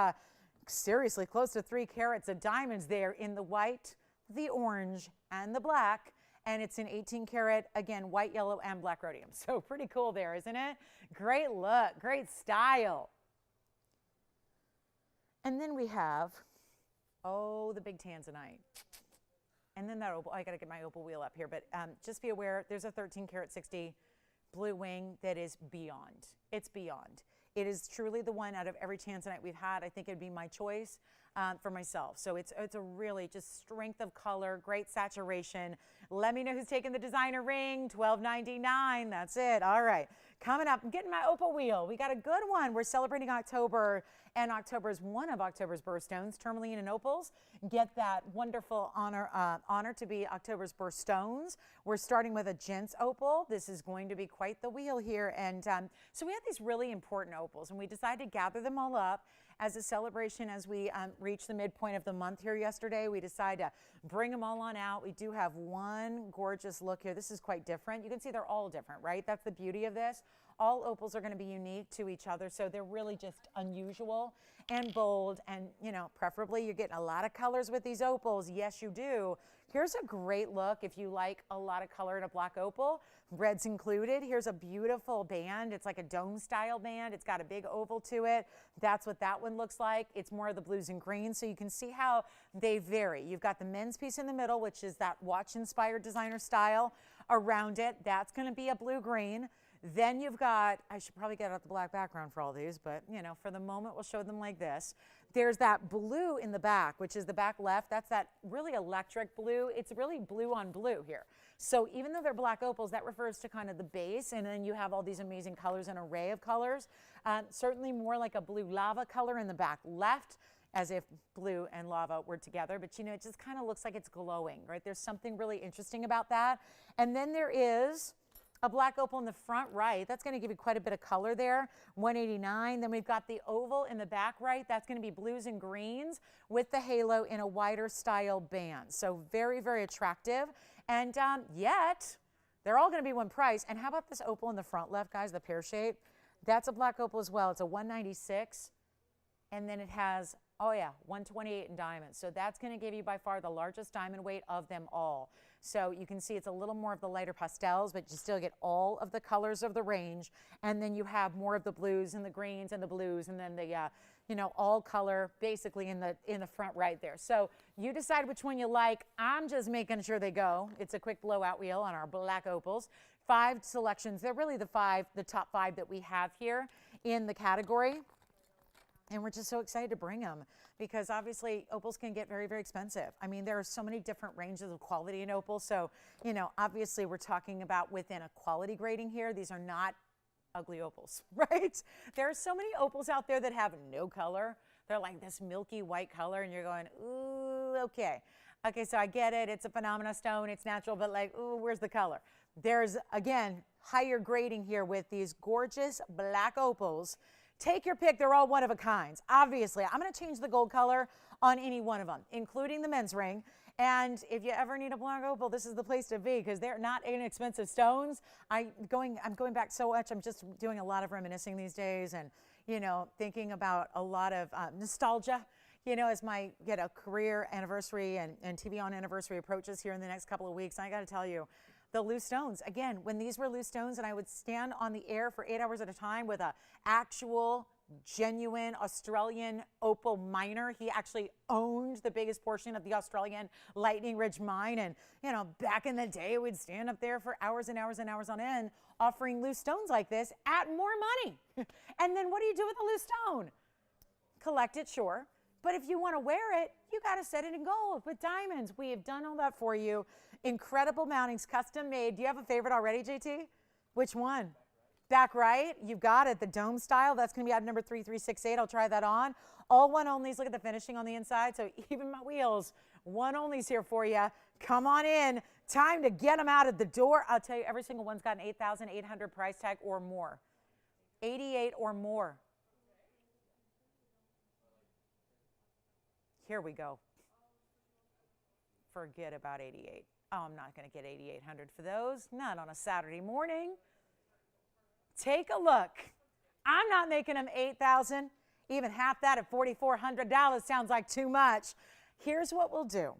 seriously close to 3 carats of diamonds there in the white, the orange, and the black. And it's an 18 karat, again, white, yellow, and black rhodium. So pretty cool there, isn't it? Great look, great style. And then we have, oh, the big tanzanite. And then that opal, I gotta get my opal wheel up here, but just be aware, there's a 13 karat 60 blue wing that is beyond. It's beyond. It is truly the one out of every tanzanite we've had. I think it'd be my choice for myself. So it's a really just strength of color, great saturation. Let me know who's taking the designer ring, $12.99. That's it. All right. Coming up, I'm getting my opal wheel. We got a good one. We're celebrating October, and October is one of October's birthstones, tourmaline and opals. Get that wonderful honor to be October's birthstones. We're starting with a gents opal. This is going to be quite the wheel here. And so we have these really important opals, and we decided to gather them all up as a celebration as we reach the midpoint of the month here yesterday. We decided to bring them all on out. We do have one gorgeous look here. This is quite different. You can see they're all different, right? That's the beauty of this. All opals are going to be unique to each other, so they're really just unusual and bold, and, you know, preferably you're getting a lot of colors with these opals. Yes, you do. Here's a great look if you like a lot of color in a black opal. Red's included. Here's a beautiful band. It's like a dome style band. It's got a big oval to it. That's what that one looks like. It's more of the blues and greens, so you can see how they vary. You've got the men's piece in the middle, which is that watch-inspired designer style around it. That's going to be a blue-green. Then you've got, I should probably get out the black background for all these, but, you know, for the moment, we'll show them like this. There's that blue in the back, which is the back left. That's that really electric blue. It's really blue on blue here. So even though they're black opals, that refers to kind of the base, and then you have all these amazing colors, an array of colors. Certainly more like a blue lava color in the back left, as if blue and lava were together, but you know, it just kind of looks like it's glowing, right? There's something really interesting about that. And then there is a black opal in the front right. That's going to give you quite a bit of color there, $189. Then we've got the oval in the back right. That's going to be blues and greens with the halo in a wider style band. So very, very attractive. And yet, they're all going to be one price. And how about this opal in the front left, guys, the pear shape? That's a black opal as well. It's a 196. And then it has, oh yeah, 128 in diamonds. So that's going to give you by far the largest diamond weight of them all. So you can see it's a little more of the lighter pastels, but you still get all of the colors of the range. And then you have more of the blues and the greens and the blues, and then the, you know, all color basically in the front right there. So you decide which one you like. I'm just making sure they go. It's a quick blowout wheel on our black opals. 5 selections. They're really the top 5 that we have here in the category. And we're just so excited to bring them because obviously opals can get very, very expensive. I mean, there are so many different ranges of quality in opals. So, you know, obviously we're talking about within a quality grading here. These are not ugly opals, right? There are so many opals out there that have no color. They're like this milky white color and you're going, ooh, okay. Okay, so I get it. It's a phenomena stone. It's natural, but like, ooh, where's the color? There's, again, higher grading here with these gorgeous black opals. Take your pick. They're all one of a kind. Obviously, I'm going to change the gold color on any one of them, including the men's ring. And if you ever need a black opal, this is the place to be because they're not inexpensive stones. I'm going back so much. I'm just doing a lot of reminiscing these days and, you know, thinking about a lot of nostalgia. You know, as my career anniversary and TVON anniversary approaches here in the next couple of weeks, I got to tell you, the loose stones, again, when these were loose stones and I would stand on the air for 8 hours at a time with a actual, genuine Australian opal miner. He actually owned the biggest portion of the Australian Lightning Ridge mine. And, you know, back in the day, we'd stand up there for hours and hours and hours on end offering loose stones like this at more money. And then what do you do with a loose stone? Collect it, sure. But if you want to wear it, you got to set it in gold with diamonds. We have done all that for you. Incredible mountings, custom made. Do you have a favorite already, JT? Which one? Back right. You've got it. The dome style. That's going to be item number 3368. I'll try that on. All one onlys. Look at the finishing on the inside. So even my wheels, one onlys here for you. Come on in. Time to get them out of the door. I'll tell you, every single one's got an $8,800 price tag or more. 88 or more. Here we go. Forget about 88. Oh, I'm not going to get 8,800 for those. Not on a Saturday morning. Take a look. I'm not making them 8,000. Even half that at $4,400 sounds like too much. Here's what we'll do.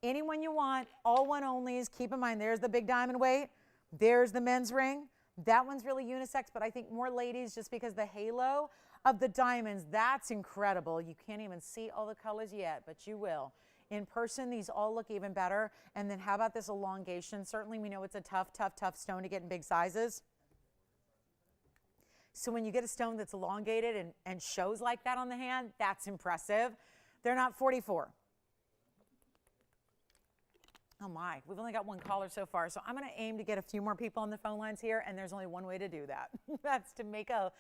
Anyone you want, all one onlys. Keep in mind, there's the big diamond weight. There's the men's ring. That one's really unisex, but I think more ladies just because the halo of the diamonds, that's incredible. You can't even see all the colors yet, but you will. In person, these all look even better. And then how about this elongation? Certainly we know it's a tough, tough, tough stone to get in big sizes. So when you get a stone that's elongated and shows like that on the hand, that's impressive. They're not 44. Oh my, we've only got one caller so far, so I'm going to aim to get a few more people on the phone lines here, and there's only one way to do that. That's to make a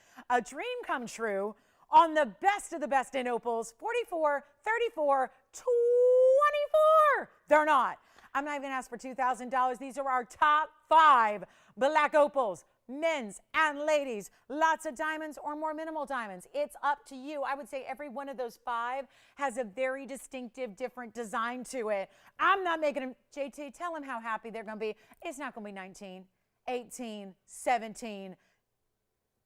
dream come true on the best of the best in opals. 44, 34, 24. They're not. I'm not even going to ask for $2,000. These are our top 5 black opals. Men's and ladies, lots of diamonds or more minimal diamonds. It's up to you. I would say every one of those 5 has a very distinctive, different design to it. I'm not making them, JT, tell them how happy they're going to be. It's not going to be 19, 18, 17.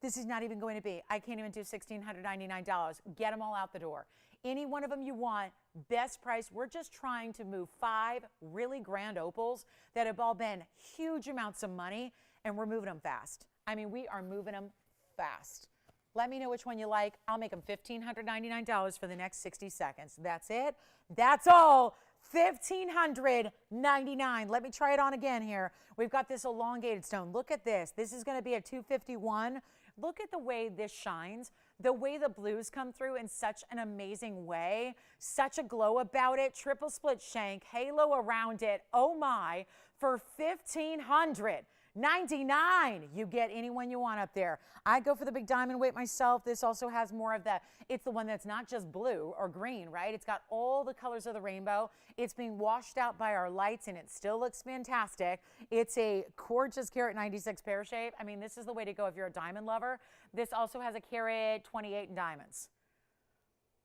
This is not even going to be. I can't even do $1,699. Get them all out the door. Any one of them you want, best price. We're just trying to move 5 really grand opals that have all been huge amounts of money. And we're moving them fast. I mean, we are moving them fast. Let me know which one you like. I'll make them $1,599 for the next 60 seconds. That's it. That's all. $1,599. Let me try it on again here. We've got this elongated stone. Look at this. This is going to be a 251. Look at the way this shines. The way the blues come through in such an amazing way. Such a glow about it. Triple split shank. Halo around it. Oh my. For $1,599. You get anyone you want up there. I go for the big diamond weight myself. This also has more of the, it's the one that's not just blue or green, right? It's got all the colors of the rainbow. It's being washed out by our lights and it still looks fantastic. It's a gorgeous carat 96 pear shape. I mean, this is the way to go if you're a diamond lover. This also has a carat 28 in diamonds.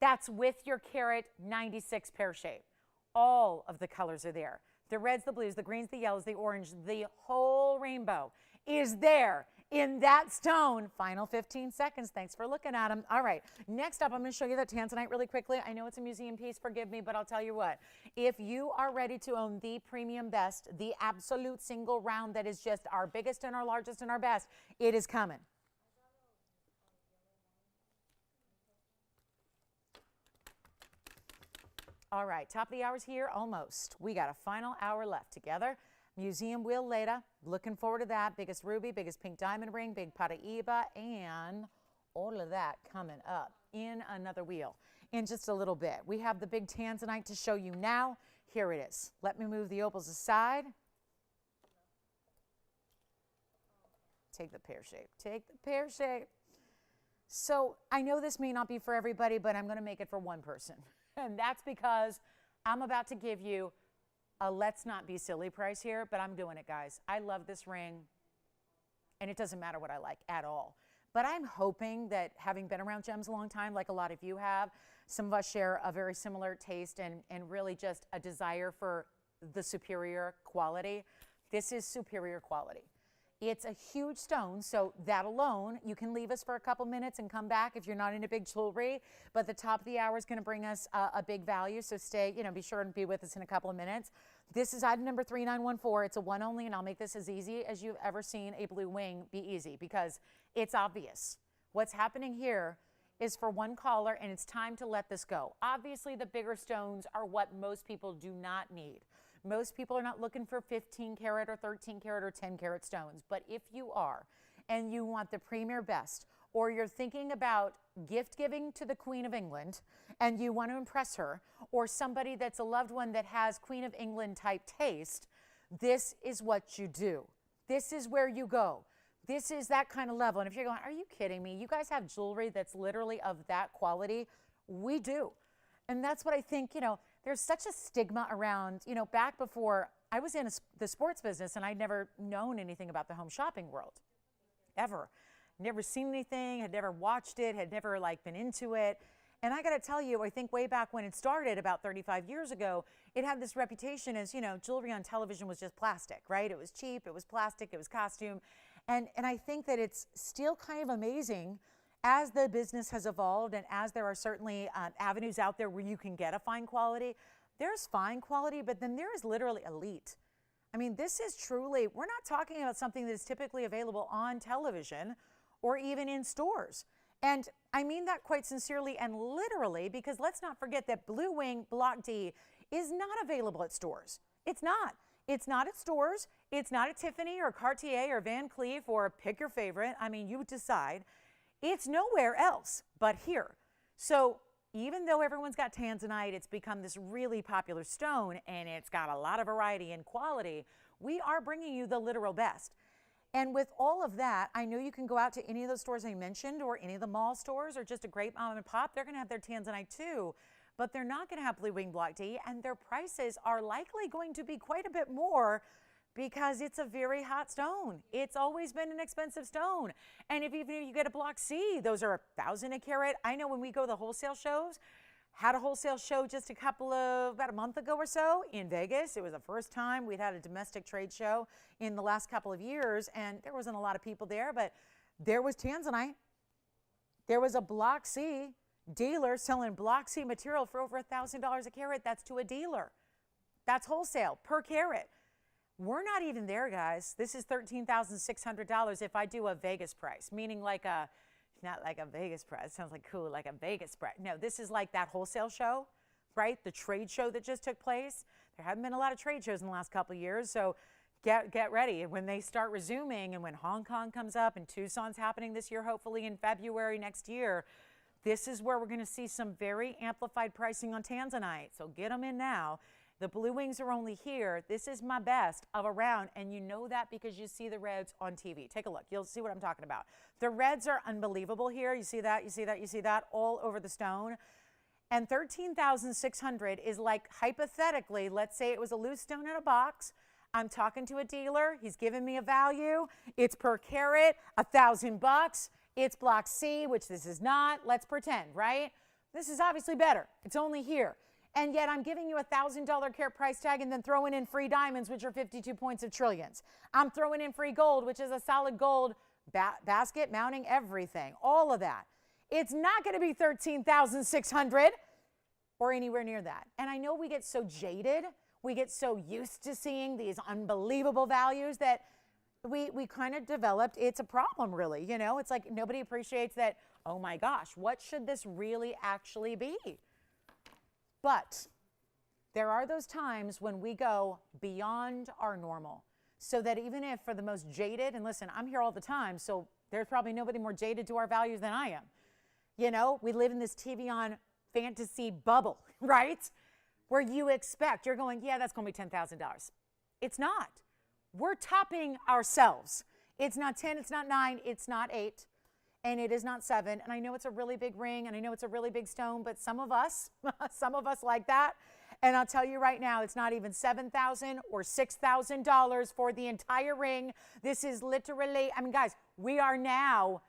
That's with your carat 96 pear shape. All of the colors are there. The reds, the blues, the greens, the yellows, the orange, the whole rainbow is there in that stone. Final 15 seconds. Thanks for looking at them. All right. Next up, I'm going to show you that tanzanite really quickly. I know it's a museum piece. Forgive me, but I'll tell you what. If you are ready to own the premium best, the absolute single round that is just our biggest and our largest and our best, it is coming. All right, top of the hour's here, almost. We got a final hour left together. Museum wheel later. Looking forward to that. Biggest ruby, biggest pink diamond ring, big Paraiba, and all of that coming up in another wheel in just a little bit. We have the big tanzanite to show you now. Here it is. Let me move the opals aside. Take the pear shape. Take the pear shape. So I know this may not be for everybody, but I'm going to make it for one person. And that's because I'm about to give you a let's not be silly price here, but I'm doing it, guys. I love this ring, and it doesn't matter what I like at all. But I'm hoping that, having been around gems a long time, like a lot of you have, some of us share a very similar taste and really just a desire for the superior quality. This is superior quality. It's a huge stone, so that alone, you can leave us for a couple minutes and come back if you're not into big jewelry, but the top of the hour is going to bring us a big value, so stay, be sure and be with us in a couple of minutes. This is item number 3914. It's a one only, and I'll make this as easy as you've ever seen a blue wing be easy, because it's obvious. What's happening here is for one caller, and it's time to let this go. Obviously, the bigger stones are what most people do not need. Most people are not looking for 15 karat or 13 karat or 10 karat stones. But if you are, and you want the premier best, or you're thinking about gift giving to the Queen of England and you want to impress her, or somebody that's a loved one that has Queen of England type taste, this is what you do. This is where you go. This is that kind of level. And if you're going, are you kidding me? You guys have jewelry that's literally of that quality? We do. And that's what I think, there's such a stigma around, back before I was in the sports business, and I'd never known anything about the home shopping world, ever. Never seen anything, had never watched it, had never been into it. And I got to tell you, I think way back when it started about 35 years ago, it had this reputation as, jewelry on television was just plastic, right? It was cheap, it was plastic, it was costume. And I think that it's still kind of amazing as the business has evolved, and as there are certainly avenues out there where you can get a fine quality. There's fine quality, but then there is literally elite. I mean, this is truly, we're not talking about something that is typically available on television or even in stores. And I mean that quite sincerely and literally, because let's not forget that Blue Wing Block D is not available at stores. It's not. It's not at stores. It's not at Tiffany or Cartier or Van Cleef or pick your favorite. I mean, you decide. It's nowhere else but here. So even though everyone's got tanzanite, it's become this really popular stone, and it's got a lot of variety and quality, we are bringing you the literal best. And with all of that, I know you can go out to any of those stores I mentioned, or any of the mall stores, or just a great mom and pop. They're going to have their tanzanite too, but they're not going to have Blue Wing Block D, and their prices are likely going to be quite a bit more, because it's a very hot stone. It's always been an expensive stone. And even if you get a Block C, those are $1,000 a carat. I know when we go to the wholesale shows, had a wholesale show just about a month ago or so in Vegas. It was the first time we'd had a domestic trade show in the last couple of years, and there wasn't a lot of people there, but there was tanzanite. There was a Block C dealer selling Block C material for over $1,000 a carat. That's to a dealer. That's wholesale per carat. We're not even there, guys. This is $13,600 if I do a Vegas price, meaning not like a Vegas price. Sounds like cool, like a Vegas price. No, this is like that wholesale show, right? The trade show that just took place. There haven't been a lot of trade shows in the last couple of years, so get ready. And when they start resuming, and when Hong Kong comes up, and Tucson's happening this year, hopefully in February next year, this is where we're going to see some very amplified pricing on tanzanite. So get them in now. The Blue Wings are only here. This is my best of around, and you know that because you see the reds on TV. Take a look. You'll see what I'm talking about. The reds are unbelievable here. You see that? You see that? You see that? All over the stone. And $13,600 is like, hypothetically, let's say it was a loose stone in a box. I'm talking to a dealer. He's giving me a value. It's per carat, $1,000. It's Block C, which this is not. Let's pretend, right? This is obviously better. It's only here. And yet I'm giving you $1,000 carat price tag, and then throwing in free diamonds, which are 52 points of trillions. I'm throwing in free gold, which is a solid gold basket, mounting, everything, all of that. It's not going to be $13,600 or anywhere near that. And I know we get so jaded, we get so used to seeing these unbelievable values that we kind of developed, it's a problem really, It's like nobody appreciates that, oh my gosh, what should this really actually be? But there are those times when we go beyond our normal, so that even if for the most jaded, and listen, I'm here all the time, so there's probably nobody more jaded to our values than I am. We live in this TVON fantasy bubble, right? Where you expect, you're going, yeah, that's going to be $10,000. It's not. We're topping ourselves. It's not 10, it's not 9, it's not 8. And it is not 7. And I know it's a really big ring, and I know it's a really big stone, but some of us like that. And I'll tell you right now, it's not even $7,000 or $6,000 for the entire ring. This is literally, I mean, guys, we are now,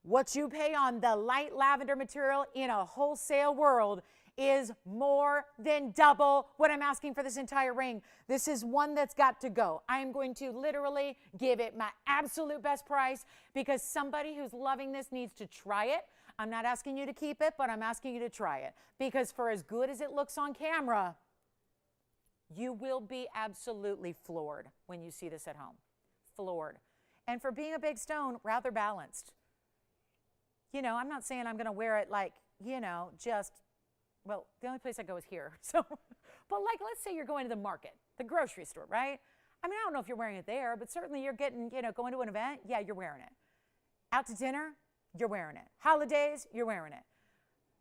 what you pay on the light lavender material in a wholesale world is more than double what I'm asking for this entire ring. This is one that's got to go. I am going to literally give it my absolute best price because somebody who's loving this needs to try it. I'm not asking you to keep it, but I'm asking you to try it because for as good as it looks on camera, you will be absolutely floored when you see this at home. Floored. And for being a big stone, rather balanced. You know, I'm not saying I'm going to wear it like, you know, just, well, the only place I go is here. So, but like, let's say you're going to the market, the grocery store, right? I mean, I don't know if you're wearing it there, but certainly you're getting, you know, going to an event. Yeah, you're wearing it. Out to dinner, you're wearing it. Holidays, you're wearing it.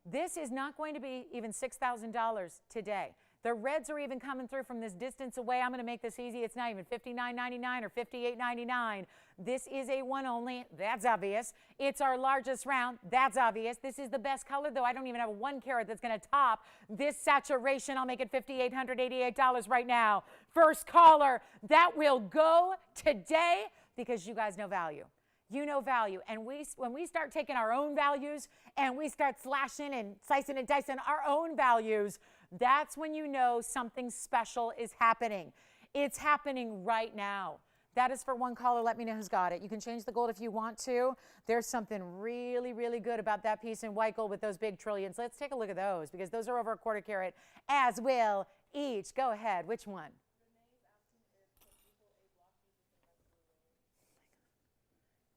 This is not going to be even $6,000 today. The reds are even coming through from this distance away. I'm going to make this easy. It's not even $59.99 or $58.99. This is a one only. That's obvious. It's our largest round. That's obvious. This is the best color, though. I don't even have a 1 carat that's going to top this saturation. I'll make it $5,888 right now. First caller, that will go today because you guys know value. You know value. And when we start taking our own values and we start slashing and slicing and dicing our own values, that's when you know something special is happening. It's happening right now. That is for one caller. Let me know who's got it. You can change the gold if you want to. There's something really, really good about that piece in white gold with those big trillions. Let's take a look at those because those are over a 1/4 carat as will each. Go ahead. Which one?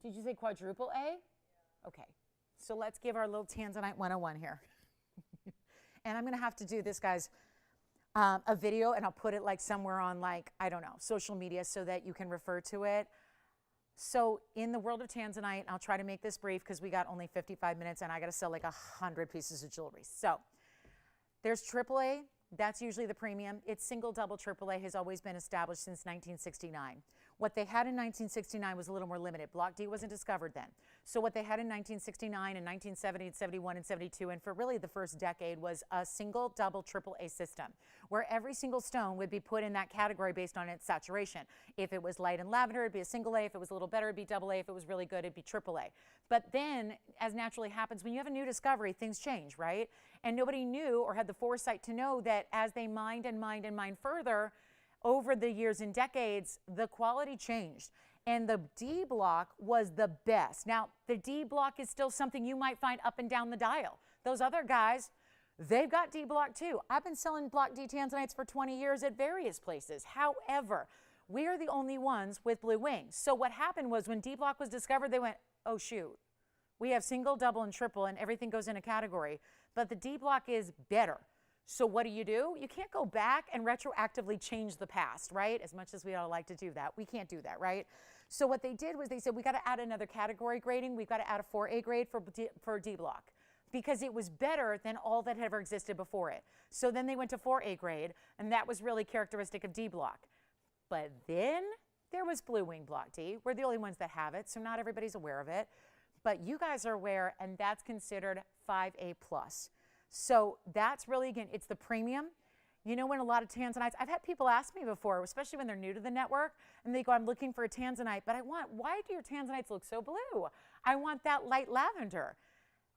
Did you say quadruple A? Okay. So let's give our little Tanzanite 101 here. And I'm going to have to do this, guys, a video, and I'll put it like somewhere on, like, I don't know, social media so that you can refer to it. So in the world of Tanzanite, I'll try to make this brief because we got only 55 minutes and I got to sell like 100 pieces of jewelry. So there's AAA. That's usually the premium. It's single, double, AAA has always been established since 1969. What they had in 1969 was a little more limited. Block D wasn't discovered then. So what they had in 1969 and 1970 and 71 and 72 and for really the first decade was a single, double, AAA system where every single stone would be put in that category based on its saturation. If it was light and lavender, it'd be a single A. If it was a little better, it'd be double A. If it was really good, it'd be AAA. But then, as naturally happens, when you have a new discovery, things change, right? And nobody knew or had the foresight to know that as they mined and mined and mined further, over the years and decades, the quality changed. And the D block was the best. Now, the D block is still something you might find up and down the dial. Those other guys, they've got D block too. I've been selling block D tanzanites for 20 years at various places. However, we are the only ones with blue wings. So what happened was when D block was discovered, they went, oh shoot, we have single, double, and triple, and everything goes in a category. But the D block is better. So what do? You can't go back and retroactively change the past, right? As much as we all like to do that. We can't do that, right? So what they did was they said, we got to add another category grading. We've got to add a 4A grade for D block because it was better than all that had ever existed before it. So then they went to 4A grade, and that was really characteristic of D block. But then there was blue wing block D. We're the only ones that have it, so not everybody's aware of it. But you guys are aware, and that's considered 5A plus. So that's really, again, it's the premium. You know, when a lot of tanzanites, I've had people ask me before, especially when they're new to the network, and they go, I'm looking for a tanzanite, but why do your tanzanites look so blue? I want that light lavender.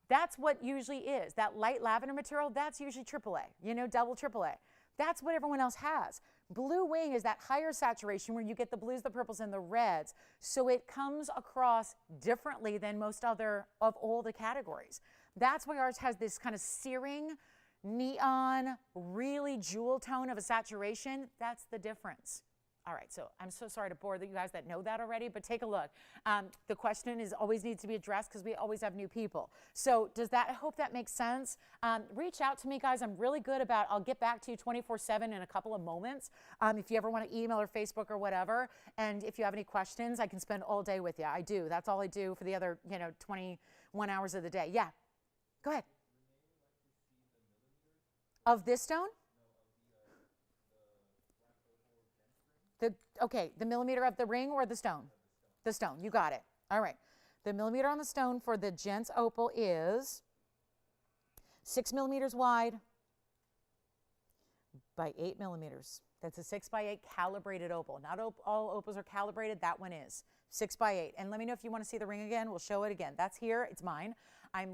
That's what usually is. That light lavender material, that's usually AAA, you know, double AAA. That's what everyone else has. Blue wing is that higher saturation where you get the blues, the purples, and the reds. So it comes across differently than most other of all the categories. That's why ours has this kind of searing, neon, really jewel tone of a saturation. That's the difference. All right, so I'm so sorry to bore you guys that know that already, but take a look. The question always needs to be addressed because we always have new people. So I hope that makes sense. Reach out to me, guys. I'm really good about, I'll get back to you 24/7 in a couple of moments. If you ever want to email or Facebook or whatever, and if you have any questions, I can spend all day with you. I do. That's all I do for the other, 21 hours of the day. Yeah, go ahead. Of this stone? The millimeter of the ring or the stone? The stone, you got it. All right. The millimeter on the stone for the gents opal is 6 millimeters wide by 8 millimeters. That's a 6 by 8 calibrated opal. Not all opals are calibrated. That one is 6 by 8. And let me know if you want to see the ring again. We'll show it again. That's here. It's mine. I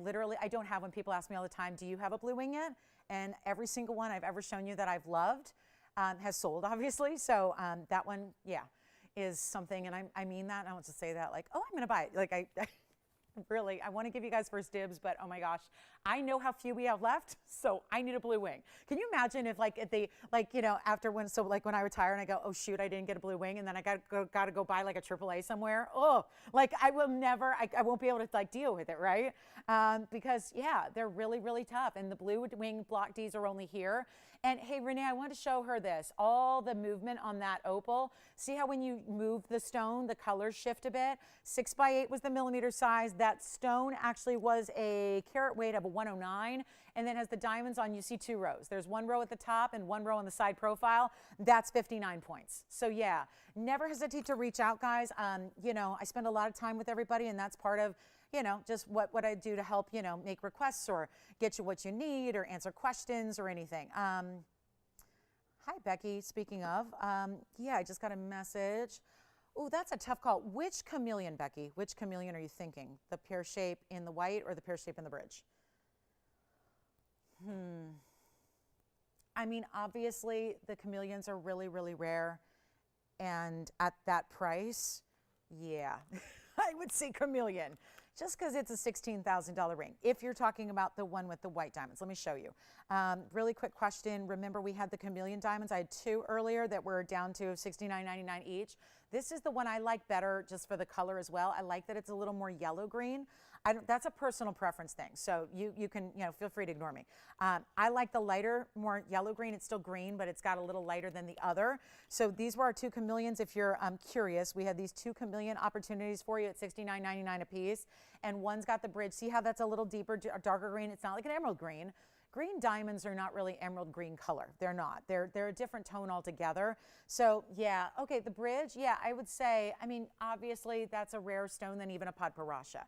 don't have one. People ask me all the time, do you have a blue wing yet? And every single one I've ever shown you that I've loved has sold, obviously. So that one, yeah, is something. And I mean that. And I want to say that like, oh, I'm going to buy it. Like really, I want to give you guys first dibs, but oh my gosh, I know how few we have left, so I need a blue wing. Can you imagine if after when I retire and I go, oh shoot, I didn't get a blue wing, and then I got to go buy like a AAA somewhere. Oh, like I won't be able to like deal with it, right? Because yeah, they're really, really tough, and the blue wing block Ds are only here. And hey, Renee, I want to show her this, all the movement on that opal. See how when you move the stone, the colors shift a bit? 6 by 8 was the millimeter size. That stone actually was a carat weight of a 109, and then has the diamonds on, you see 2 rows. There's 1 row at the top and 1 row on the side profile. That's 59 points. So yeah, never hesitate to reach out, guys. I spend a lot of time with everybody, and that's part of just what I do to help, make requests or get you what you need or answer questions or anything. Hi, Becky. Speaking of, yeah, I just got a message. Oh, that's a tough call. Which chameleon, Becky? Which chameleon are you thinking? The pear shape in the white or the pear shape in the bridge? I mean, obviously, the chameleons are really, really rare. And at that price, yeah, I would say chameleon. Just because it's a $16,000 ring. If you're talking about the one with the white diamonds, let me show you. Really quick question. Remember we had the Chameleon diamonds. I had 2 earlier that were down to $69.99 each. This is the one I like better just for the color as well. I like that it's a little more yellow green. That's a personal preference thing. So you can, feel free to ignore me. I like the lighter, more yellow green. It's still green, but it's got a little lighter than the other. So these were our 2 chameleons. If you're curious, we had these 2 chameleon opportunities for you at $69.99 a piece. And one's got the bridge. See how that's a little deeper, darker green? It's not like an emerald green. Green diamonds are not really emerald green color. They're not. They're a different tone altogether. So yeah, okay, the bridge, yeah, I would say, I mean, obviously that's a rarer stone than even a Padparasha.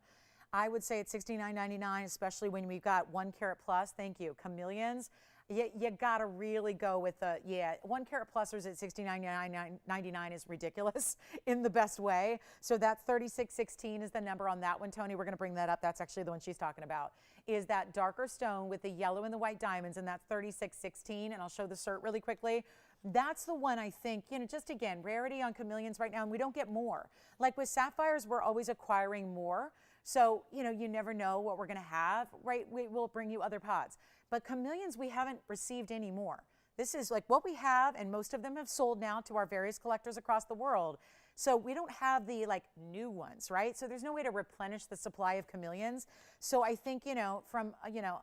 I would say it's $69.99, especially when we've got 1 carat plus. Thank you. Chameleons, you gotta really go with the, 1 carat plusers at $69.99 is ridiculous in the best way. So that 3616 is the number on that one, Tony. We're gonna bring that up. That's actually the one she's talking about. Is that darker stone with the yellow and the white diamonds, and that's 3616. And I'll show the cert really quickly. That's the one I think, just again, rarity on chameleons right now, and we don't get more. Like with sapphires, we're always acquiring more. So, you never know what we're going to have, right? We will bring you other pods. But chameleons, we haven't received any more. This is like what we have, and most of them have sold now to our various collectors across the world. So we don't have the new ones, right? So there's no way to replenish the supply of chameleons. So I think, from,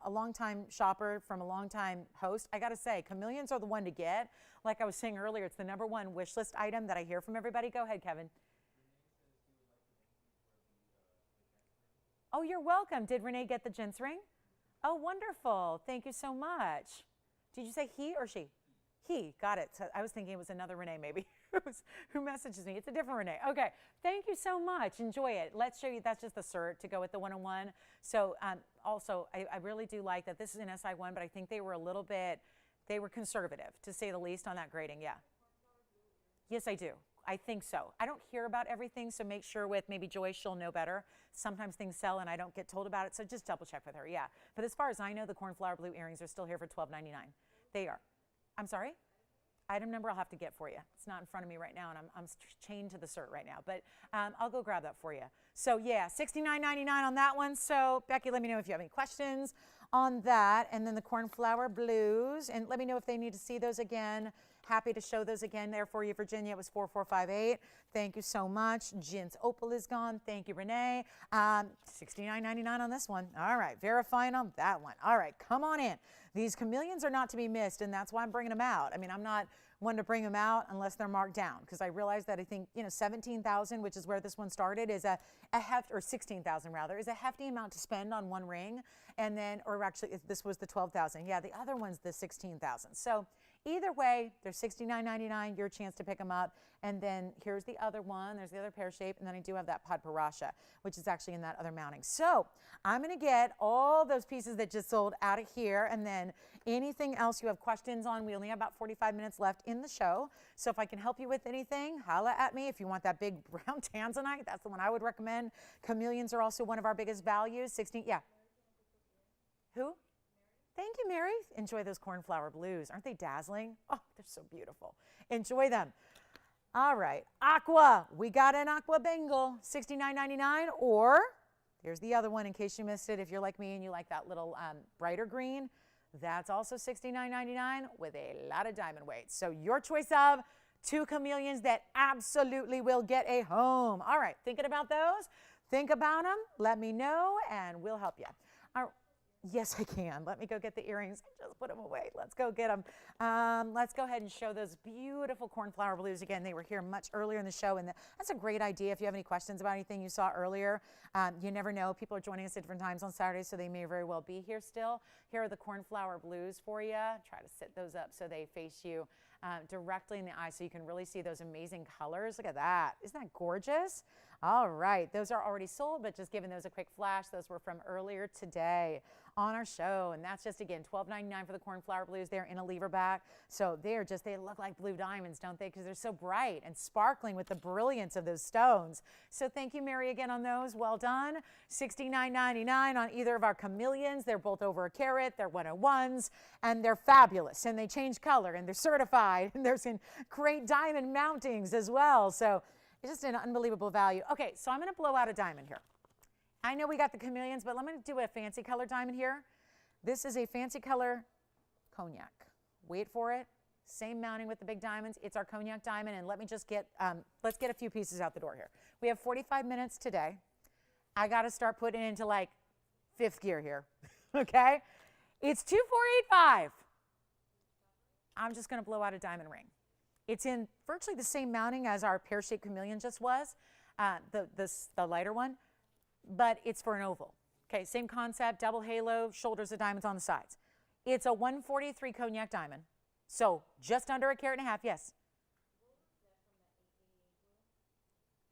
a long-time shopper, from a long-time host, I got to say, chameleons are the one to get. Like I was saying earlier, it's the #1 wish list item that I hear from everybody. Go ahead, Kevin. Oh, you're welcome. Did Renee get the gents ring? Oh, wonderful. Thank you so much. Did you say he or she? He. Got it. So I was thinking it was another Renee maybe who messages me. It's a different Renee. Okay. Thank you so much. Enjoy it. Let's show you. That's just the cert to go with the 101. So also, I really do like that this is an SI1, but I think they were they were conservative, to say the least, on that grading. Yeah. Yes, I do. I think so. I don't hear about everything, so make sure with maybe Joy, she'll know better. Sometimes things sell and I don't get told about it, so just double check with her, yeah. But as far as I know, the Cornflower blue earrings are still here for $12.99. They are. I'm sorry? Item number I'll have to get for you. It's not in front of me right now, and I'm chained to the cert right now, but I'll go grab that for you. So yeah, $69.99 on that one. So Becky, let me know if you have any questions on that. And then the Cornflower blues, and let me know if they need to see those again. Happy to show those again there for you, Virginia. It was 4458. Thank you so much. Gents Opal is gone. Thank you, Renee. $69.99 on this one. All right, verifying on that one. All right, come on in. These chameleons are not to be missed, and that's why I'm bringing them out. I mean, I'm not one to bring them out unless they're marked down, because I realize that I think, 17,000, which is where this one started, is a hefty, or 16,000 rather, is a hefty amount to spend on one ring. And then, or actually, this was the 12,000. Yeah, the other one's the 16,000. So Either way, they're $69.99, your chance to pick them up. And then here's the other one. There's the other pear shape. And then I do have that Padparasha, which is actually in that other mounting. So I'm going to get all those pieces that just sold out of here. And then anything else you have questions on, we only have about 45 minutes left in the show. So if I can help you with anything, holla at me. If you want that big brown tanzanite, that's the one I would recommend. Chameleons are also one of our biggest values. 16, yeah. Who? Thank you, Mary. Enjoy those cornflower blues. Aren't they dazzling? Oh, they're so beautiful. Enjoy them. All right, aqua. We got an aqua bangle, $69.99. Or here's the other one in case you missed it. If you're like me and you like that little brighter green, that's also $69.99 with a lot of diamond weights. So your choice of two chameleons that absolutely will get a home. All right, thinking about those? Think about them. Let me know, and we'll help you. All right. Yes, I can. Let me go get the earrings. I just put them away. Let's go get them. Let's go ahead and show those beautiful cornflower blues again. They were here much earlier in the show, and that's a great idea. If you have any questions about anything you saw earlier, you never know. People are joining us at different times on Saturdays, so they may very well be here still. Here are the cornflower blues for you. Try to sit those up so they face you directly in the eye so you can really see those amazing colors. Look at that. Isn't that gorgeous? All right. Those are already sold, but just giving those a quick flash. Those were from earlier today on our show. And that's just, again, $12.99 for the cornflower blues. They're in a lever back. So they look like blue diamonds, don't they? Because they're so bright and sparkling with the brilliance of those stones. So thank you, Mary, again on those. Well done. $69.99 on either of our chameleons. They're both over a carat. They're 101s. And they're fabulous. And they change color. And they're certified. And there's great diamond mountings as well. So it's just an unbelievable value. Okay, so I'm going to blow out a diamond here. I know we got the chameleons, but let me do a fancy color diamond here. This is a fancy color cognac. Wait for it. Same mounting with the big diamonds. It's our cognac diamond, and let me just get, let's get a few pieces out the door here. We have 45 minutes today. I got to start putting it into like fifth gear here, okay? It's 2485. I'm just going to blow out a diamond ring. It's in virtually the same mounting as our pear-shaped chameleon just was, the lighter one, but it's for an oval. Okay, same concept, double halo, shoulders of diamonds on the sides. It's a 143 cognac diamond, so just under a carat and a half, yes.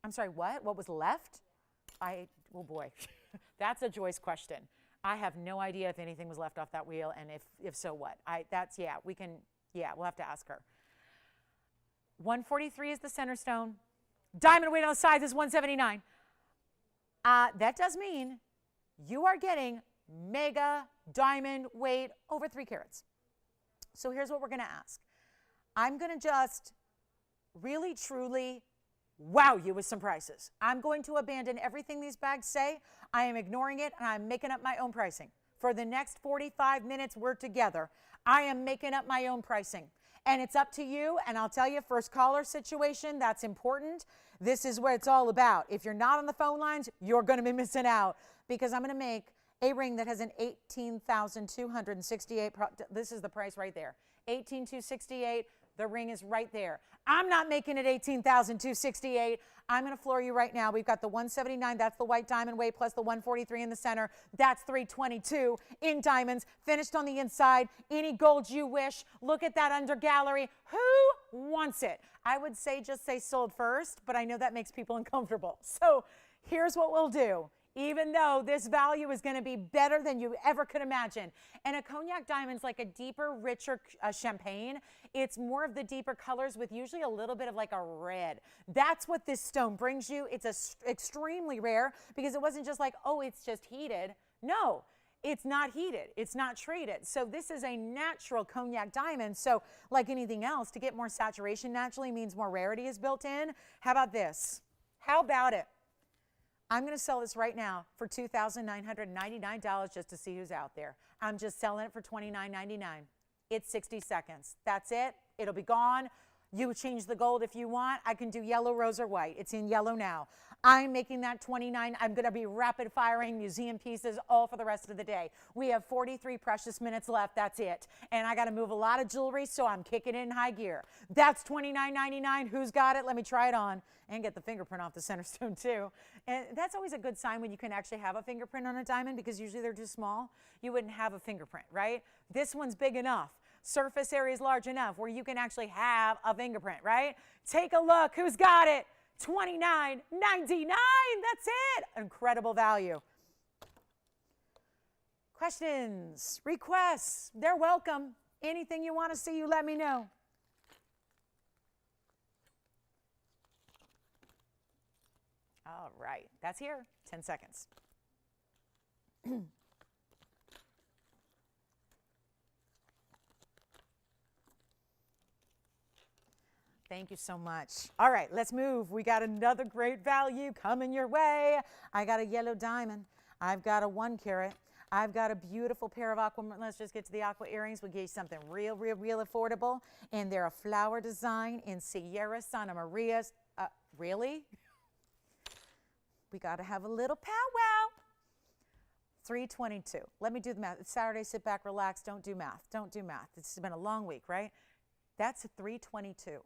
I'm sorry, what? What was left? Oh boy, that's a Joyce question. I have no idea if anything was left off that wheel, and if so, what? We'll have to ask her. 143 is the center stone. Diamond weight on the sides is 179. That does mean you are getting mega diamond weight over 3 carats. So here's what we're going to ask. I'm going to just really, truly wow you with some prices. I'm going to abandon everything these bags say. I am ignoring it, and I'm making up my own pricing. For the next 45 minutes we're together, I am making up my own pricing. And it's up to you, and I'll tell you, first caller situation, that's important. This is what it's all about. If you're not on the phone lines, you're going to be missing out, because I'm going to make a ring that has an $18,268. This is the price right there. $18,268. The ring is right there. I'm not making it $18,268. I'm going to floor you right now. We've got the 179. That's the white diamond weight plus the 143 in the center. That's $322 in diamonds, finished on the inside. Any gold you wish. Look at that under gallery. Who wants it? I would say just say sold first, but I know that makes people uncomfortable. So here's what we'll do. Even though this value is going to be better than you ever could imagine. And a cognac diamond's like a deeper, richer champagne. It's more of the deeper colors with usually a little bit of like a red. That's what this stone brings you. It's extremely rare because it wasn't just like, oh, it's just heated. No, it's not heated. It's not treated. So this is a natural cognac diamond. So like anything else, to get more saturation naturally means more rarity is built in. How about this? How about it? I'm going to sell this right now for $2,999 just to see who's out there. I'm just selling it for $29.99. It's 60 seconds. That's it. It'll be gone. You change the gold if you want. I can do yellow, rose, or white. It's in yellow now. I'm making that 29. I'm going to be rapid firing museum pieces all for the rest of the day. We have 43 precious minutes left. That's it. And I got to move a lot of jewelry, so I'm kicking it in high gear. That's $29.99. Who's got it? Let me try it on and get the fingerprint off the center stone too. And that's always a good sign when you can actually have a fingerprint on a diamond, because usually they're too small. You wouldn't have a fingerprint, right? This one's big enough. surface area is large enough where you can actually have a fingerprint, right? Take a look. Who's got it? $29.99. That's it. Incredible value. Questions, requests, they're welcome. Anything you want to see, you let me know. All right, that's here. 10 seconds. Thank you so much. All right, let's move. We got another great value coming your way. I got a yellow diamond. I've got a 1 carat. I've got a beautiful pair of aqua. Let's just get to the aqua earrings. We gave you something real affordable. And they're a flower design in Sierra Santa Maria's. Really? We got to have a little powwow. $322. Let me do the math. It's Saturday. Sit back, relax. Don't do math. Don't do math. It's been a long week, right? That's $322.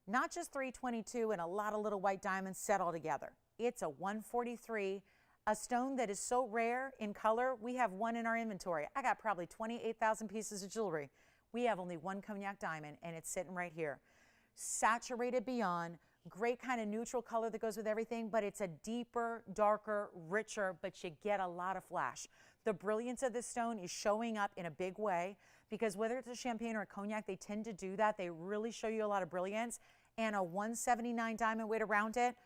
Not just $322 and a lot of little white diamonds set all together. It's a $143. A stone that is so rare in color, we have one in our inventory. I got probably 28,000 pieces of jewelry. We have only one cognac diamond, and it's sitting right here. Saturated beyond, great kind of neutral color that goes with everything, but it's a deeper, darker, richer, but you get a lot of flash. The brilliance of this stone is showing up in a big way because whether it's a champagne or a cognac, they tend to do that. They really show you a lot of brilliance. And a 179 diamond weight around it,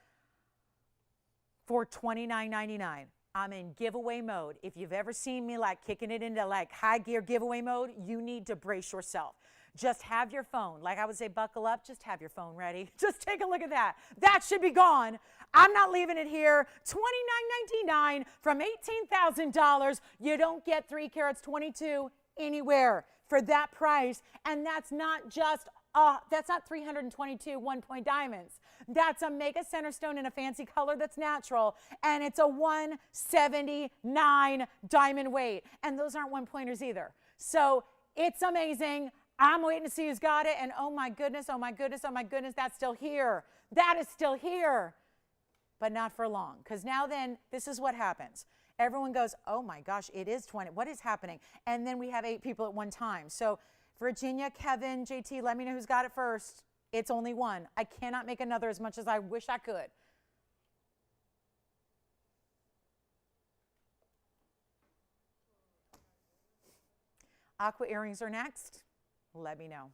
for $29.99. I'm in giveaway mode. If you've ever seen me like kicking it into like high gear giveaway mode, you need to brace yourself. Just have your phone. Like I would say, buckle up, just have your phone ready. Just take a look at that. That should be gone. I'm not leaving it here. $29.99 from $18,000. You don't get 3 carats 22 anywhere for that price. And that's not just that's not 322 1-point diamonds. That's a mega center stone in a fancy color that's natural, and it's a 179 diamond weight. And those aren't 1-pointers either. So it's amazing. I'm waiting to see who's got it, and oh my goodness, oh my goodness, oh my goodness, that's still here. That is still here, but not for long, because now then, this is what happens. Everyone goes, oh my gosh, it is 20. What is happening? And then we have 8 people at one time. So Virginia, Kevin, JT, let me know who's got it first. It's only one. I cannot make another as much as I wish I could. Aqua earrings are next. Let me know.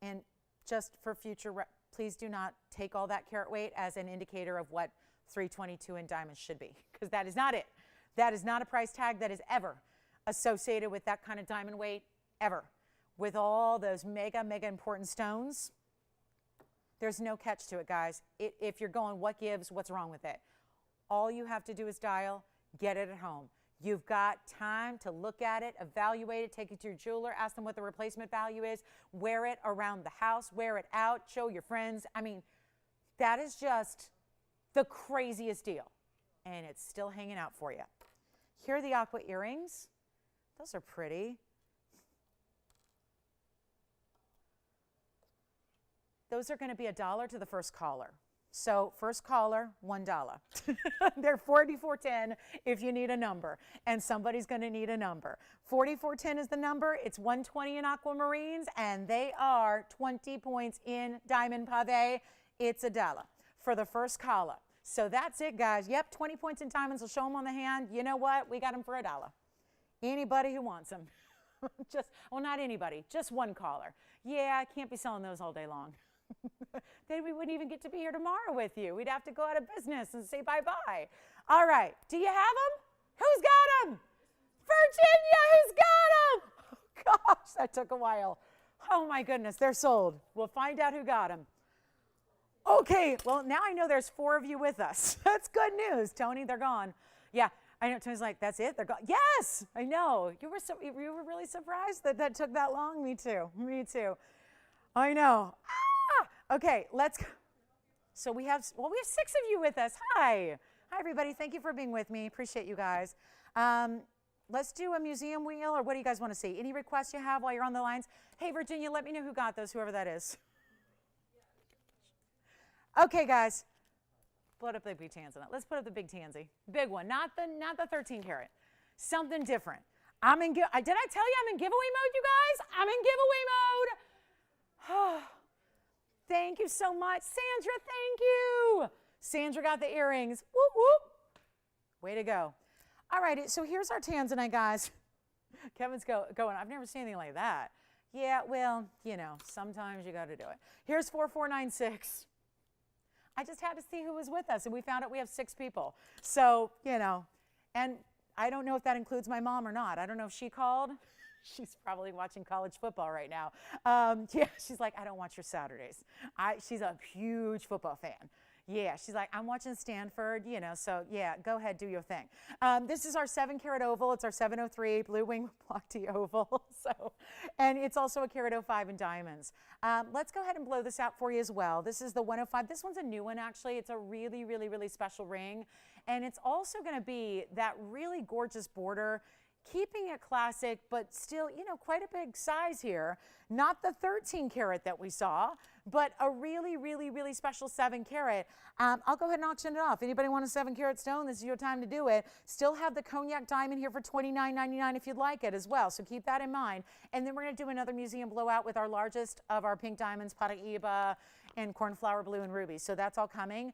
And just for future, please do not take all that carat weight as an indicator of what 322 in diamonds should be, because that is not it. That is not a price tag that is ever associated with that kind of diamond weight, ever. With all those mega important stones, there's no catch to it, guys. If you're going, what gives, what's wrong with it? All you have to do is dial, get it at home. You've got time to look at it, evaluate it, take it to your jeweler, ask them what the replacement value is, wear it around the house, wear it out, show your friends. I mean, that is just the craziest deal. And it's still hanging out for you. Here are the aqua earrings. Those are pretty. Those are going to be $1 to the first caller. So first caller, $1. They're $44.10 if you need a number, and somebody's going to need a number. $44.10 is the number. It's $120 in aquamarines, and they are 20 points in diamond pave. It's $1 for the first caller. So that's it, guys. Yep, 20 points in diamonds. We'll show them on the hand. You know what? We got them for $1. Anybody who wants them. Well, not anybody, just one caller. Yeah, I can't be selling those all day long. Then we wouldn't even get to be here tomorrow with you. We'd have to go out of business and say bye-bye. All right, do you have them? Who's got them? Virginia, who's got them? Oh, gosh, that took a while. Oh, my goodness, they're sold. We'll find out who got them. Okay, well, now I know there's 4 of you with us. That's good news, Tony. They're gone. Yeah. I know, Tony's like, that's it? They're gone. Yes, I know. You were really surprised that took that long? Me too. Me too. I know. Ah! Okay, let's go. So we have 6 of you with us. Hi. Hi, everybody. Thank you for being with me. Appreciate you guys. Let's do a museum wheel, or what do you guys want to see? Any requests you have while you're on the lines? Hey, Virginia, let me know who got those, whoever that is. Okay, guys. Put up the big tansy. Let's put up the big tansy. Big one, not the 13 carat. Something different. Did I tell you I'm in giveaway mode, you guys? I'm in giveaway mode. Thank you so much. Sandra, thank you. Sandra got the earrings. Whoop, whoop. Way to go. All right, so here's our tanzanite, guys. Kevin's going, I've never seen anything like that. Yeah, well, you know, sometimes you got to do it. Here's 4496. I just had to see who was with us, and we found out we have 6 people. So, you know, and I don't know if that includes my mom or not. I don't know if she called. She's probably watching college football right now. Yeah, she's like, I don't watch your Saturdays. She's a huge football fan. Yeah, she's like, I'm watching Stanford, you know, so yeah, go ahead, do your thing. This is our 7-carat oval. It's our 703 blue wing block T oval. And it's also a carat 05 in diamonds. Let's go ahead and blow this out for you as well. This is the 105. This one's a new one, actually. It's a really, really, really special ring. And it's also going to be that really gorgeous border, keeping it classic, but still, you know, quite a big size here. Not the 13 carat that we saw, but a really, really, really special 7 carat. I'll go ahead and auction it off. Anybody want a 7 carat stone? This is your time to do it. Still have the cognac diamond here for $29.99 if you'd like it as well. So keep that in mind. And then we're going to do another museum blowout with our largest of our pink diamonds, Paraíba, and Cornflower blue and ruby. So that's all coming.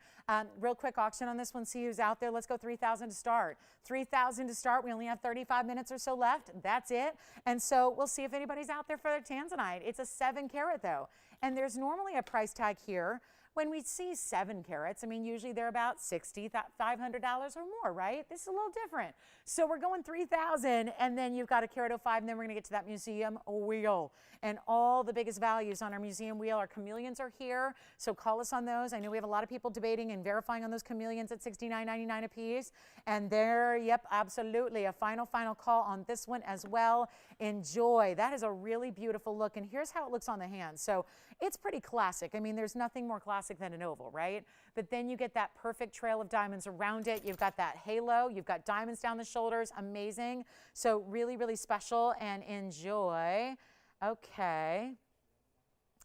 Real quick auction on this one. See who's out there. Let's go 3,000 to start. 3,000 to start. We only have 35 minutes or so left. That's it. And so we'll see if anybody's out there for their tanzanite. It's a 7 carat though. And there's normally a price tag here. When we see 7 carats, I mean, usually they're about $500 or more, right? This is a little different. So we're going 3,000, and then you've got a carat 05, and then we're gonna get to that museum wheel. And all the biggest values on our museum wheel. Our chameleons are here, so call us on those. I know we have a lot of people debating and verifying on those chameleons at $69.99 a piece. And there, yep, absolutely, a final call on this one as well. Enjoy. That is a really beautiful look, and here's how it looks on the hand. So it's pretty classic. I mean, there's nothing more classic than an oval, right? But then you get that perfect trail of diamonds around it. You've got that halo. You've got diamonds down the shoulders. Amazing. So really, really special, and enjoy. Okay.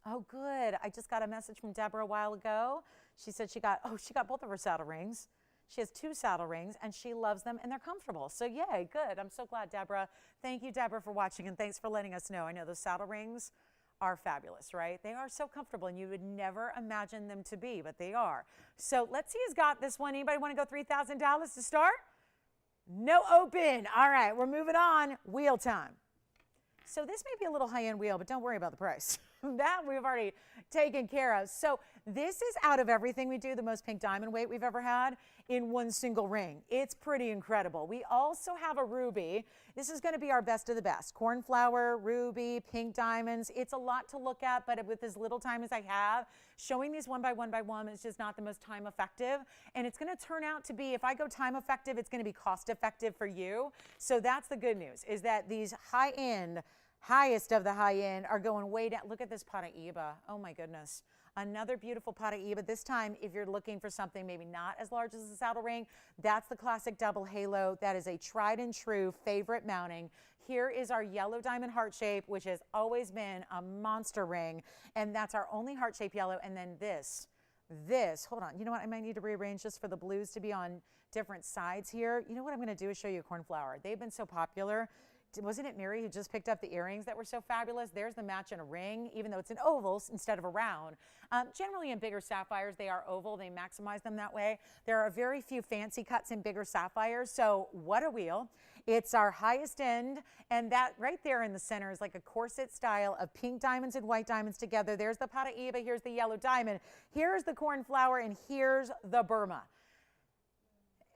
Oh, good. I just got a message from Deborah a while ago. She said she got both of her saddle rings. She has 2 saddle rings, and she loves them, and they're comfortable. So yay, good. I'm so glad, Deborah. Thank you, Deborah, for watching, and thanks for letting us know. I know those saddle rings are fabulous, right? They are so comfortable, and you would never imagine them to be, but they are. So let's see who's got this one. Anybody want to go $3,000 to start? No open. All right, we're moving on. Wheel time. So this may be a little high-end wheel, but don't worry about the price. That we've already taken care of. So this is, out of everything we do, the most pink diamond weight we've ever had in one single ring. It's pretty incredible. We also have a ruby. This is going to be our best of the best. Cornflower, ruby, pink diamonds. It's a lot to look at, but with as little time as I have, showing these one by one is just not the most time effective. And it's going to turn out to be, if I go time effective, it's going to be cost effective for you. So that's the good news, is that these high-end, highest of the high-end are going way down. Look at this Paraíba. Oh my goodness. Another beautiful Paraíba. This time, if you're looking for something maybe not as large as the saddle ring, that's the classic double halo. That is a tried and true favorite mounting. Here is our yellow diamond heart shape, which has always been a monster ring. And that's our only heart shape yellow. And then this, hold on. You know what? I might need to rearrange this for the blues to be on different sides here. You know what I'm going to do is show you a cornflower. They've been so popular. Wasn't it Mary who just picked up the earrings that were so fabulous? There's the match in a ring, even though it's an oval instead of a round. Generally in bigger sapphires, they are oval. They maximize them that way. There are very few fancy cuts in bigger sapphires. So what a wheel. It's our highest end. And that right there in the center is like a corset style of pink diamonds and white diamonds together. There's the Paraíba. Here's the yellow diamond. Here's the cornflower. And here's the Burma.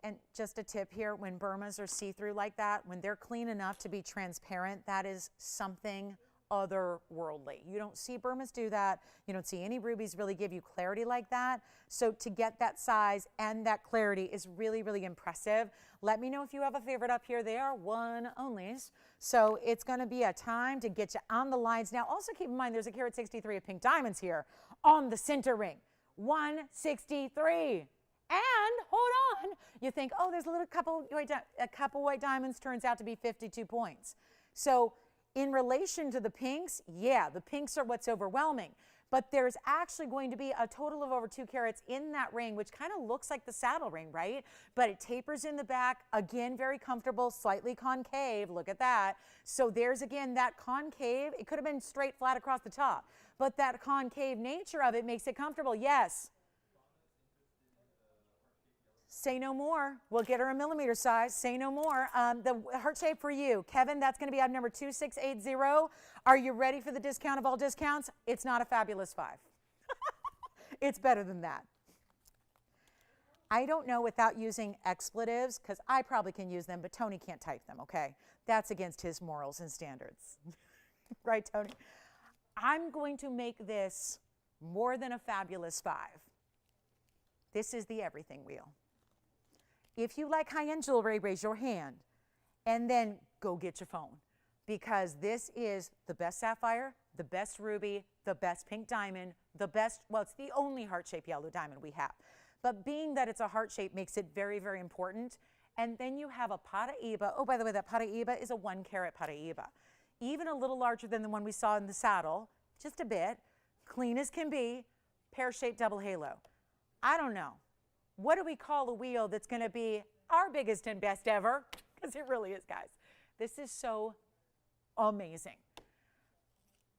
And just a tip here, when Burmas are see-through like that, when they're clean enough to be transparent, that is something otherworldly. You don't see Burmas do that. You don't see any rubies really give you clarity like that. So to get that size and that clarity is really, really impressive. Let me know if you have a favorite up here. They are one onlys. So it's going to be a time to get you on the lines. Now, also keep in mind, there's a carat 63 of pink diamonds here on the center ring. 163. And hold on, you think, oh, there's a couple white diamonds, turns out to be 52 points. So in relation to the pinks, yeah, the pinks are what's overwhelming. but there's actually going to be a total of over 2 carats in that ring, which kind of looks like the saddle ring, right? But it tapers in the back, again, very comfortable, slightly concave, look at that. So there's, again, that concave. It could have been straight flat across the top, but that concave nature of it makes it comfortable. Yes. Say no more. We'll get her a millimeter size. Say no more. The heart shape for you, Kevin, that's going to be item number 2680. Are you ready for the discount of all discounts? It's not a fabulous 5. It's better than that. I don't know without using expletives, because I probably can use them, but Tony can't type them, okay? That's against his morals and standards. Right, Tony? I'm going to make this more than a fabulous 5. This is the everything wheel. If you like high-end jewelry, raise your hand, and then go get your phone, because this is the best sapphire, the best ruby, the best pink diamond, the best, well, it's the only heart-shaped yellow diamond we have. But being that it's a heart shape makes it very, very important. And then you have a Paraiba. Oh, by the way, that Paraiba is a 1 carat Paraiba. Even a little larger than the one we saw in the saddle, just a bit, clean as can be, pear-shaped double halo. I don't know. What do we call a wheel that's going to be our biggest and best ever? Because it really is, guys. This is so amazing.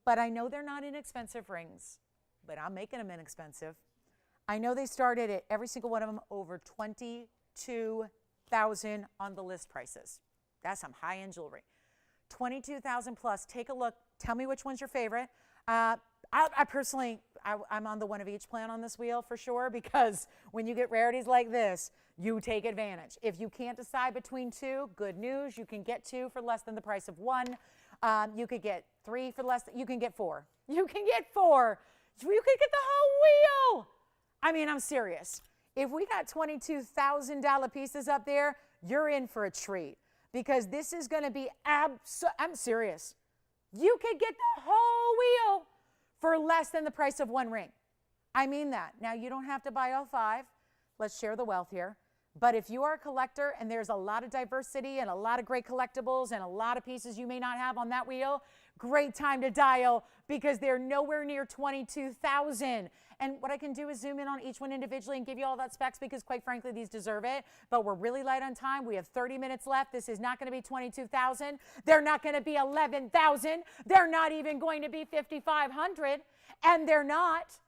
But I know they're not inexpensive rings, but I'm making them inexpensive. I know they started at every single one of them over $22,000 on the list prices. That's some high-end jewelry. $22,000 plus. Take a look. Tell me which one's your favorite. I personally, I'm on the one of each plan on this wheel for sure, because when you get rarities like this, you take advantage. If you can't decide between 2, good news, you can get 2 for less than the price of 1. You could get 3 for less, you can get 4. You can get 4. You could get the whole wheel. I mean, I'm serious. If we got $22,000 pieces up there, you're in for a treat, because this is going to be I'm serious. You could get the whole wheel for less than the price of 1 ring. I mean that. Now, you don't have to buy all 5. Let's share the wealth here. But if you are a collector and there's a lot of diversity and a lot of great collectibles and a lot of pieces you may not have on that wheel, great time to dial, because they're nowhere near $22,000. And what I can do is zoom in on each one individually and give you all that specs, because quite frankly, these deserve it. But we're really light on time. We have 30 minutes left. This is not going to be $22,000. They're not going to be $11,000. They're not even going to be $5,500. And they're not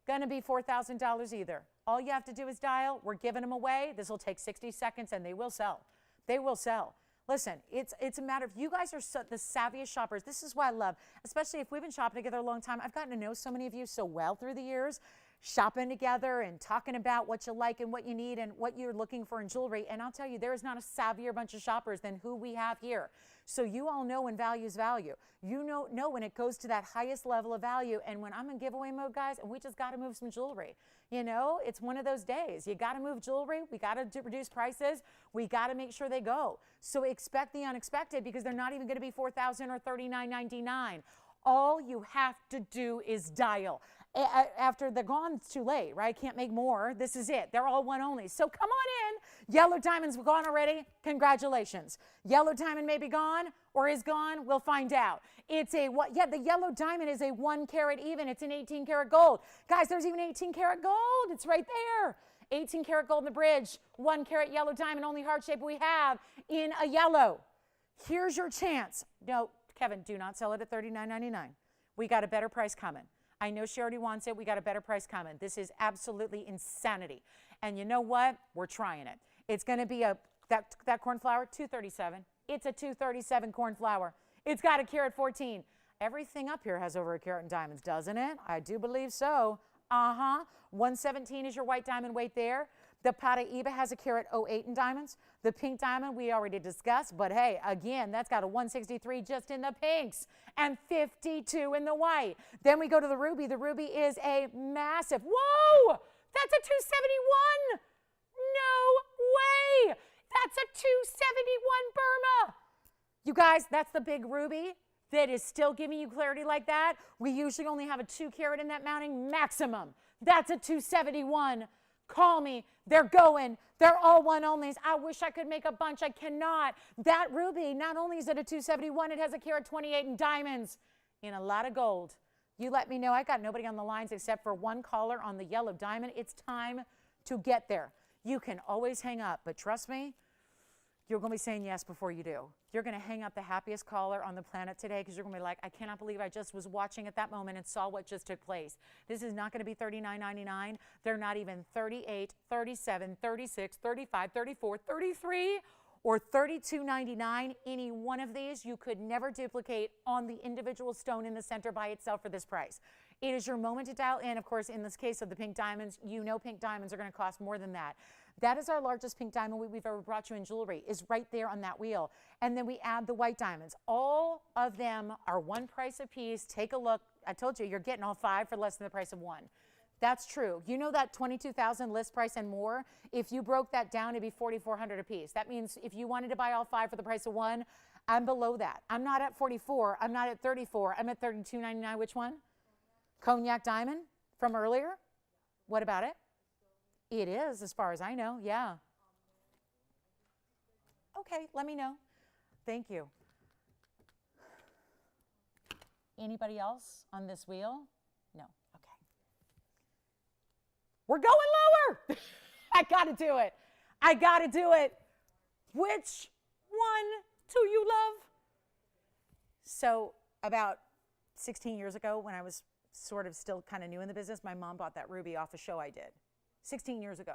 going to be $4,000 either. All you have to do is dial. We're giving them away. This will take 60 seconds, and they will sell. They will sell. Listen, it's a matter of, you guys are the savviest shoppers. This is why I love, especially if we've been shopping together a long time. I've gotten to know so many of you so well through the years, shopping together and talking about what you like and what you need and what you're looking for in jewelry. And I'll tell you, there is not a savvier bunch of shoppers than who we have here. So you all know when value is value. You know when it goes to that highest level of value. And when I'm in giveaway mode, guys, and we just got to move some jewelry. You know, it's one of those days. You got to move jewelry. We got to reduce prices. We got to make sure they go. So expect the unexpected, because they're not even going to be $4,000 or $39.99. All you have to do is dial. After they're gone, it's too late, right? Can't make more. This is it. They're all one only. So come on in. Yellow diamond's gone already. Congratulations. Yellow diamond may be gone or is gone. We'll find out. It's a what? Yeah, the yellow diamond is a 1 carat even. It's an 18 karat gold. Guys, there's even 18 karat gold. It's right there. 18 karat gold in the bridge. 1 carat yellow diamond, only heart shape we have in a yellow. Here's your chance. No, Kevin, do not sell it at $39.99. We got a better price coming. I know she already wants it. We got a better price coming. This is absolutely insanity. And you know what? We're trying it. It's going to be that cornflower, $237. It's a $237 cornflower. It's got a carat 14. Everything up here has over a carat in diamonds, doesn't it? I do believe so. 117 is your white diamond weight there. The Paraiba has a carat 08 in diamonds. The pink diamond we already discussed, but hey, again, that's got a 163 just in the pinks and 52 in the white. Then we go to the ruby. The ruby is a massive, whoa, that's a 271. No way. That's a 271 Burma. You guys, that's the big ruby that is still giving you clarity like that. We usually only have a 2 carat in that mounting maximum. That's a 271. Call me. They're going. They're all one onlys. I wish I could make a bunch. I cannot. That ruby, not only is it a 271, it has a carat 28 in diamonds in a lot of gold. You let me know. I got nobody on the lines except for one caller on the yellow diamond. It's time to get there. You can always hang up, but trust me, you're going to be saying yes before you do. You're going to hang up the happiest caller on the planet today because you're going to be like, I cannot believe I just was watching at that moment and saw what just took place. This is not going to be $39.99. They're not even $38, $37, $36, $35, $34, $33, or $32.99. Any one of these you could never duplicate on the individual stone in the center by itself for this price. It is your moment to dial in. Of course, in this case of the pink diamonds, you know pink diamonds are going to cost more than that. That is our largest pink diamond we've ever brought you in jewelry, is right there on that wheel. And then we add the white diamonds. All of them are one price a piece. Take a look. I told you, you're getting all 5 for less than the price of 1. That's true. You know that $22,000 list price and more? If you broke that down, it'd be $4,400 a piece. That means if you wanted to buy all 5 for the price of 1, I'm below that. I'm not at 44. I'm not at 34. I'm at $32.99. Which one? Cognac diamond from earlier? What about it? It is, as far as I know, yeah. Okay, let me know. Thank you. Anybody else on this wheel? No, okay. We're going lower. I gotta do it. I gotta do it. Which one do you love? So about 16 years ago, when I was sort of still kind of new in the business, my mom bought that ruby off a show I did 16 years ago.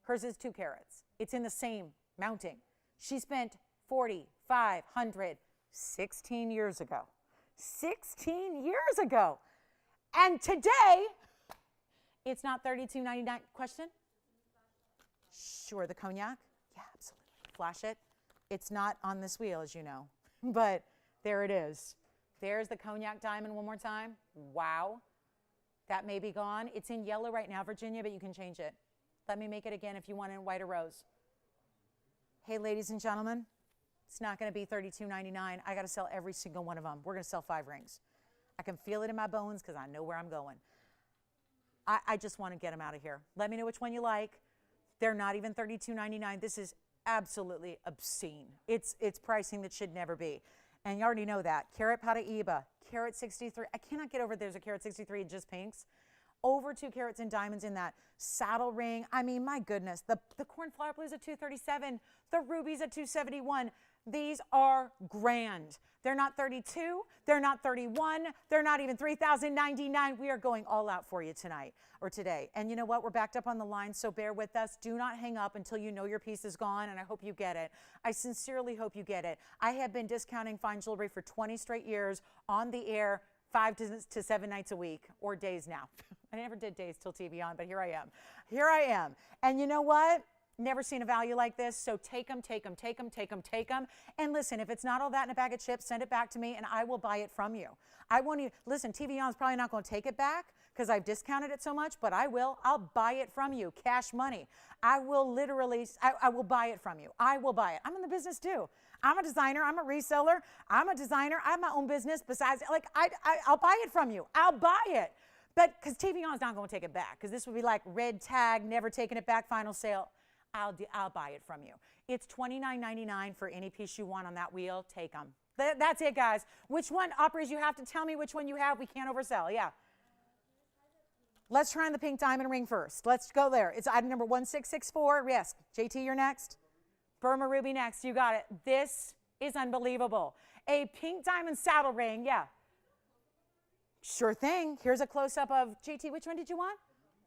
Hers is 2 carats. It's in the same mounting. She spent $4,500 16 years ago. 16 years ago. And today, it's not $32.99. Question? Sure, the cognac? Yeah, absolutely. Flash it. It's not on this wheel, as you know, but there it is. There's the cognac diamond one more time. Wow. That may be gone. It's in yellow right now, Virginia, but you can change it. Let me make it again if you want it in white or rose. Hey, ladies and gentlemen, it's not going to be $32.99. I got to sell every single one of them. We're going to sell 5 rings. I can feel it in my bones because I know where I'm going. I just want to get them out of here. Let me know which one you like. They're not even $32.99. This is absolutely obscene. It's pricing that should never be. And you already know that. Carat Paraiba, carat 63. I cannot get over there's a carat 63 in just pinks. Over 2 carats in diamonds in that saddle ring. I mean, my goodness. The Cornflower Blue's at $237. The Ruby's at $271. These are grand. They're not 32. They're not 31. They're not even $3,099. We are going all out for you tonight or today. And you know what? We're backed up on the line, so bear with us. Do not hang up until you know your piece is gone, and I hope you get it. I sincerely hope you get it. I have been discounting fine jewelry for 20 straight years on the air, 5 to 7 nights a week, or days now. I never did days till TVON, but here I am. Here I am. And you know what? Never seen a value like this, so take them, take them, take them, take them, take them. And listen, if it's not all that in a bag of chips, send it back to me, and I will buy it from you. I won't even, listen, TVON's probably not going to take it back because I've discounted it so much, but I will. I'll buy it from you, cash money. I will literally, I will buy it from you. I will buy it. I'm in the business too. I'm a designer. I'm a reseller. I'm a designer. I have my own business besides, like, I'll buy it from you. I'll buy it. But because TVON's not going to take it back, because this would be like red tag, never taking it back, final sale. I'll buy it from you. It's $29.99 for any piece you want on that wheel. Take them. That's it, guys. Which one, operators, you have to tell me which one you have. We can't oversell. Yeah. Let's try on the pink diamond ring first. Let's go there. It's item number 1664. Yes. JT, you're next. Burma Ruby next. You got it. This is unbelievable. A pink diamond saddle ring. Yeah. Sure thing. Here's a close-up of JT. Which one did you want?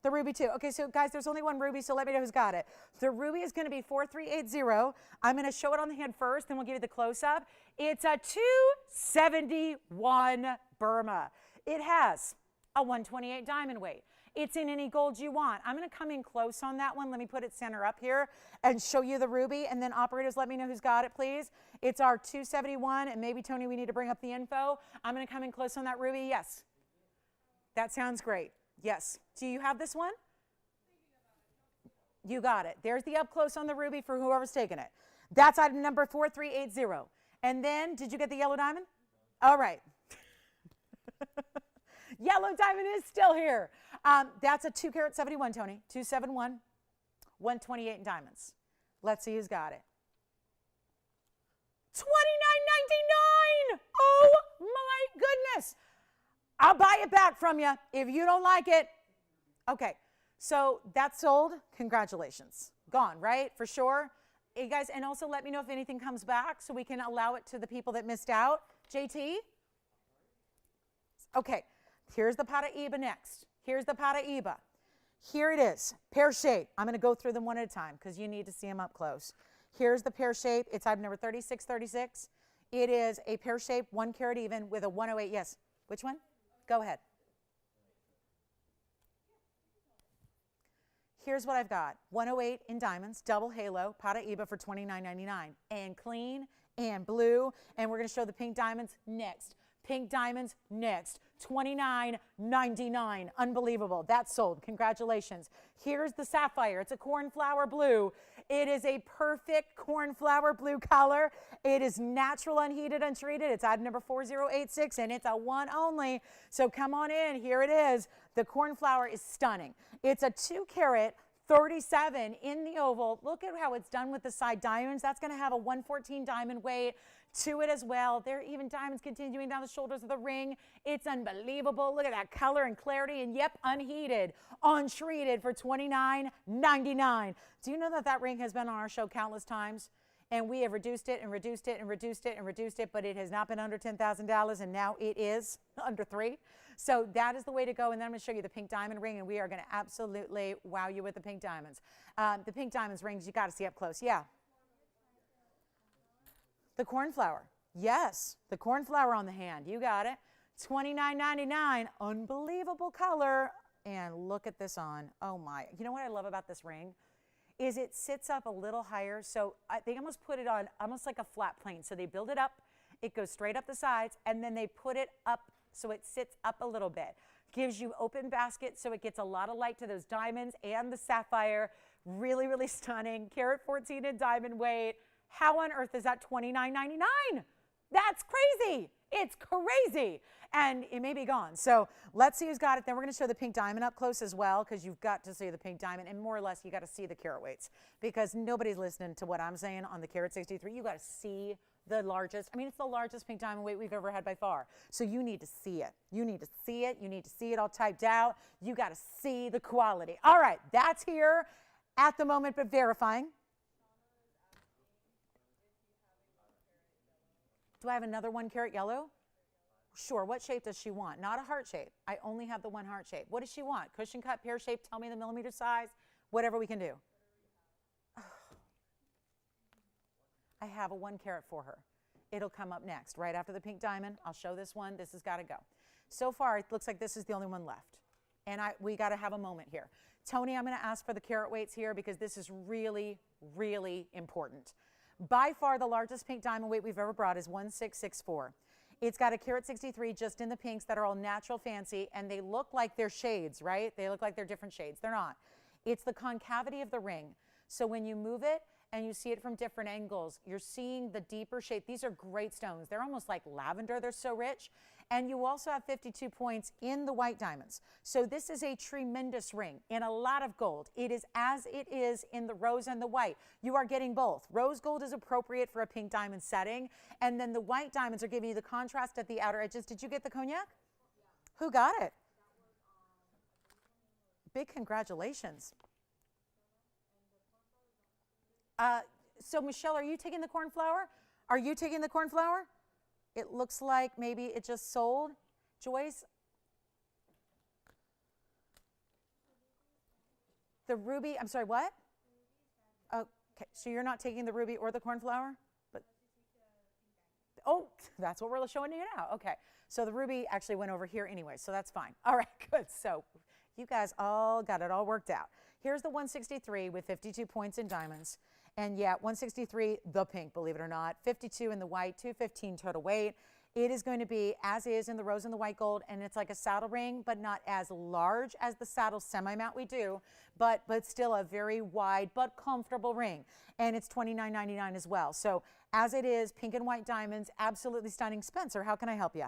The ruby too. Okay, so guys, there's only one ruby, so let me know who's got it. The ruby is going to be 4380. I'm going to show it on the hand first, then we'll give you the close-up. It's a 271 Burma. It has a 128 diamond weight. It's in any gold you want. I'm going to come in close on that one. Let me put it center up here and show you the ruby, and then operators, let me know who's got it, please. It's our 271, and maybe, Tony, we need to bring up the info. I'm going to come in close on that ruby. Yes. That sounds great. Yes. Do you have this one? You got it. There's the up close on the ruby for whoever's taking it. That's item number 4380. And then, did you get the yellow diamond? All right. Yellow diamond is still here. That's a 2 carat 71, Tony. 271, 128 in diamonds. Let's see who's got it. $29.99. Oh my goodness. I'll buy it back from you if you don't like it. Okay, so that's sold. Congratulations. Gone, right? For sure. Hey guys, and also let me know if anything comes back so we can allow it to the people that missed out. JT? Okay, here's the Paraiba next. Here's the Paraiba. Here it is, pear shape. I'm going to go through them one at a time because you need to see them up close. Here's the pear shape. It's item number 3636. It is a pear shape, 1 carat even with a 108. Yes, which one? Go ahead. Here's what I've got. 108 in diamonds, double halo, Paraiba for $29.99. And clean and blue. And we're going to show the pink diamonds next. Pink diamonds next. $29.99. Unbelievable. That's sold. Congratulations. Here's the sapphire. It's a cornflower blue. It is a perfect cornflower blue color. It is natural, unheated, untreated. It's item number 4086, and it's a one only. So come on in. Here it is. The cornflower is stunning. It's a 2 carat 37 in the oval. Look at how it's done with the side diamonds. That's going to have a 114 diamond weight to it as well. There are even diamonds continuing down the shoulders of the ring. It's unbelievable. Look at that color and clarity. And yep, unheated, untreated for $29.99. Do you know that that ring has been on our show countless times? And we have reduced it and reduced it and reduced it and reduced it, but it has not been under $10,000, and now it is under $3,000. So that is the way to go. And then I'm going to show you the pink diamond ring, and we are going to absolutely wow you with the pink diamonds. The pink diamonds rings, you got to see up close. Yeah. The cornflower. Yes, the cornflower on the hand. You got it. $29.99. Unbelievable color. And look at this on. Oh, my. You know what I love about this ring? Is it sits up a little higher. So they almost put it on almost like a flat plane. So they build it up. It goes straight up the sides. And then they put it up so it sits up a little bit. Gives you open basket so it gets a lot of light to those diamonds and the sapphire. Really, really stunning. Carat 14 in diamond weight. How on earth is that $29.99? That's crazy. It's crazy. And it may be gone. So let's see who's got it. Then we're going to show the pink diamond up close as well, because you've got to see the pink diamond. And more or less, you got to see the carat weights, because nobody's listening to what I'm saying on the carat 63. You got to see the largest. I mean, it's the largest pink diamond weight we've ever had by far. So you need to see it. You need to see it. You need to see it all typed out. You got to see the quality. All right. That's here at the moment, but verifying. Do I have another 1 carat yellow? Sure. What shape does she want? Not a heart shape. I only have the 1 heart shape. What does she want? Cushion cut, pear shape, tell me the millimeter size, whatever we can do. I have a 1 carat for her. It'll come up next, right after the pink diamond. I'll show this one. This has got to go. So far, it looks like this is the only one left. And we got to have a moment here. Tony, I'm going to ask for the carat weights here, because this is really, really important. By far, the largest pink diamond weight we've ever brought is 1664. It's got a carat 63 just in the pinks that are all natural fancy, and they look like they're shades, right? They look like they're different shades. They're not. It's the concavity of the ring. So when you move it and you see it from different angles, you're seeing the deeper shape. These are great stones. They're almost like lavender. They're so rich. And you also have 52 points in the white diamonds. So this is a tremendous ring in a lot of gold. It is as it is in the rose and the white. You are getting both. Rose gold is appropriate for a pink diamond setting. And then the white diamonds are giving you the contrast at the outer edges. Did you get the cognac? Yeah. Who got it? Big congratulations. So Michelle, are you taking the cornflower? Are you taking the cornflower? It looks like maybe it just sold. Joyce? The ruby, I'm sorry, what? Okay, so you're not taking the ruby or the cornflower? But oh, that's what we're showing you now. Okay, so the ruby actually went over here anyway, so that's fine. All right, good. So you guys all got it all worked out. Here's the 163 with 52 points in diamonds. And yeah, 163, the pink, believe it or not. 52 in the white, 215 total weight. It is going to be as is in the rose and the white gold, and it's like a saddle ring, but not as large as the saddle semi-mount we do, but still a very wide but comfortable ring. And it's $29.99 as well. So as it is, pink and white diamonds, absolutely stunning. Spencer, how can I help you?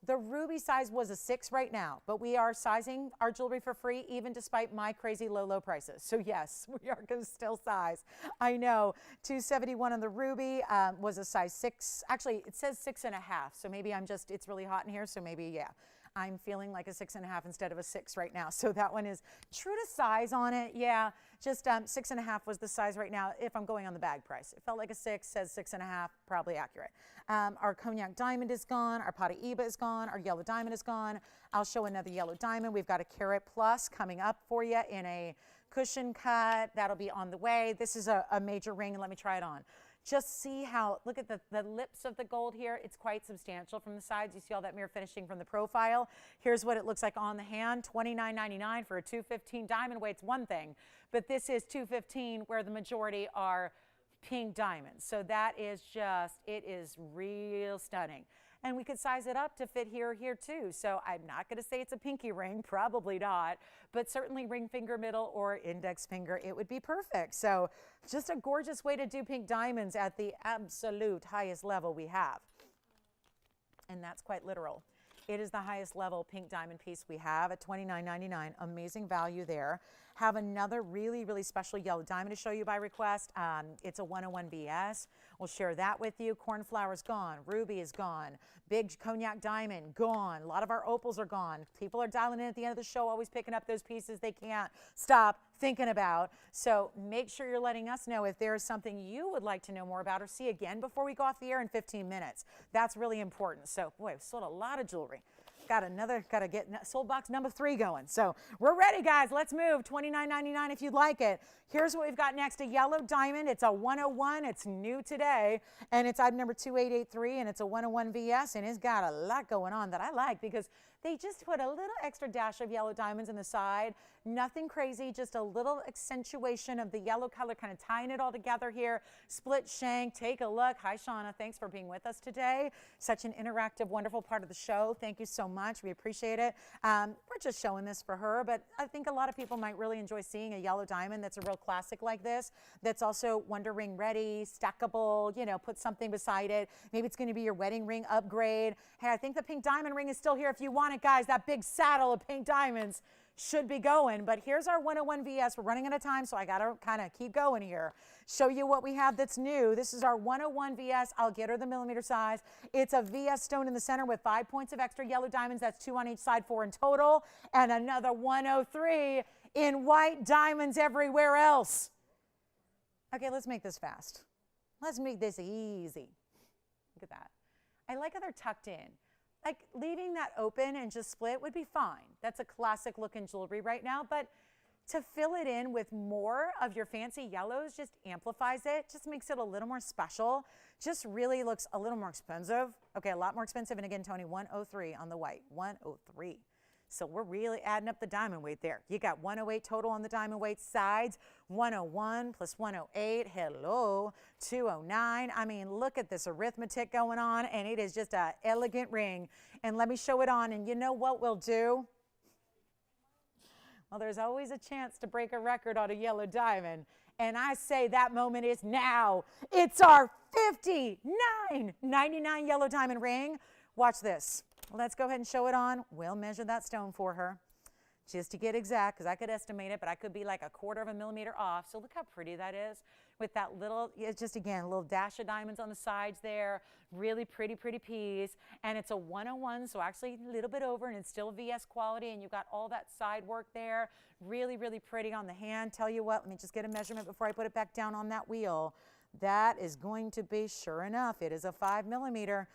The ruby size was a 6 right now, but we are sizing our jewelry for free even despite my crazy low prices. So yes, we are going to still size. I know, $271 on the ruby was a size 6. Actually, it says 6.5, so maybe it's really hot in here, so maybe, yeah. I'm feeling like a 6.5 instead of a 6 right now. So that one is true to size on it. Yeah, just 6.5 was the size right now if I'm going on the bag price. It felt like a 6, says 6.5, probably accurate. Our cognac diamond is gone. Our Paraiba is gone. Our yellow diamond is gone. I'll show another yellow diamond. We've got a carat plus coming up for you in a cushion cut. That'll be on the way. This is a major ring, and let me try it on. Just see how, look at the lips of the gold here. It's quite substantial from the sides. You see all that mirror finishing from the profile. Here's what it looks like on the hand, $29.99 for a 215 diamond weight's one thing, but this is 215 where the majority are pink diamonds. So that is just, it is real stunning. And we could size it up to fit here too. So I'm not going to say it's a pinky ring, probably not, but certainly ring finger middle or index finger, it would be perfect. So just a gorgeous way to do pink diamonds at the absolute highest level we have. And that's quite literal. It is the highest level pink diamond piece we have at $29.99. Amazing value there. Have another really special yellow diamond to show you by request. It's a 101 VS. We'll share that with you. Cornflower is gone. Ruby is gone. Big cognac diamond, gone. A lot of our opals are gone. People are dialing in at the end of the show, always picking up those pieces they can't stop thinking about. So make sure you're letting us know if there is something you would like to know more about or see again before we go off the air in 15 minutes. That's really important. So, boy, we've sold a lot of jewelry. Got to get sold box number 3 going. So we're ready, guys. Let's move. $29.99 if you'd like it. Here's what we've got next. A yellow diamond. It's a 101. It's new today. And it's item number 2883. And it's a 101 VS. And it's got a lot going on that I like because they just put a little extra dash of yellow diamonds in the side. Nothing crazy, just a little accentuation of the yellow color, kind of tying it all together here. Split shank, take a look. Hi, Shauna, thanks for being with us today. Such an interactive, wonderful part of the show. Thank you so much, we appreciate it. We're just showing this for her, but I think a lot of people might really enjoy seeing a yellow diamond that's a real classic like this, that's also Wonder Ring ready, stackable, you know, put something beside it. Maybe it's gonna be your wedding ring upgrade. Hey, I think the pink diamond ring is still here if you want it, guys. That big saddle of pink diamonds should be going, but here's our 101 VS. We're running out of time, so I gotta kind of keep going here. Show you what we have that's new. This is our 101 VS. I'll get her the millimeter size. It's a VS stone in the center with 5 points of extra yellow diamonds. That's 2 on each side, 4 in total, and another 103 in white diamonds everywhere else. Okay, let's make this fast. Let's make this easy. Look at that. I like how they're tucked in. Like leaving that open and just split would be fine. That's a classic look in jewelry right now, but to fill it in with more of your fancy yellows just amplifies it, just makes it a little more special, just really looks a little more expensive. Okay, a lot more expensive, and again, Tony, 103 on the white, 103. So we're really adding up the diamond weight there. You got 108 total on the diamond weight sides, 101 plus 108, hello, 209. I mean, look at this arithmetic going on, and it is just an elegant ring. And let me show it on, and you know what we'll do? Well, there's always a chance to break a record on a yellow diamond, and I say that moment is now. It's our $59.99 yellow diamond ring. Watch this. Let's go ahead and show it on. We'll measure that stone for her just to get exact, because I could estimate it, but I could be like 1/4 of a millimeter off. So look how pretty that is with that little, it's just again, a little dash of diamonds on the sides there. Really pretty piece. And it's a 101, so actually a little bit over, and it's still VS quality, and you've got all that side work there. Really pretty on the hand. Tell you what, let me just get a measurement before I put it back down on that wheel. That is going to be, sure enough, it is a 5 millimeter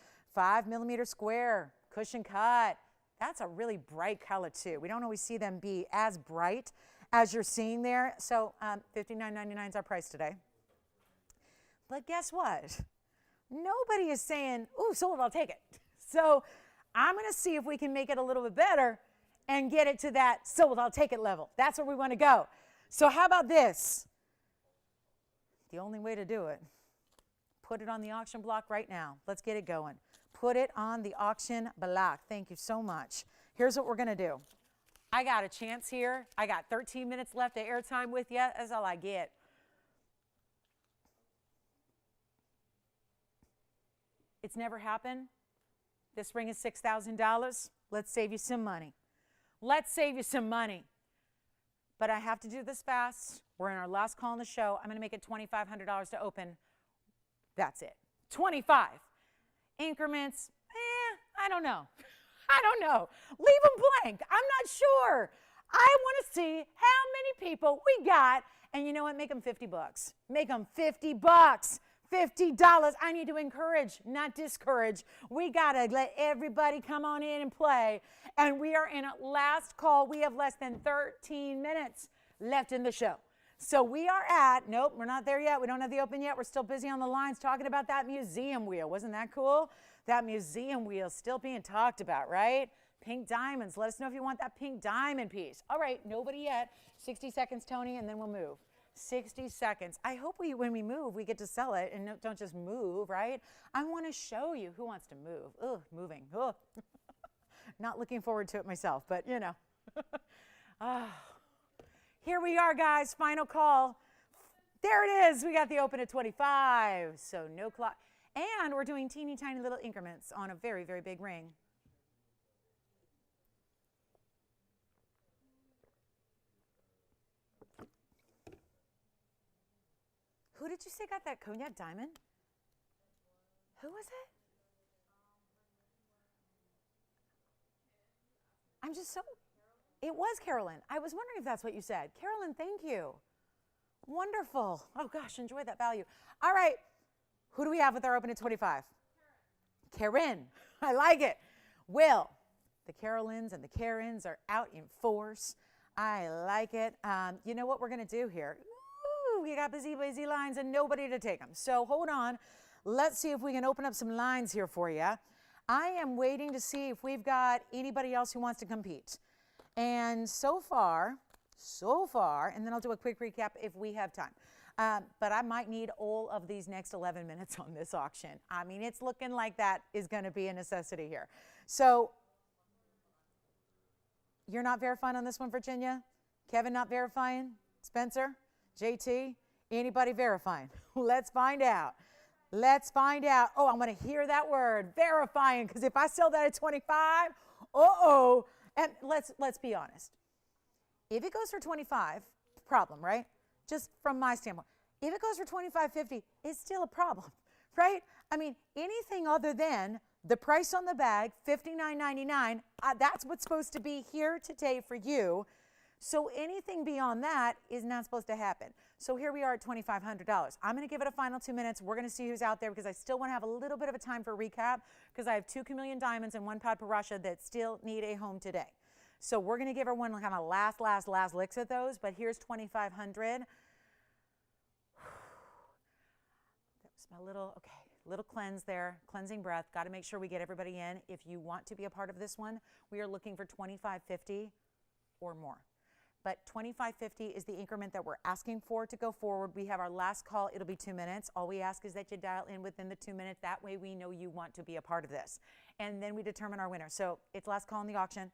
square. Cushion cut. That's a really bright color too. We don't always see them be as bright as you're seeing there. So $59.99 is our price today. But guess what? Nobody is saying, ooh, sold, I'll take it. So I'm going to see if we can make it a little bit better and get it to that sold, I'll take it level. That's where we want to go. So how about this? The only way to do it, put it on the auction block right now. Let's get it going. Put it on the auction block. Thank you so much. Here's what we're going to do. I got a chance here. I got 13 minutes left of airtime with you. That's all I get. It's never happened. This ring is $6,000. Let's save you some money. Let's save you some money. But I have to do this fast. We're in our last call on the show. I'm going to make it $2,500 to open. That's it. 25. Increments, I don't know. I don't know. Leave them blank. I'm not sure. I want to see how many people we got. And you know what? Make them 50 bucks. Make them 50 bucks. $50. I need to encourage, not discourage. We got to let everybody come on in and play. And we are in a last call. We have less than 13 minutes left in the show. So we are at, nope, we're not there yet. We don't have the open yet. We're still busy on the lines talking about that museum wheel. Wasn't that cool? That museum wheel still being talked about, right? Pink diamonds. Let us know if you want that pink diamond piece. All right, nobody yet. 60 seconds, Tony, and then we'll move. 60 seconds. I hope when we move, we get to sell it and don't just move, right? I want to show you who wants to move. Ugh, moving. Ugh. Not looking forward to it myself, but you know. Here we are, guys. Final call. There it is. We got the open at 25. So no clock. And we're doing teeny tiny little increments on a very, very big ring. Who did you say got that cognac diamond? Who was it? I'm just so, it was Carolyn. I was wondering if that's what you said. Carolyn, thank you. Wonderful. Oh gosh, enjoy that value. All right, who do we have with our open at 25? Karen. I like it. Will, the Carolyns and the Karens are out in force. I like it. You know what we're going to do here? We got busy lines and nobody to take them. So hold on. Let's see if we can open up some lines here for you. I am waiting to see if we've got anybody else who wants to compete. And so far, and then I'll do a quick recap if we have time. But I might need all of these next 11 minutes on this auction. I mean, it's looking like that is going to be a necessity here. So you're not verifying on this one, Virginia? Kevin not verifying? Spencer? JT, anybody verifying? Let's find out. Let's find out. Oh, I'm going to hear that word, verifying, because if I sell that at 25, uh-oh. And let's be honest. If it goes for 25, problem, right? Just from my standpoint. If it goes for 25.50, it's still a problem, right? I mean, anything other than the price on the bag, $59.99, that's what's supposed to be here today for you. So anything beyond that is not supposed to happen. So here we are at $2,500. I'm going to give it a final 2 minutes. We're going to see who's out there because I still want to have a little bit of a time for a recap because I have 2 Chameleon Diamonds and 1 Pod Parasha that still need a home today. So we're going to give her one kind of last licks at those, but here's $2,500. That was my little cleanse there, cleansing breath. Got to make sure we get everybody in. If you want to be a part of this one, we are looking for $2,550 or more. But $2,550 is the increment that we're asking for to go forward. We have our last call. It'll be 2 minutes. All we ask is that you dial in within the 2 minutes. That way we know you want to be a part of this. And then we determine our winner. So it's last call in the auction.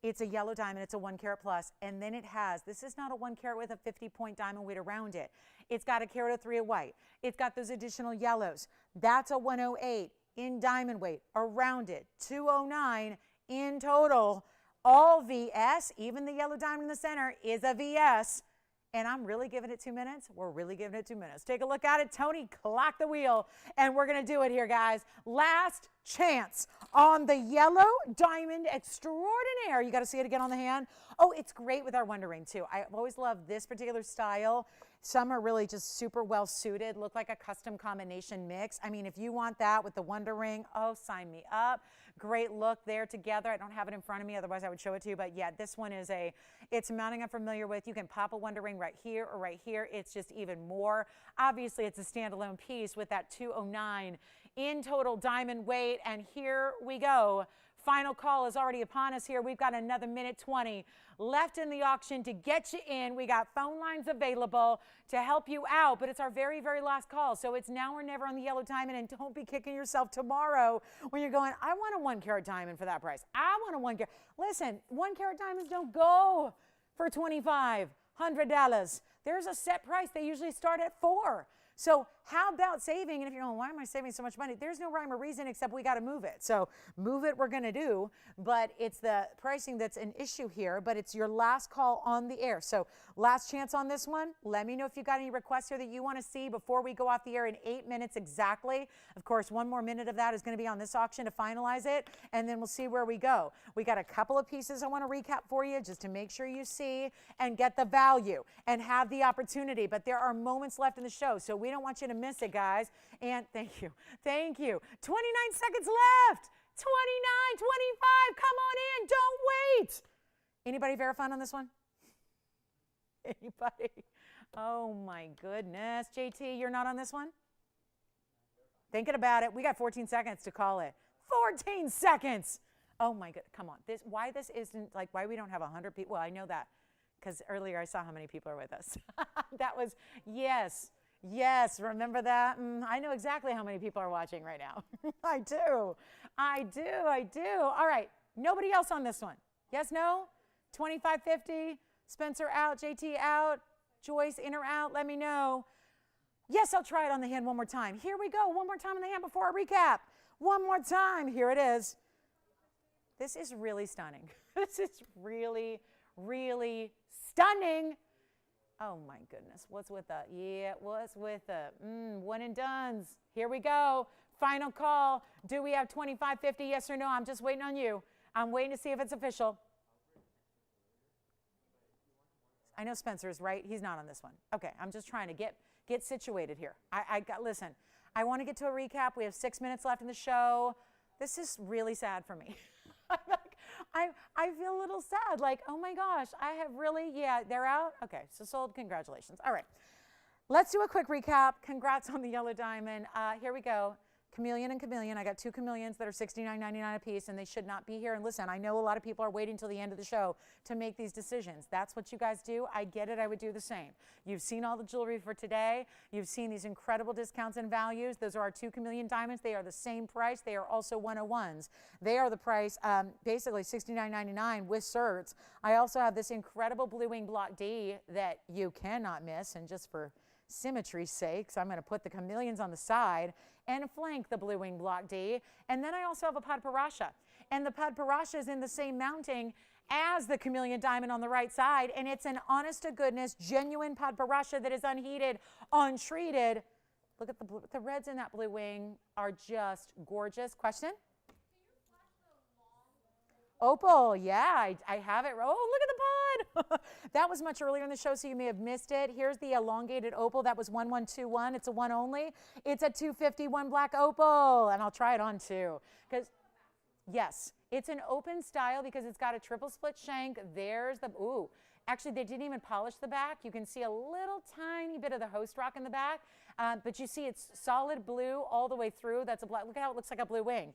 It's a yellow diamond. It's a 1 carat plus. And then it has, this is not a 1 carat with a 50-point diamond weight around it. It's got a carat of 3 of white. It's got those additional yellows. That's a 108 in diamond weight around it. 209 in total. All VS, even the yellow diamond in the center is a VS. And I'm really giving it 2 minutes. We're really giving it 2 minutes. Take a look at it. Tony, clock the wheel. And we're going to do it here, guys. Last chance on the yellow diamond extraordinaire. You got to see it again on the hand. Oh, it's great with our Wonder Ring, too. I've always loved this particular style. Some are really just super well suited, look like a custom combination mix. I mean, if you want that with the Wonder Ring, oh, sign me up. Great look there together. I don't have it in front of me, otherwise I would show it to you. But yeah, this one is it's a mounting I'm familiar with. You can pop a Wonder Ring right here or right here. It's just even more. Obviously, it's a standalone piece with that 209 in total diamond weight. And here we go. Final call is already upon us here. We've got another minute 20 left in the auction to get you in. We got phone lines available to help you out, but it's our very, very last call. So it's now or never on the yellow diamond, and don't be kicking yourself tomorrow when you're going, I want a 1 carat diamond for that price. I want a 1 carat. Listen, 1 carat diamonds don't go for $2,500. There's a set price. They usually start at $4. So how about saving? And if you're going, why am I saving so much money? There's no rhyme or reason except we got to move it. So move it, we're going to do, but it's the pricing that's an issue here, but it's your last call on the air. So last chance on this one. Let me know if you got any requests here that you want to see before we go off the air in 8 minutes exactly. Of course, one more minute of that is going to be on this auction to finalize it, and then we'll see where we go. We got a couple of pieces I want to recap for you just to make sure you see and get the value and have the opportunity, but there are moments left in the show, so we don't want you to miss it, guys. And thank you. 29 seconds left. 29, 25, come on in, don't wait. Anybody verifying on this one? Anybody? Oh my goodness. JT, you're not on this one? Thinking about it. We got 14 seconds to call it. 14 seconds. Oh my god, come on. Why this isn't, like, why we don't have 100 people? Well, I know that because earlier I saw how many people are with us. That was, yes, remember that? I know exactly how many people are watching right now. I do. All right, nobody else on this one. Yes, no? 25.50, Spencer out, JT out, Joyce in or out, let me know. Yes, I'll try it on the hand one more time. Here we go, one more time on the hand before our recap. One more time, here it is. This is really stunning. This is really, really stunning. Oh my goodness, what's with the, yeah, what's with the, one and dones. Here we go, final call. Do we have 25.50, yes or no? I'm just waiting on you. I'm waiting to see if it's official. I know Spencer's right, he's not on this one. Okay, I'm just trying to get situated here. Listen, I want to get to a recap. We have 6 minutes left in the show. This is really sad for me. I feel a little sad, like, oh my gosh, I have really, yeah, they're out? Okay, so sold, congratulations. All right, let's do a quick recap. Congrats on the yellow diamond. Here we go. Chameleon and Chameleon. I got two Chameleons that are $69.99 a piece, and they should not be here. And listen, I know a lot of people are waiting till the end of the show to make these decisions. That's what you guys do. I get it. I would do the same. You've seen all the jewelry for today. You've seen these incredible discounts and values. Those are our two Chameleon diamonds. They are the same price. They are also 101s. They are the price, basically $69.99 with certs. I also have this incredible Blue Wing Block D that you cannot miss, and just for symmetry's sake, so I'm going to put the Chameleons on the side and flank the Blue Wing Block D. And then I also have a Padparasha. And the Padparasha is in the same mounting as the Chameleon Diamond on the right side. And it's an honest-to-goodness, genuine Padparasha that is unheated, untreated. Look at the reds in that Blue Wing are just gorgeous. Question? Opal, yeah, I have it. Oh, look at the pod. That was much earlier in the show, so you may have missed it. Here's the elongated opal. That was 1121. It's a one only. It's a 251 black opal, and I'll try it on too. Because, yes, it's an open style because it's got a triple split shank. There's the, ooh, actually they didn't even polish the back. You can see a little tiny bit of the host rock in the back, but you see it's solid blue all the way through. That's a black, look at how it looks like a blue wing.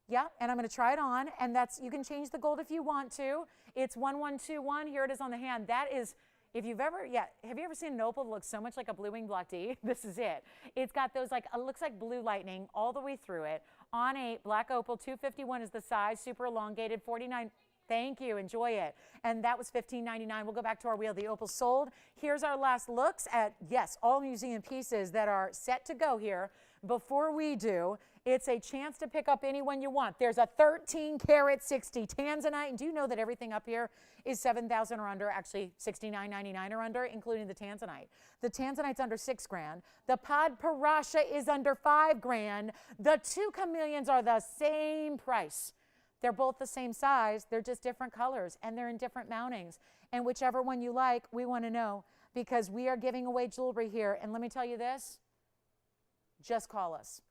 Yeah, and I'm going to try it on, and that's, you can change the gold if you want to. It's 1121. Here it is on the hand. That is, if you've ever, yeah, have you ever seen an opal that looks so much like a Blue Wing Block D? This is it. It's got those, like, it looks like blue lightning all the way through it. On a black opal, 251 is the size, super elongated, 49. Thank you, enjoy it. And that was $15.99. We'll go back to our wheel. The opal sold. Here's our last looks at, yes, all museum pieces that are set to go here. Before we do, it's a chance to pick up any one you want. There's a 13 karat 60 tanzanite. And do you know that everything up here is 7,000 or under, actually $69.99 or under, including the tanzanite. The tanzanite's under $6,000. The Padparasha is under $5,000. The two Chameleons are the same price. They're both the same size. They're just different colors, and they're in different mountings. And whichever one you like, we want to know, because we are giving away jewelry here. And let me tell you this, just call us.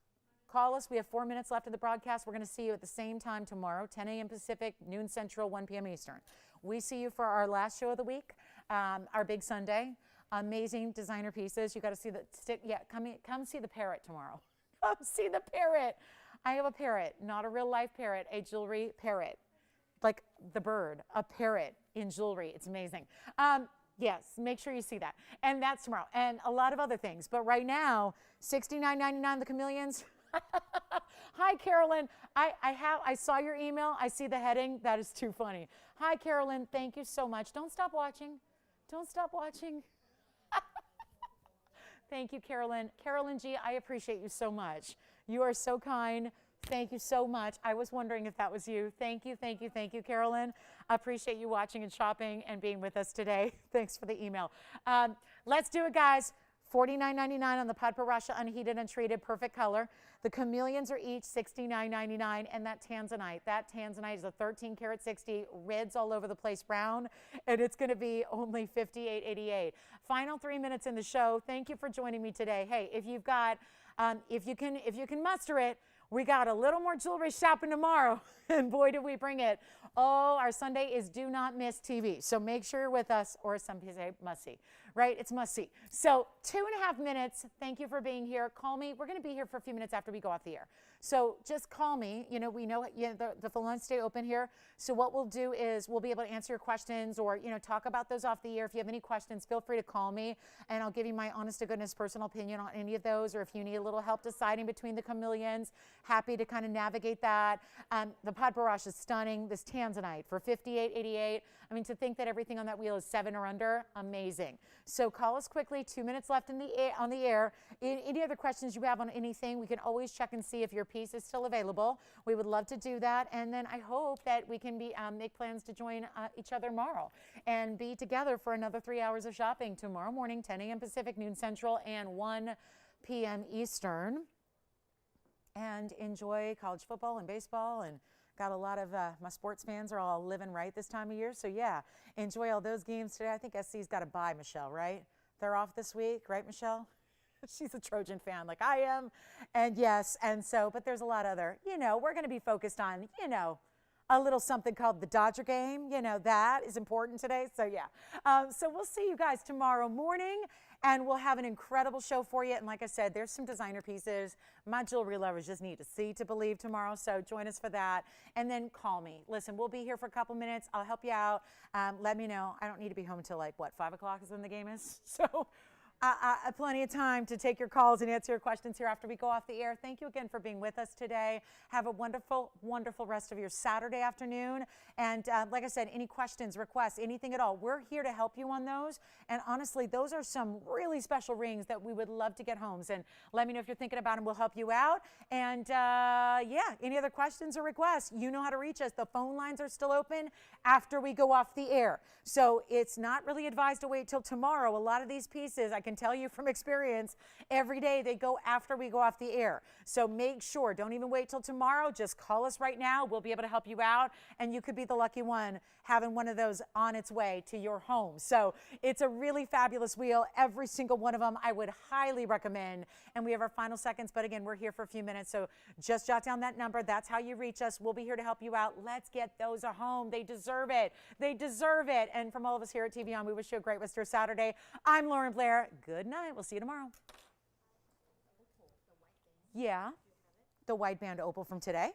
Call us. We have 4 minutes left of the broadcast. We're going to see you at the same time tomorrow, 10 a.m. Pacific, noon Central, 1 p.m. Eastern. We see you for our last show of the week, our big Sunday. Amazing designer pieces. You got to see the, yeah, come see the parrot tomorrow. Come see the parrot. I have a parrot, not a real life parrot, a jewelry parrot, like the bird, a parrot in jewelry. It's amazing. Yes, make sure you see that. And that's tomorrow. And a lot of other things. But right now, $69.99 the Chameleons. Hi, Carolyn. I saw your email. I see the heading. That is too funny. Hi, Carolyn. Thank you so much. Don't stop watching. Don't stop watching. Thank you, Carolyn. Carolyn G, I appreciate you so much. You are so kind. Thank you so much. I was wondering if that was you. Thank you, thank you, thank you, Carolyn. I appreciate you watching and shopping and being with us today. Thanks for the email. Let's do it, guys. $49.99 on the Padparacha Unheated Untreated Perfect Color. The Chameleons are each $69.99, and that Tanzanite is a 13 karat 60, reds all over the place brown, and it's going to be only $58.88. Final 3 minutes in the show. Thank you for joining me today. Hey, if you've got, if you can muster it, we got a little more jewelry shopping tomorrow, and boy, did we bring it. Oh, our Sunday is do not miss TV, so make sure you're with us, or some people say must see, right? It's must see. So 2.5 minutes. Thank you for being here. Call me. We're going to be here for a few minutes after we go off the air. So just call me. You know, we know the phone lines stay open here. So what we'll do is we'll be able to answer your questions or, you know, talk about those off the air. If you have any questions, feel free to call me, and I'll give you my honest to goodness personal opinion on any of those, or if you need a little help deciding between the Chameleons, happy to kind of navigate that. The Padparacha is stunning. This Tanzanite for $58.88. I mean, to think that everything on that wheel is 7 or under, amazing. So call us quickly. 2 minutes left on the air. Any other questions you have on anything, we can always check and see if your piece is still available. We would love to do that. And then I hope that we can make plans to join each other tomorrow and be together for another 3 hours of shopping tomorrow morning, 10 a.m. Pacific, noon Central, and 1 p.m. Eastern. And enjoy college football and baseball, and got a lot of my sports fans are all living right this time of year. So yeah, enjoy all those games today. I think SC's got a bye, Michelle, right? They're off this week, right, Michelle? She's a Trojan fan like I am. And yes, and so, but there's a lot of other, you know, we're going to be focused on, you know, a little something called the Dodger game. You know, that is important today. So yeah. So we'll see you guys tomorrow morning, and we'll have an incredible show for you. And like I said, there's some designer pieces my jewelry lovers just need to see to believe tomorrow. So join us for that. And then call me. Listen, we'll be here for a couple minutes. I'll help you out. Let me know. I don't need to be home until like, what, 5 o'clock is when the game is? So plenty of time to take your calls and answer your questions here after we go off the air. Thank you again for being with us today. Have a wonderful, wonderful rest of your Saturday afternoon. And like I said, any questions, requests, anything at all, we're here to help you on those. And honestly, those are some really special rings that we would love to get homes. And let me know if you're thinking about them. We'll help you out. And yeah, any other questions or requests, you know how to reach us. The phone lines are still open after we go off the air. So it's not really advised to wait till tomorrow. A lot of these pieces, I can tell you from experience, every day they go after we go off the air. So make sure, don't even wait till tomorrow. Just call us right now. We'll be able to help you out, and you could be the lucky one having one of those on its way to your home. So it's a really fabulous wheel. Every single one of them I would highly recommend. And we have our final seconds, but again, we're here for a few minutes. So just jot down that number. That's how you reach us. We'll be here to help you out. Let's get those at home. They deserve it. They deserve it. And from all of us here at TVON, we wish you a great rest of your Saturday. I'm Lauren Blair. Good night. We'll see you tomorrow. Yeah, the white band opal from today.